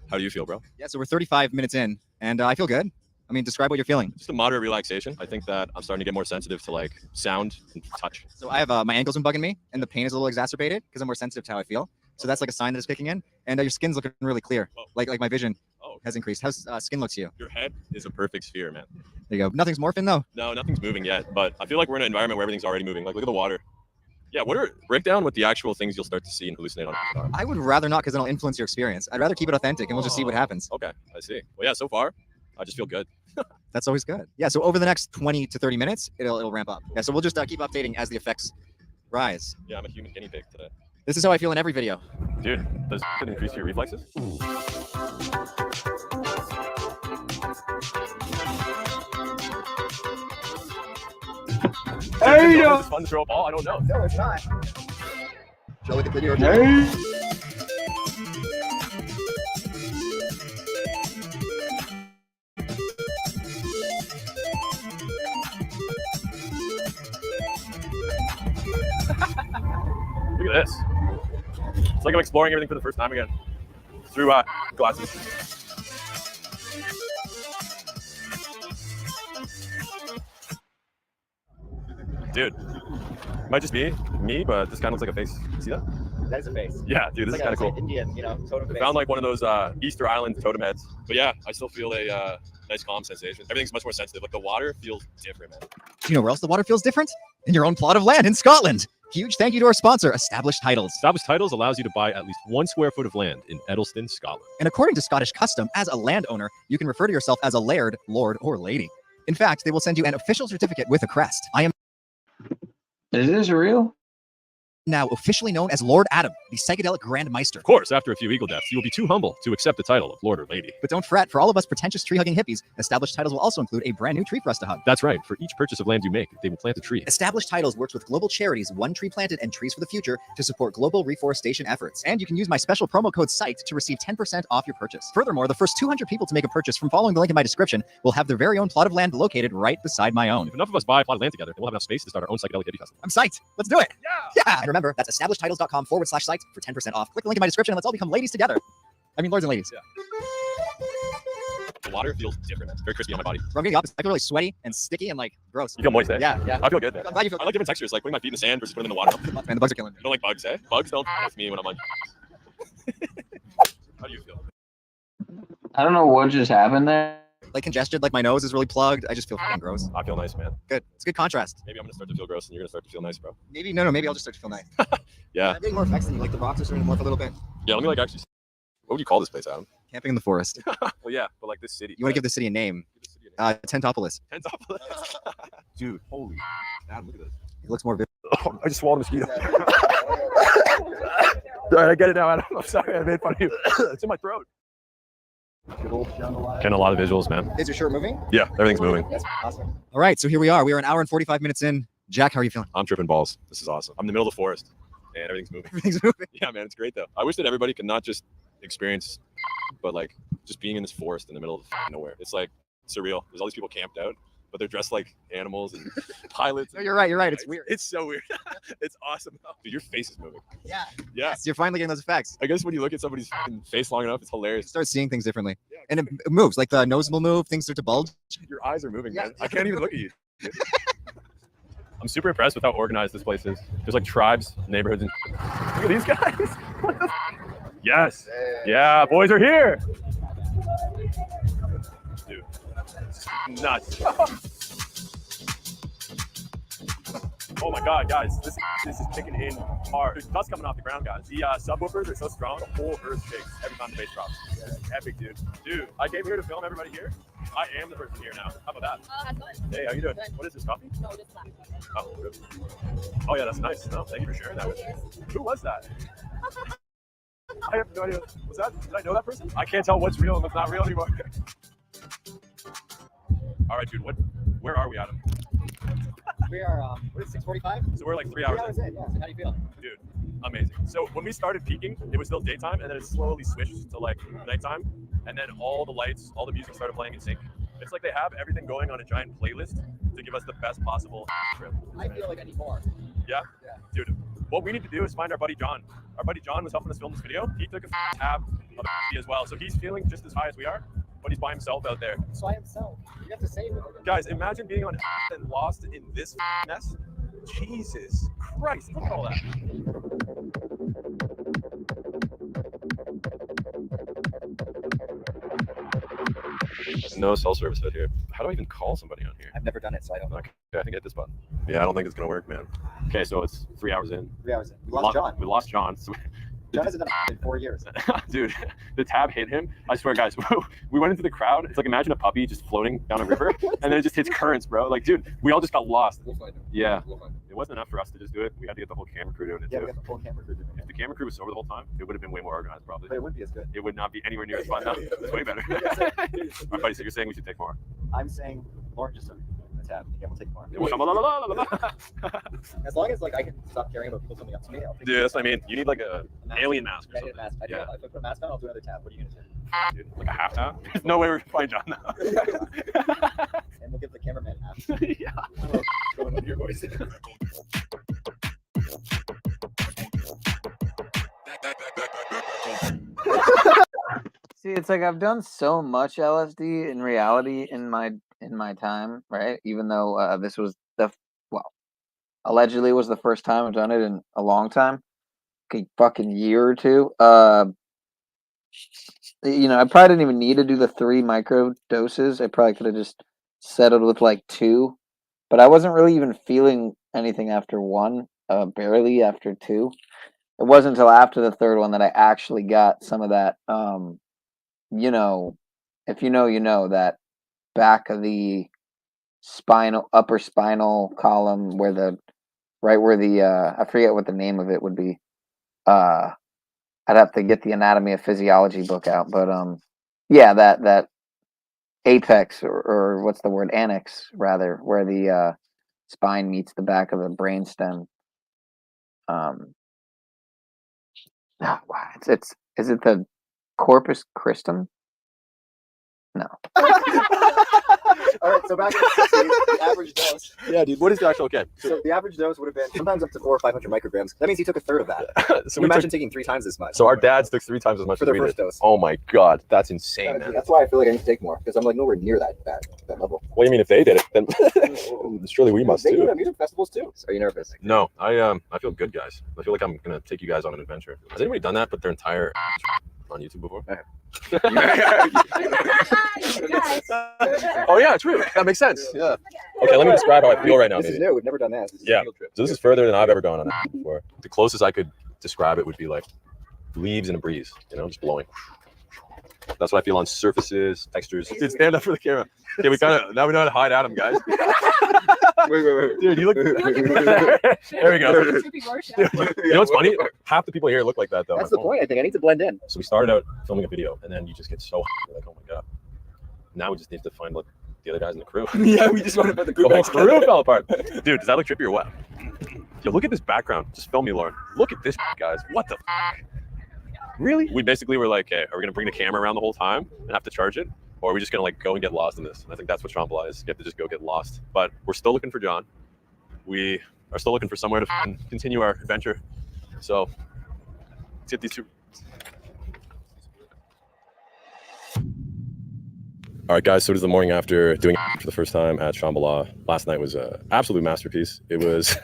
How do you feel, bro? Yeah, so we're 35 minutes in, and I feel good. I mean, describe what you're feeling. Just a moderate relaxation. I think that I'm starting to get more sensitive to like sound and touch. So I have my ankles been bugging me, and the pain is a little exacerbated because I'm more sensitive to how I feel. So that's like a sign that it's kicking in, and your skin's looking really clear. Oh. Like my vision has increased. How's skin look to you? Your head is a perfect sphere, man. There you go. Nothing's morphing though. No, nothing's moving yet, but I feel like we're in an environment where everything's already moving. Like look at the water. Yeah, break down what the actual things you'll start to see and hallucinate on are. I would rather not because it'll influence your experience. I'd rather keep it authentic and we'll just see what happens. Okay, I see. Well, yeah, so far, I just feel good. That's always good. Yeah, so over the next 20 to 30 minutes, it'll ramp up. Yeah, so we'll just keep updating as the effects rise. Yeah, I'm a human guinea pig today. This is how I feel in every video. Dude, does it increase your reflexes? Hey, is it fun to throw a ball? I don't know. No, it's not. Shall we continue? Look at this. It's like I'm exploring everything for the first time again through glasses. Dude, might just be me, but this kind of looks like a face. You see that? That is a face. Yeah, dude, this is kind of cool. Indian, totem face. Found like one of those Easter Island totem heads. But yeah, I still feel a nice calm sensation. Everything's much more sensitive. Like the water feels different, man. Do you know where else the water feels different? In your own plot of land in Scotland. Huge thank you to our sponsor, Established Titles. Established Titles allows you to buy at least 1 square foot of land in Edelston, Scotland. And according to Scottish custom, as a landowner, you can refer to yourself as a laird, lord, or lady. In fact, they will send you an official certificate with a crest. Is this real? Now officially known as Lord Adam, the psychedelic Grand Meister. Of course, after a few eagle deaths, you will be too humble to accept the title of Lord or Lady. But don't fret, for all of us pretentious tree-hugging hippies, Established Titles will also include a brand new tree for us to hug. That's right. For each purchase of land you make, they will plant a tree. Established Titles works with global charities One Tree Planted and Trees for the Future to support global reforestation efforts. And you can use my special promo code PSYCHED to receive 10% off your purchase. Furthermore, the first 200 people to make a purchase from following the link in my description will have their very own plot of land located right beside my own. If enough of us buy a plot of land together, then we'll have enough space to start our own psychedelic hippie festival. I'm psyched. Let's do it. Yeah. And remember, that's establishedtitles.com/psyched for 10% off. Click the link in my description and let's all become ladies together. I mean, lords and ladies. Yeah. The water feels different. It's very crispy on my body. Bro, I'm getting the opposite. I feel really sweaty and sticky and like gross. You feel moist, eh? Yeah, yeah. I feel good, man. I'm glad you feel I like different textures, like putting my feet in the sand versus putting them in the water. Man, the bugs are killing me. You don't like bugs, eh? Bugs don't f with me when I'm on. How do you feel? I don't know what just happened there. Like congested, like my nose is really plugged. I just feel fucking gross. I feel nice, man. Good. It's good contrast. Maybe I'm gonna start to feel gross and you're gonna start to feel nice, bro. Maybe, no, maybe I'll just start to feel nice. Yeah. I'm getting more effects than you. Like the rocks are starting to morph a little bit. Yeah, let me like actually. What would you call this place, Adam? Camping in the forest. Well, yeah, but like this city. You want to give the city a name? Tentopolis. Tentopolis. Dude, holy. Adam, look at this. It looks more vivid. Oh, I just swallowed a mosquito. All right, I get it now, Adam. I'm sorry, I made fun of you. It's in my throat. Getting a lot of visuals, man. Is your shirt moving? Yeah, everything's moving. That's awesome. All right, so here we are. We are an hour and 45 minutes in. Jack, how are you feeling? I'm tripping balls. This is awesome. I'm in the middle of the forest, and everything's moving. Everything's moving. Yeah, man, it's great though. I wish that everybody could not just experience, but like just being in this forest in the middle of nowhere. It's like surreal. There's all these people camped out, but they're dressed like animals and pilots. No, you're right. You're right. It's weird. It's so weird. It's awesome. Dude, your face is moving. Yeah. Yeah. Yes, you're finally getting those effects. I guess when you look at somebody's face long enough, it's hilarious. You start seeing things differently. Yeah, and it moves. Like the nose will move. Things start to bulge. Your eyes are moving, man. I can't even look at you. I'm super impressed with how organized this place is. There's like tribes, neighborhoods, and look at these guys. Yes. Yeah, boys are here. Dude, nuts. Oh my God, guys, this is kicking in hard. There's dust coming off the ground, guys. The subwoofers are so strong, the whole earth shakes every time the bass drops. It's epic, dude. Dude, I came here to film everybody here. I am the person here now. How about that? Hey, how you doing? What is this, coffee? No, just black. Oh, good. Oh yeah, that's nice. No, thank you for sharing that with me. Who was that? I have no idea. Was that? Did I know that person? I can't tell what's real and what's not real anymore. All right, dude. Where are we, Adam? We are, what is it, 6:45? So we're like 3 hours in. Yeah. So how do you feel? Dude, amazing. So when we started peaking, it was still daytime, and then it slowly switched to like nighttime, and then all the lights, all the music started playing in sync. It's like they have everything going on a giant playlist to give us the best possible trip. I feel like I need more. Yeah? Yeah. Dude, what we need to do is find our buddy John. Our buddy John was helping us film this video. He took a tab of as well, so he's feeling just as high as we are, but he's by himself out there. So I himself. You have to save him. Guys, imagine being on and lost in this mess. Jesus Christ, look at all that. No cell service out here. How do I even call somebody on here? I've never done it, so I don't know. Okay, I think I hit this button. Yeah, I don't think it's gonna work, man. Okay, so it's 3 hours in. 3 hours in. We lost John. We lost John. So John hasn't done it in 4 years. Dude, the tab hit him. I swear, guys, we went into the crowd. It's like, imagine a puppy just floating down a river, and then it just hits currents, bro. Like, dude, we all just got lost. We'll find him. Yeah. We'll find him. It wasn't enough for us to just do it. We had to get the whole camera crew doing it, Yeah, too. we got the full camera crew doing it. If the camera crew was sober the whole time, it would have been way more organized, probably. But it wouldn't be as good. It would not be anywhere near as fun, though. It's way better. All right, buddy, so you're saying we should take more? I'm saying Lauren just took a tab. Yeah, we'll take more. As long as like I can stop caring about people coming up to me, I'll take Dude, that's what I mean. You need like a alien mask or I need a mask. Yeah. If I put a mask on, I'll do another tab. What are you gonna do? Dude, like a half tab? There's no way we're gonna find John now. And we'll give the cameraman half. Yeah. Going with your voice. See, it's like I've done so much LSD in reality in my time, right? Even though this was allegedly was the first time I've done it in a long time, a fucking year or two. You know, I probably didn't even need to do the 3 micro doses. I probably could have just settled with like 2, but I wasn't really even feeling anything after 1, barely after 2. It wasn't until after the 3rd one that I actually got some of that, you know, if you know, that back of the upper spinal column where the right where the I forget what the name of it would be. I'd have to get the Anatomy of Physiology book out, but yeah, that apex or what's the word, annex rather, where the spine meets the back of the brainstem. It's is it the corpus christum? No. All right, so back in the 60s, the average dose. Yeah, dude. What is the actual? Okay. So the average dose would have been sometimes up to 400 or 500 micrograms. That means he took a third of that. So imagine taking 3 times as much. So our dads took 3 times as much for as their we first did. dose. Oh my god, that's insane, man. That's why I feel like I need to take more, because I'm like nowhere near that level. What do you mean if they did it? Then surely we must They do it too. at music festivals too. So are you nervous? No, I feel good, guys. I feel like I'm gonna take you guys on an adventure. Has anybody done that? Put their entire on YouTube before? Oh yeah, true. That makes sense. Yeah. Okay, let me describe how I feel right now. This is new. We've never done this. This is a Yeah. field trip. So this is further than I've ever gone on it before. The closest I could describe it would be like leaves in a breeze, you know, just blowing. That's what I feel on surfaces, textures. Dude, stand up for the camera. Okay, we now we know how to hide Adam, guys. Wait. Dude, you look. There we go. You know what's funny? Half the people here look like that, though. That's the point. I think I need to blend in. So we started out filming a video, and then you just get so you're like, oh my god. Now we just need to find like the other guys in the crew. Yeah, we just want to put the crew The whole back crew fell apart. Dude, does that look trippy or what? Yo, look at this background. Just film me, Lauren. Look at this, guys. What the Really? We basically were like, hey, are we gonna bring the camera around the whole time and have to charge it? Or are we just gonna like go and get lost in this? And I think that's what Shambhala is. You have to just go get lost. But we're still looking for John. We are still looking for somewhere to continue our adventure. So let's get these two. All right, guys, so it is the morning after doing it for the first time at Shambhala. Last night was an absolute masterpiece. It was,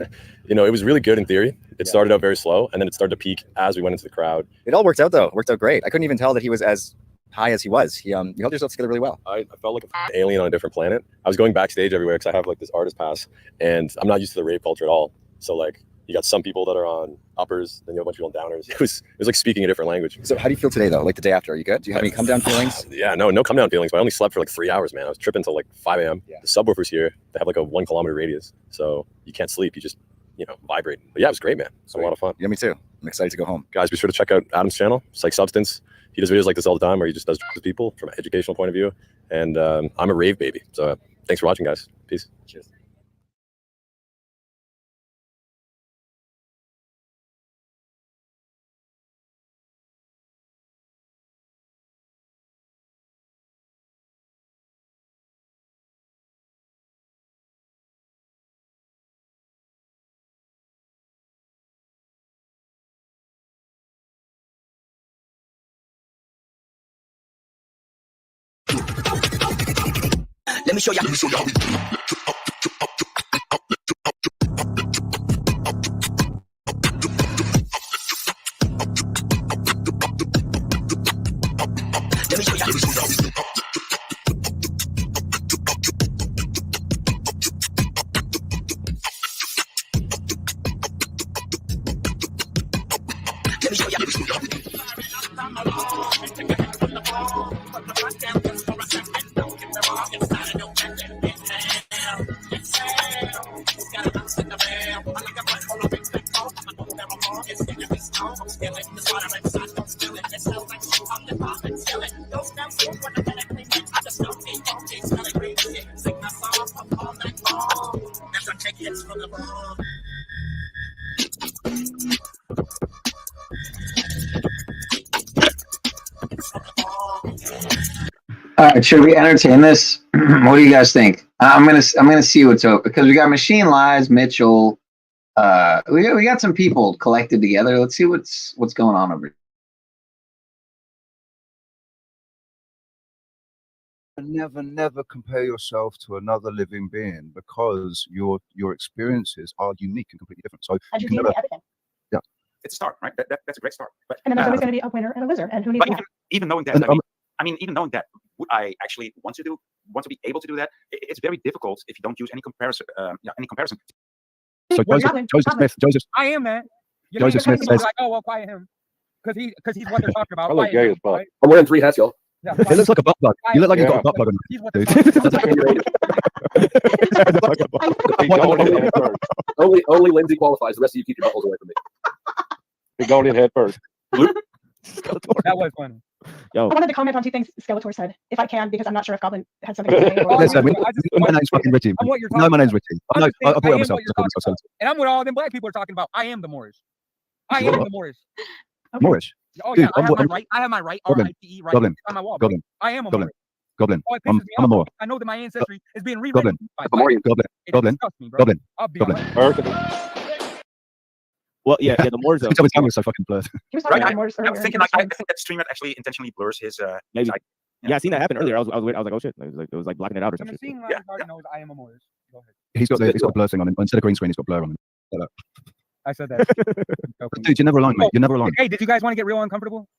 it was really good in theory. It started out very slow, and then it started to peak as we went into the crowd. It all worked out, though. It worked out great. I couldn't even tell that he was as high as he was. You held yourself together really well. I felt like an alien on a different planet. I was going backstage everywhere because I have like this artist pass, and I'm not used to the rave culture at all. So like, you got some people that are on uppers, then you have a bunch of people on downers. It was like speaking a different language. So how do you feel today, though? Like the day after, are you good? Do you have any come down feelings? Yeah, no come down feelings. But I only slept for like 3 hours, man. I was tripping until like 5 a.m. Yeah. The subwoofers here, they have like a 1 kilometer radius, so you can't sleep. You just vibrate. But yeah, it was great, man. It's a lot of fun. Yeah, me too. I'm excited to go home. Guys, be sure to check out Adam's channel, Psych Substance. He does videos like this all the time where he just does with people from an educational point of view. And I'm a rave baby. So thanks for watching, guys. Peace. Cheers. Let me show y'all. All right, should we entertain this? What do you guys think? I'm gonna see what's open because we got Machine Lies, Mitchell. We got some people collected together. Let's see what's going on over here. Never compare yourself to another living being because your experiences are unique and completely different. So And you you can deal never, with everything. yeah. It's a start, right? That's a great start. But And then there's always going to be a winner and a loser, and who needs but that? even knowing that, And, even knowing that, would I actually want to be able to do that? It's very difficult if you don't use any comparison. So Joseph, I am, man. Joseph Smith says, like, oh, well, quiet him. Because he's what they're talking about. I look Quiet gay him, as fuck. right? I'm wearing 3 hats, y'all. Yeah, It looks like a butt plug. You look like you've got a butt plug on. He's what they're talking about. Only Lindsay qualifies. The rest of you keep your buttholes away from me. You're going in head first. That was funny. I wanted to comment on two things Skeletor said, if I can, because I'm not sure if Goblin had something to say. Listen, my name's fucking Richie. No, my name's Richie. I'll put it myself. And I'm what all them black people are talking about. I am the Moorish. I am the Moorish. Moorish. Oh yeah, I have my right. Goblin. R-I-T-E right Goblin. on my wall. Goblin. I am a Goblin. Moorish. Goblin. Oh, it I'm pisses me a off. Moor. I know that my ancestry is being rewritten. Goblin. Goblin. Goblin. Goblin. I'll be Goblin. Well, yeah, the Moors. Every time his camera's so fucking blurred. Right, I was thinking, I think that streamer actually intentionally blurs his. Maybe. Side. Yeah, I seen that happen earlier. I was like, oh shit, it was like blocking it out or something. Yeah. Knows I am a Moorish. Go ahead. He's got the blur thing on him. Instead of green screen, he's got blur on him. Like I said that. but dude, you're never alone, mate. You're never alone. Hey, did you guys want to get real uncomfortable?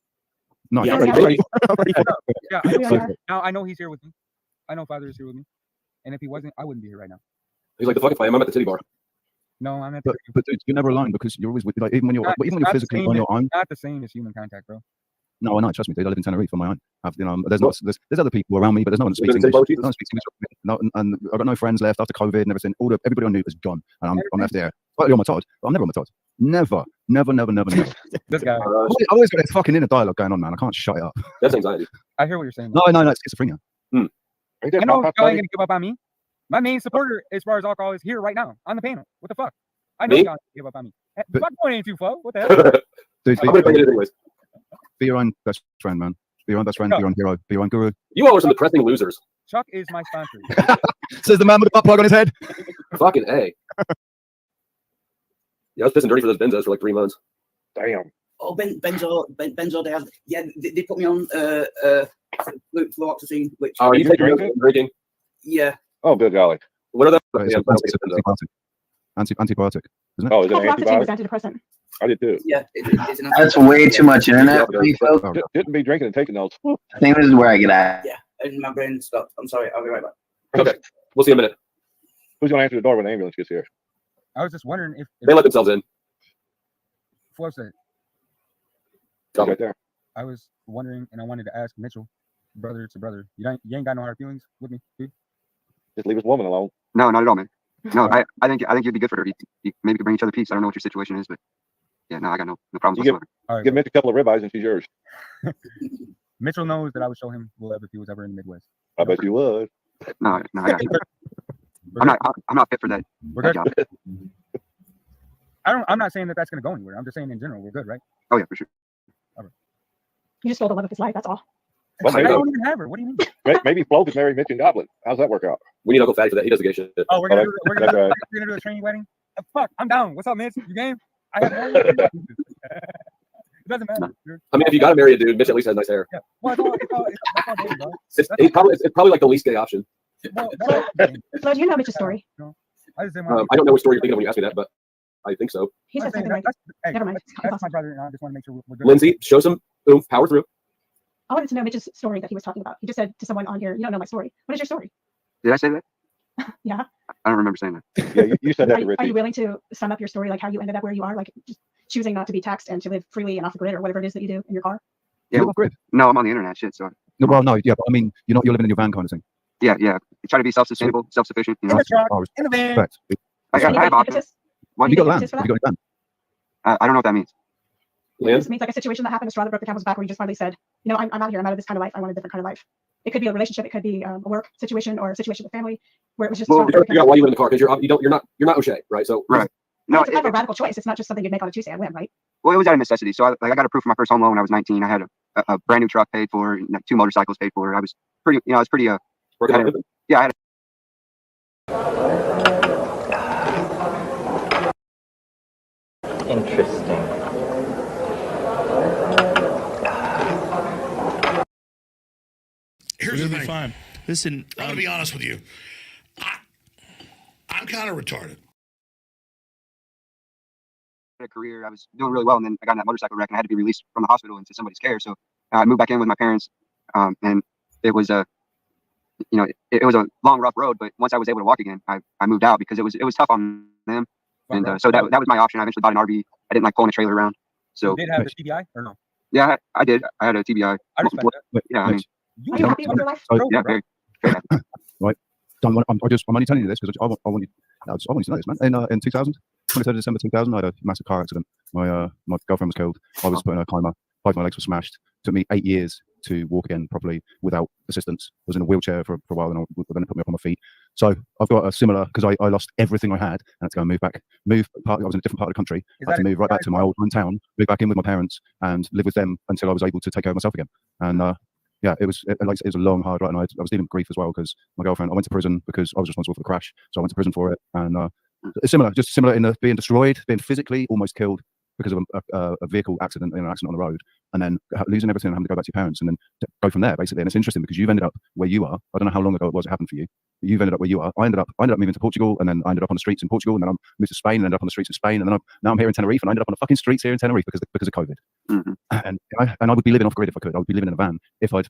No, yeah, now I know he's here with me. I know Father is here with me. And if he wasn't, I wouldn't be here right now. He's like, the fuck if I am. I'm at the titty bar. No, I'm at. But dude, you're never alone because you're always with, like, even when you're physically on your own. Not the same as human contact, bro. No, I know. Trust me, dude. I live in Tenerife on my own. There's other people around me, but there's no one that speaks English. No one speaks English. No, and I've got no friends left after COVID and everything. Everybody I knew is gone, and I'm left there. Slightly on my Todd, but I'm never on my Todd. Never. This guy. I always got this fucking inner dialogue going on, man. I can't shut it up. That's anxiety. I hear what you're saying. No, it's schizophrenia. I know y'all ain't gonna give up on me. My main supporter, as far as alcohol, is here right now on the panel. What the fuck? I know y'all ain't give up on me. Fuck point ain't too far. What the hell? Dude, I'm gonna bring it anyways. Be your own best friend, man. Be your own best friend. Be your own hero. Be your own guru. You all are some depressing losers. Chuck is my sponsor. Says the man with the butt plug on his head. Fucking A. Yeah, I was pissing dirty for those benzos for like 3 months. Damn. Oh, benzo. They put me on fluoxetine, which. Oh, are you drinking? Yeah. Oh, good golly. What are those? Antibiotic, isn't it? Oh, is it an Fluoxetine is antibiotic? antidepressant. I did too. Yeah. It's an That's way too much internet. Shouldn't be drinking and taking notes. I think this is where I get at. Yeah, and my brain stopped. I'm sorry. I'll be right back. Okay, we'll see in a minute. Who's gonna answer the door when the ambulance gets here? I was just wondering if They let themselves in. Flo said. Right there. I was wondering, and I wanted to ask Mitchell, brother to brother. You ain't got no hard feelings with me, dude? Just leave this woman alone. No, not at all, man. No, I think you'd be good for her. You maybe could bring each other peace. I don't know what your situation is, but yeah, no, I got no problems You All right, give Mitch a couple of ribeyes and she's yours. Mitchell knows that I would show him love if he was ever in the Midwest. I bet you would. No, I got you. I'm not fit for that. We're that good. job. I'm not saying that that's going to go anywhere. I'm just saying in general, we're good, right? Oh yeah, for sure. All right. You just stole the love of his life. That's all. Well, I don't even have her. What do you mean? Maybe Flo could marry Mitch and Goblin. How's that work out? We need Uncle Fatty for that. He does the gay shit. Oh, we're gonna that's right. do a training wedding. Fuck, I'm down. What's up, Mitch? You game? I have no It doesn't matter. I mean, if you got to marry a dude, Mitch at least has nice hair. Yeah. Well, it's all day, bro. It's probably like the least gay option. Well, Flo, do you know Mitch's story? No. I just didn't I don't know what story you're thinking of when you ask me that, but I think so. He said something right. Never mind. That's my brother, and I just want to make sure we're good. Lindsay, show some oomph, power through. I wanted to know Mitch's story that he was talking about. He just said to someone on here, "You don't know my story. What is your story?" Did I say that? Yeah. I don't remember saying that. Yeah, you said that to Are Richie. you willing to sum up your story, like how you ended up where you are, like just choosing not to be taxed and to live freely and off the grid or whatever it is that you do in your car? Yeah, You're off grid. No, I'm on the internet, shit. So. No, well, no, yeah, but I mean, you're living in your van kind of thing. Yeah. Try to be self-sustainable, self-sufficient. You know. In the van. Correct. I have options. You got land. You got a van. I don't know what that means. It just means like a situation that happened, a straw that broke the camel's back, where you just finally said, you know, I'm out here. I'm out of this kind of life. I want a different kind of life. It could be a relationship. It could be a work situation or a situation with family where it was just. Well, you got why you live in the car because you're not O'Shea, right? So right. No, it's kind of a radical choice. It's not just something you make on a Tuesday on whim, right? Well, it was out of necessity. So I got approved for my first home loan when I was 19. I had a brand new truck paid for, 2 motorcycles paid for. I was pretty, I was pretty yeah. I had Interesting. Here's the thing. Fine. Listen, I'm going to be honest with you. I'm kind of retarded. A career. I was doing really well, and then I got in that motorcycle wreck, and I had to be released from the hospital into somebody's care. So I moved back in with my parents, and it was a, it was a long, rough road. But once I was able to walk again, I moved out because it was tough on them, and so that was my option. I eventually bought an RV. I didn't like pulling a trailer around. So you did have the TBI or no? Yeah, I did. I had a TBI. I respect that. Yeah, I mean, are you happy with your life? yeah, very happy. Right. I'm only telling you this because I want you to know this, man. In 2000, 23rd of December 2000, I had a massive car accident. My girlfriend was killed. I was put in a coma. Both my legs were smashed. It took me 8 years to walk again properly without assistance. I was in a wheelchair for a while, and then it put me up on my feet. So I've got a similar, because I lost everything I had, and I had to go and I was in a different part of the country. I had to move right back to my old hometown, move back in with my parents, and live with them until I was able to take care of myself again. And yeah, it was a long, hard ride, and I was dealing with grief as well, because my girlfriend, I went to prison because I was responsible for the crash, so I went to prison for it. And it's similar in being destroyed, being physically almost killed because of a vehicle accident, an accident on the road, and then losing everything and having to go back to your parents, and then go from there, basically. And it's interesting because you've ended up where you are. I don't know how long ago it happened for you, but you've ended up where you are. I ended up moving to Portugal, and then I ended up on the streets in Portugal, and then I moved to Spain, and ended up on the streets of Spain, and then now I'm here in Tenerife, and I ended up on the fucking streets here in Tenerife because of COVID. Mm-hmm. And I would be living off grid if I could. I would be living in a van if I'd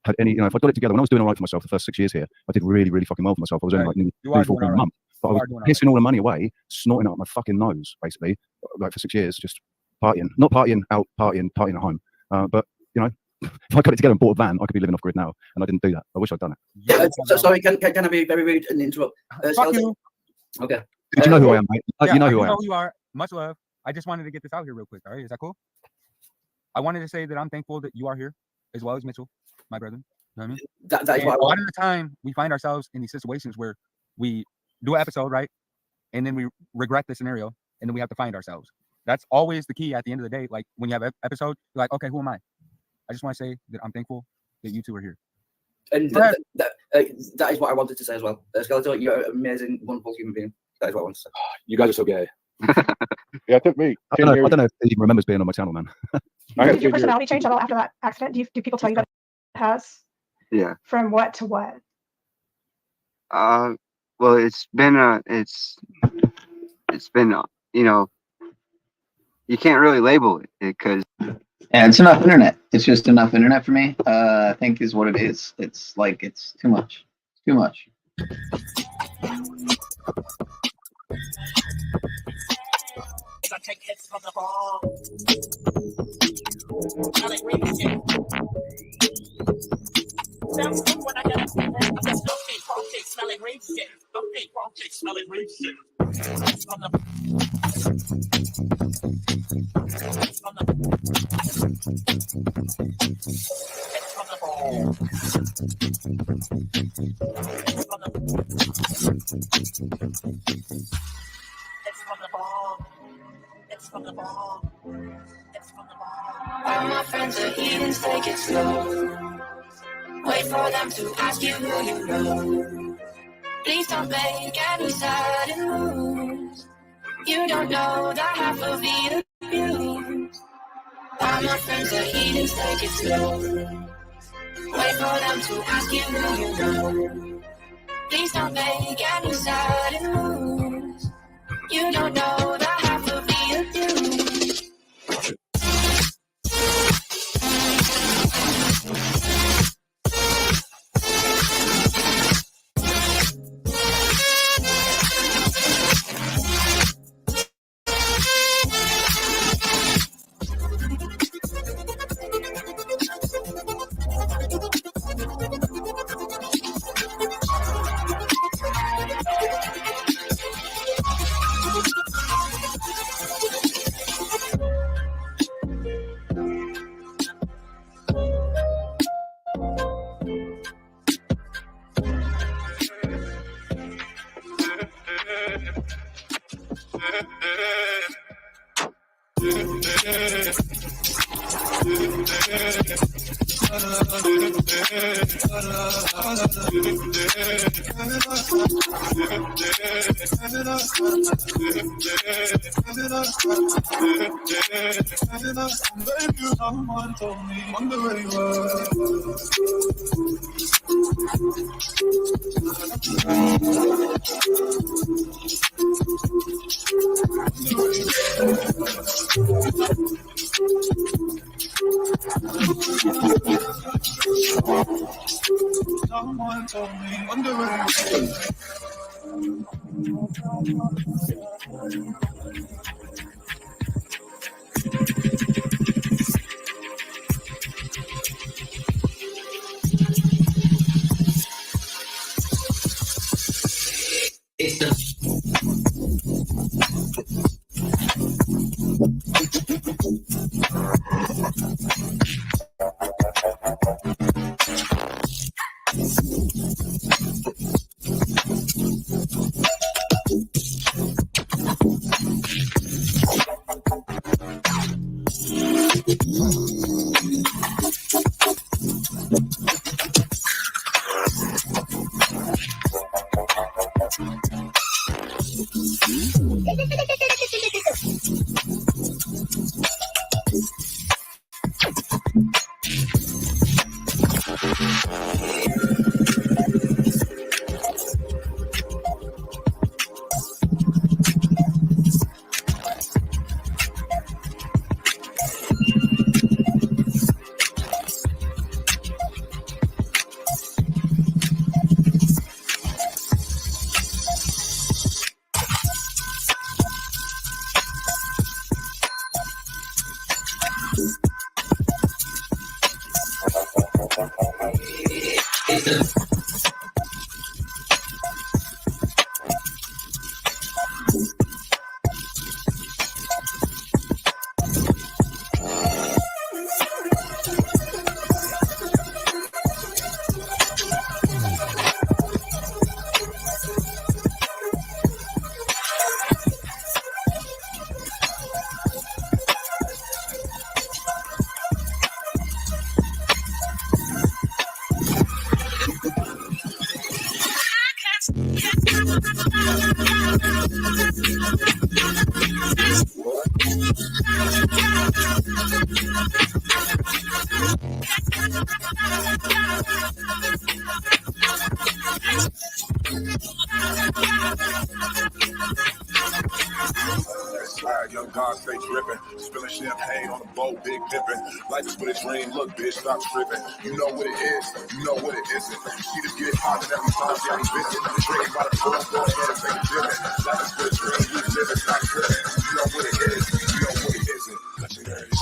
had any, if I got it together. When I was doing all right for myself the first 6 years here, I did really, really fucking well for myself. I was earning like £3-4 a month, but I was pissing all the money away, snorting out my fucking nose, basically, like for 6 years, just partying, not partying out, partying at home. But if I got it together and bought a van, I could be living off grid now, and I didn't do that. I wish I'd done it. Yeah, sorry, can I be very rude and interrupt? Fuck you. Okay. Do you know who I am, mate? Yeah, you know who I am. know who you are. Much love. I just wanted to get this out here real quick. All right, is that cool? I wanted to say that I'm thankful that you are here, as well as Mitchell, my brother. You know what I mean? That is what I a lot want. of the time we find ourselves in these situations where we do an episode, right? And then we regret the scenario, and then we have to find ourselves. That's always the key at the end of the day. Like when you have an episode, you're like, okay, who am I? I just want to say that I'm thankful that you two are here. And that is what I wanted to say as well. Skeletor, you're an amazing, wonderful human being. That is what I wanted to say. You guys are so gay. Yeah, it took me. I don't know if he even remembers being on my channel, man. Did your personality change at all after that accident? Do people tell you that it has? Yeah. From what to what? Well, it's been you can't really label it because it's enough internet. It's just enough internet for me. I think is what it is. It's like it's too much. It's too much. I take hits from the ball. Sounds good when I get it. Just don't take smelling green shit. Don't take smelling green shit. From the All my friends are heathens, take it slow. Wait for them to ask you who you know. Please don't make any sudden moves. You don't know the half of the abuse. All my friends are heathens, take it slow. Wait for them to ask you who you know. Please don't make any sudden moves. You don't know the half of the abuse. Someone told me, wonder where you were. Someone told me, wonder where you Young God stay dripping, spilling champagne on the boat, big pimping. Life is but a dream, look bitch, stop tripping. You know what it is, you know what it isn't. You see this get hot and every time you visit. Dream by the pool, go ahead and take a dripping. Life is but a dream, you live it, stop tripping. You know what it is, you know what it isn't. Legendary.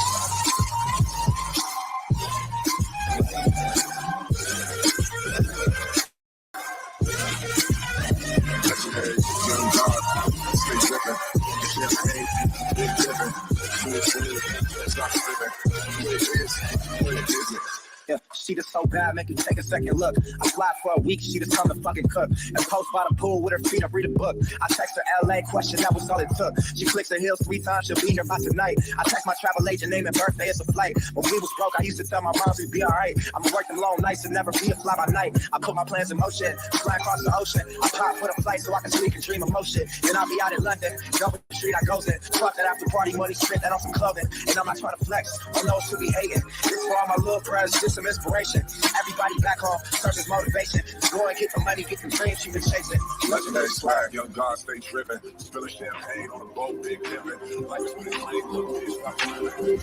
Young God, stay dripping. Champagne, big dripping. Stop tripping. What it is, what it isn't. Yeah, she just so bad, make you take a second look. I fly for a week, she just come to fucking cook. And post by the pool with her feet up, read a book. I text her LA question, that was all it took. She clicks her heels 3 times, she'll be here by tonight. I text my travel agent, name and birthday, it's a flight. When we was broke, I used to tell my mom we'd be alright. I'ma work them long nights and never be a fly by night. I put my plans in motion, fly across the ocean. I pop for the flight so I can sleep and dream of motion. Then I'll be out in London, go with the street I goes in. Fuck that after party money, spent that on some clothing. And I'm not trying to flex on those who be hating. This for all my little friends, just some inspiration. Everybody back home searches motivation. Go and get the money, get the dreams you've been chasing. Legendary swag, young God stay dripping. Spilling champagne on the boat, big pimping. Life is what it dream, look bitch, stop tripping.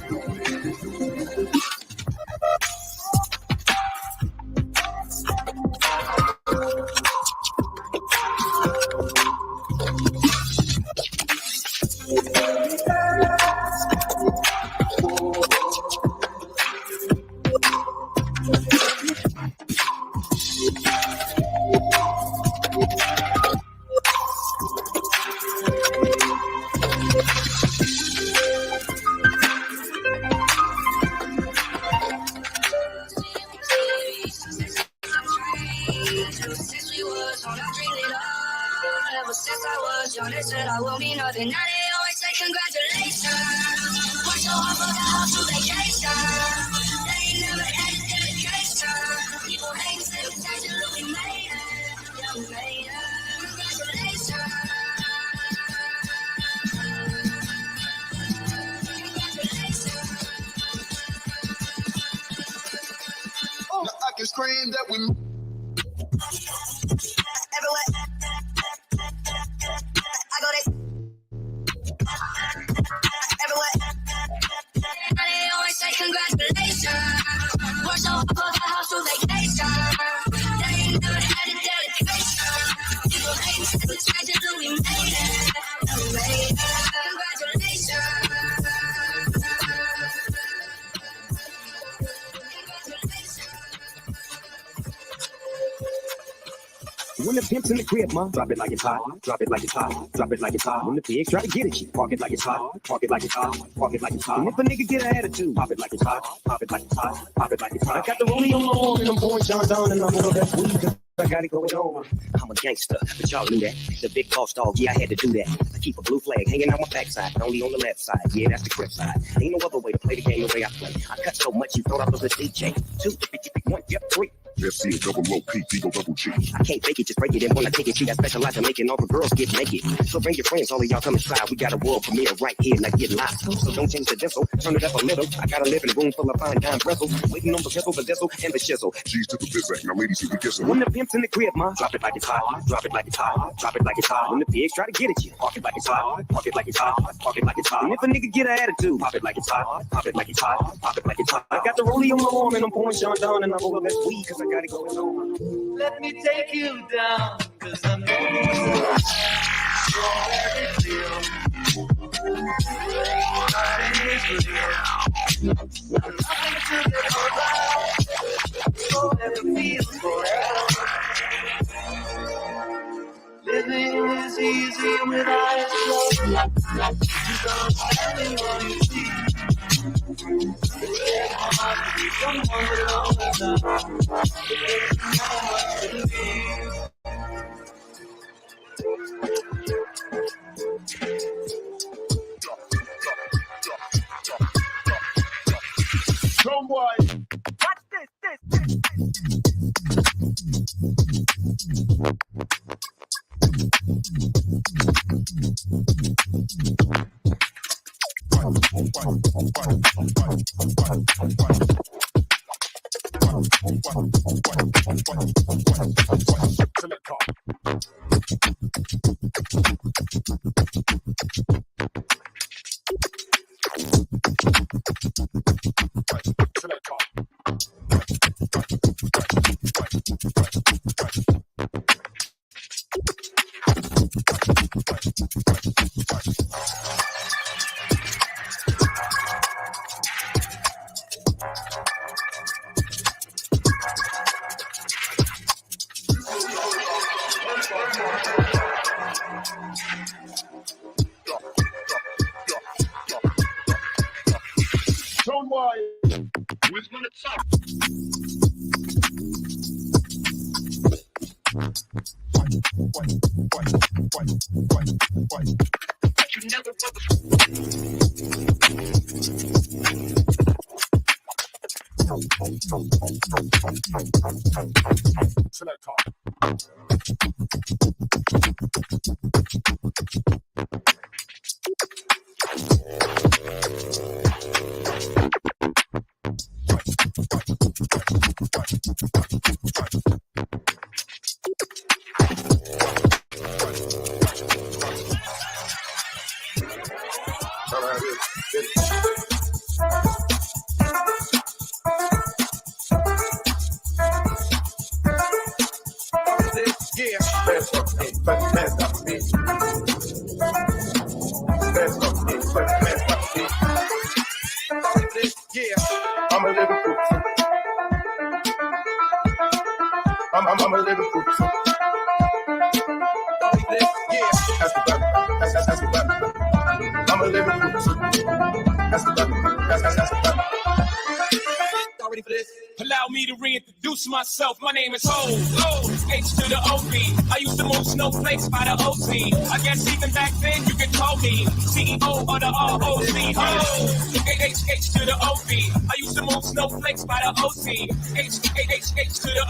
They said I will be nothing. Now they always say congratulations. Worked so hard for the house to vacation. They ain't never had a dedication. People hate say we changed it, look, we made it. Yeah, we made it. Congratulations. Now I can scream that we everywhere. I go there. Everywhere. Now they always say congratulations. Worked so hard for the house to vacation. They ain't never had a dedication. People hate say we changed it, look, we made it. We made it. Congratulations. when the pimp's in the crib, ma, drop it like it's hot. Drop it like it's hot. Drop it like it's hot. When the pigs try to get at you, park it like it's hot. Park it like it's hot. Park it like it's hot. And if a nigga get an attitude, pop it like it's hot. Pop it like it's hot. Pop it like it's hot. I got the rollie on my arm and I'm pouring John Don and I'm on that weed. I got it going on. I'm a gangster, but y'all knew that. The big boss dog, yeah, I had to do that. I keep a blue flag hanging out my backside, but only on the left side. Yeah, that's the crib side. Ain't no other way to play the game the way I play. I cut so much you thought I was a DJ. 2, 1, yep, 3. FC, double low, P, go double G. I can't fake it, just break it. And when I take it, see, I specialize in making all the girls get naked. So bring your friends, all of y'all come and try. We got a world premiere right here, like get live. So don't change the diesel, turn it up a little. I got a living room full of fine dime bristles, waiting on the pistol, the diesel, and the shizzle. G's to the bizac, now ladies, you can kiss them. When the pimp's in the crib, ma, drop it like it's hot. Drop it like it's hot. Drop it like it's hot. When the pigs try to get at you, park it like it's hot. Park it like it's hot. Park it like it's hot. And if a nigga get an attitude, pop it like it's hot. Pop it like it's hot. Pop it like it's hot. I got the rollie on my arm and I'm pouring John Don and I'm over that weed cause I got it going on. Let me take you down, cause I'm living is easy with eyes closed. You don't tell me what you see. Boy. Watch this. Who's gonna talk? You never Select talk. I'm a living proof. I'm a living proof. That's the button. That's the button. I'm a living proof. That's the button. That's the button. Y'all ready for this? Allow me to reintroduce myself. My name is Ho, H to the O-B. I used to move snowflakes by the O-C. I guess even back then you could call me CEO of the R-O-C. H to the O-B. I used to move snowflakes by the O-C. H to the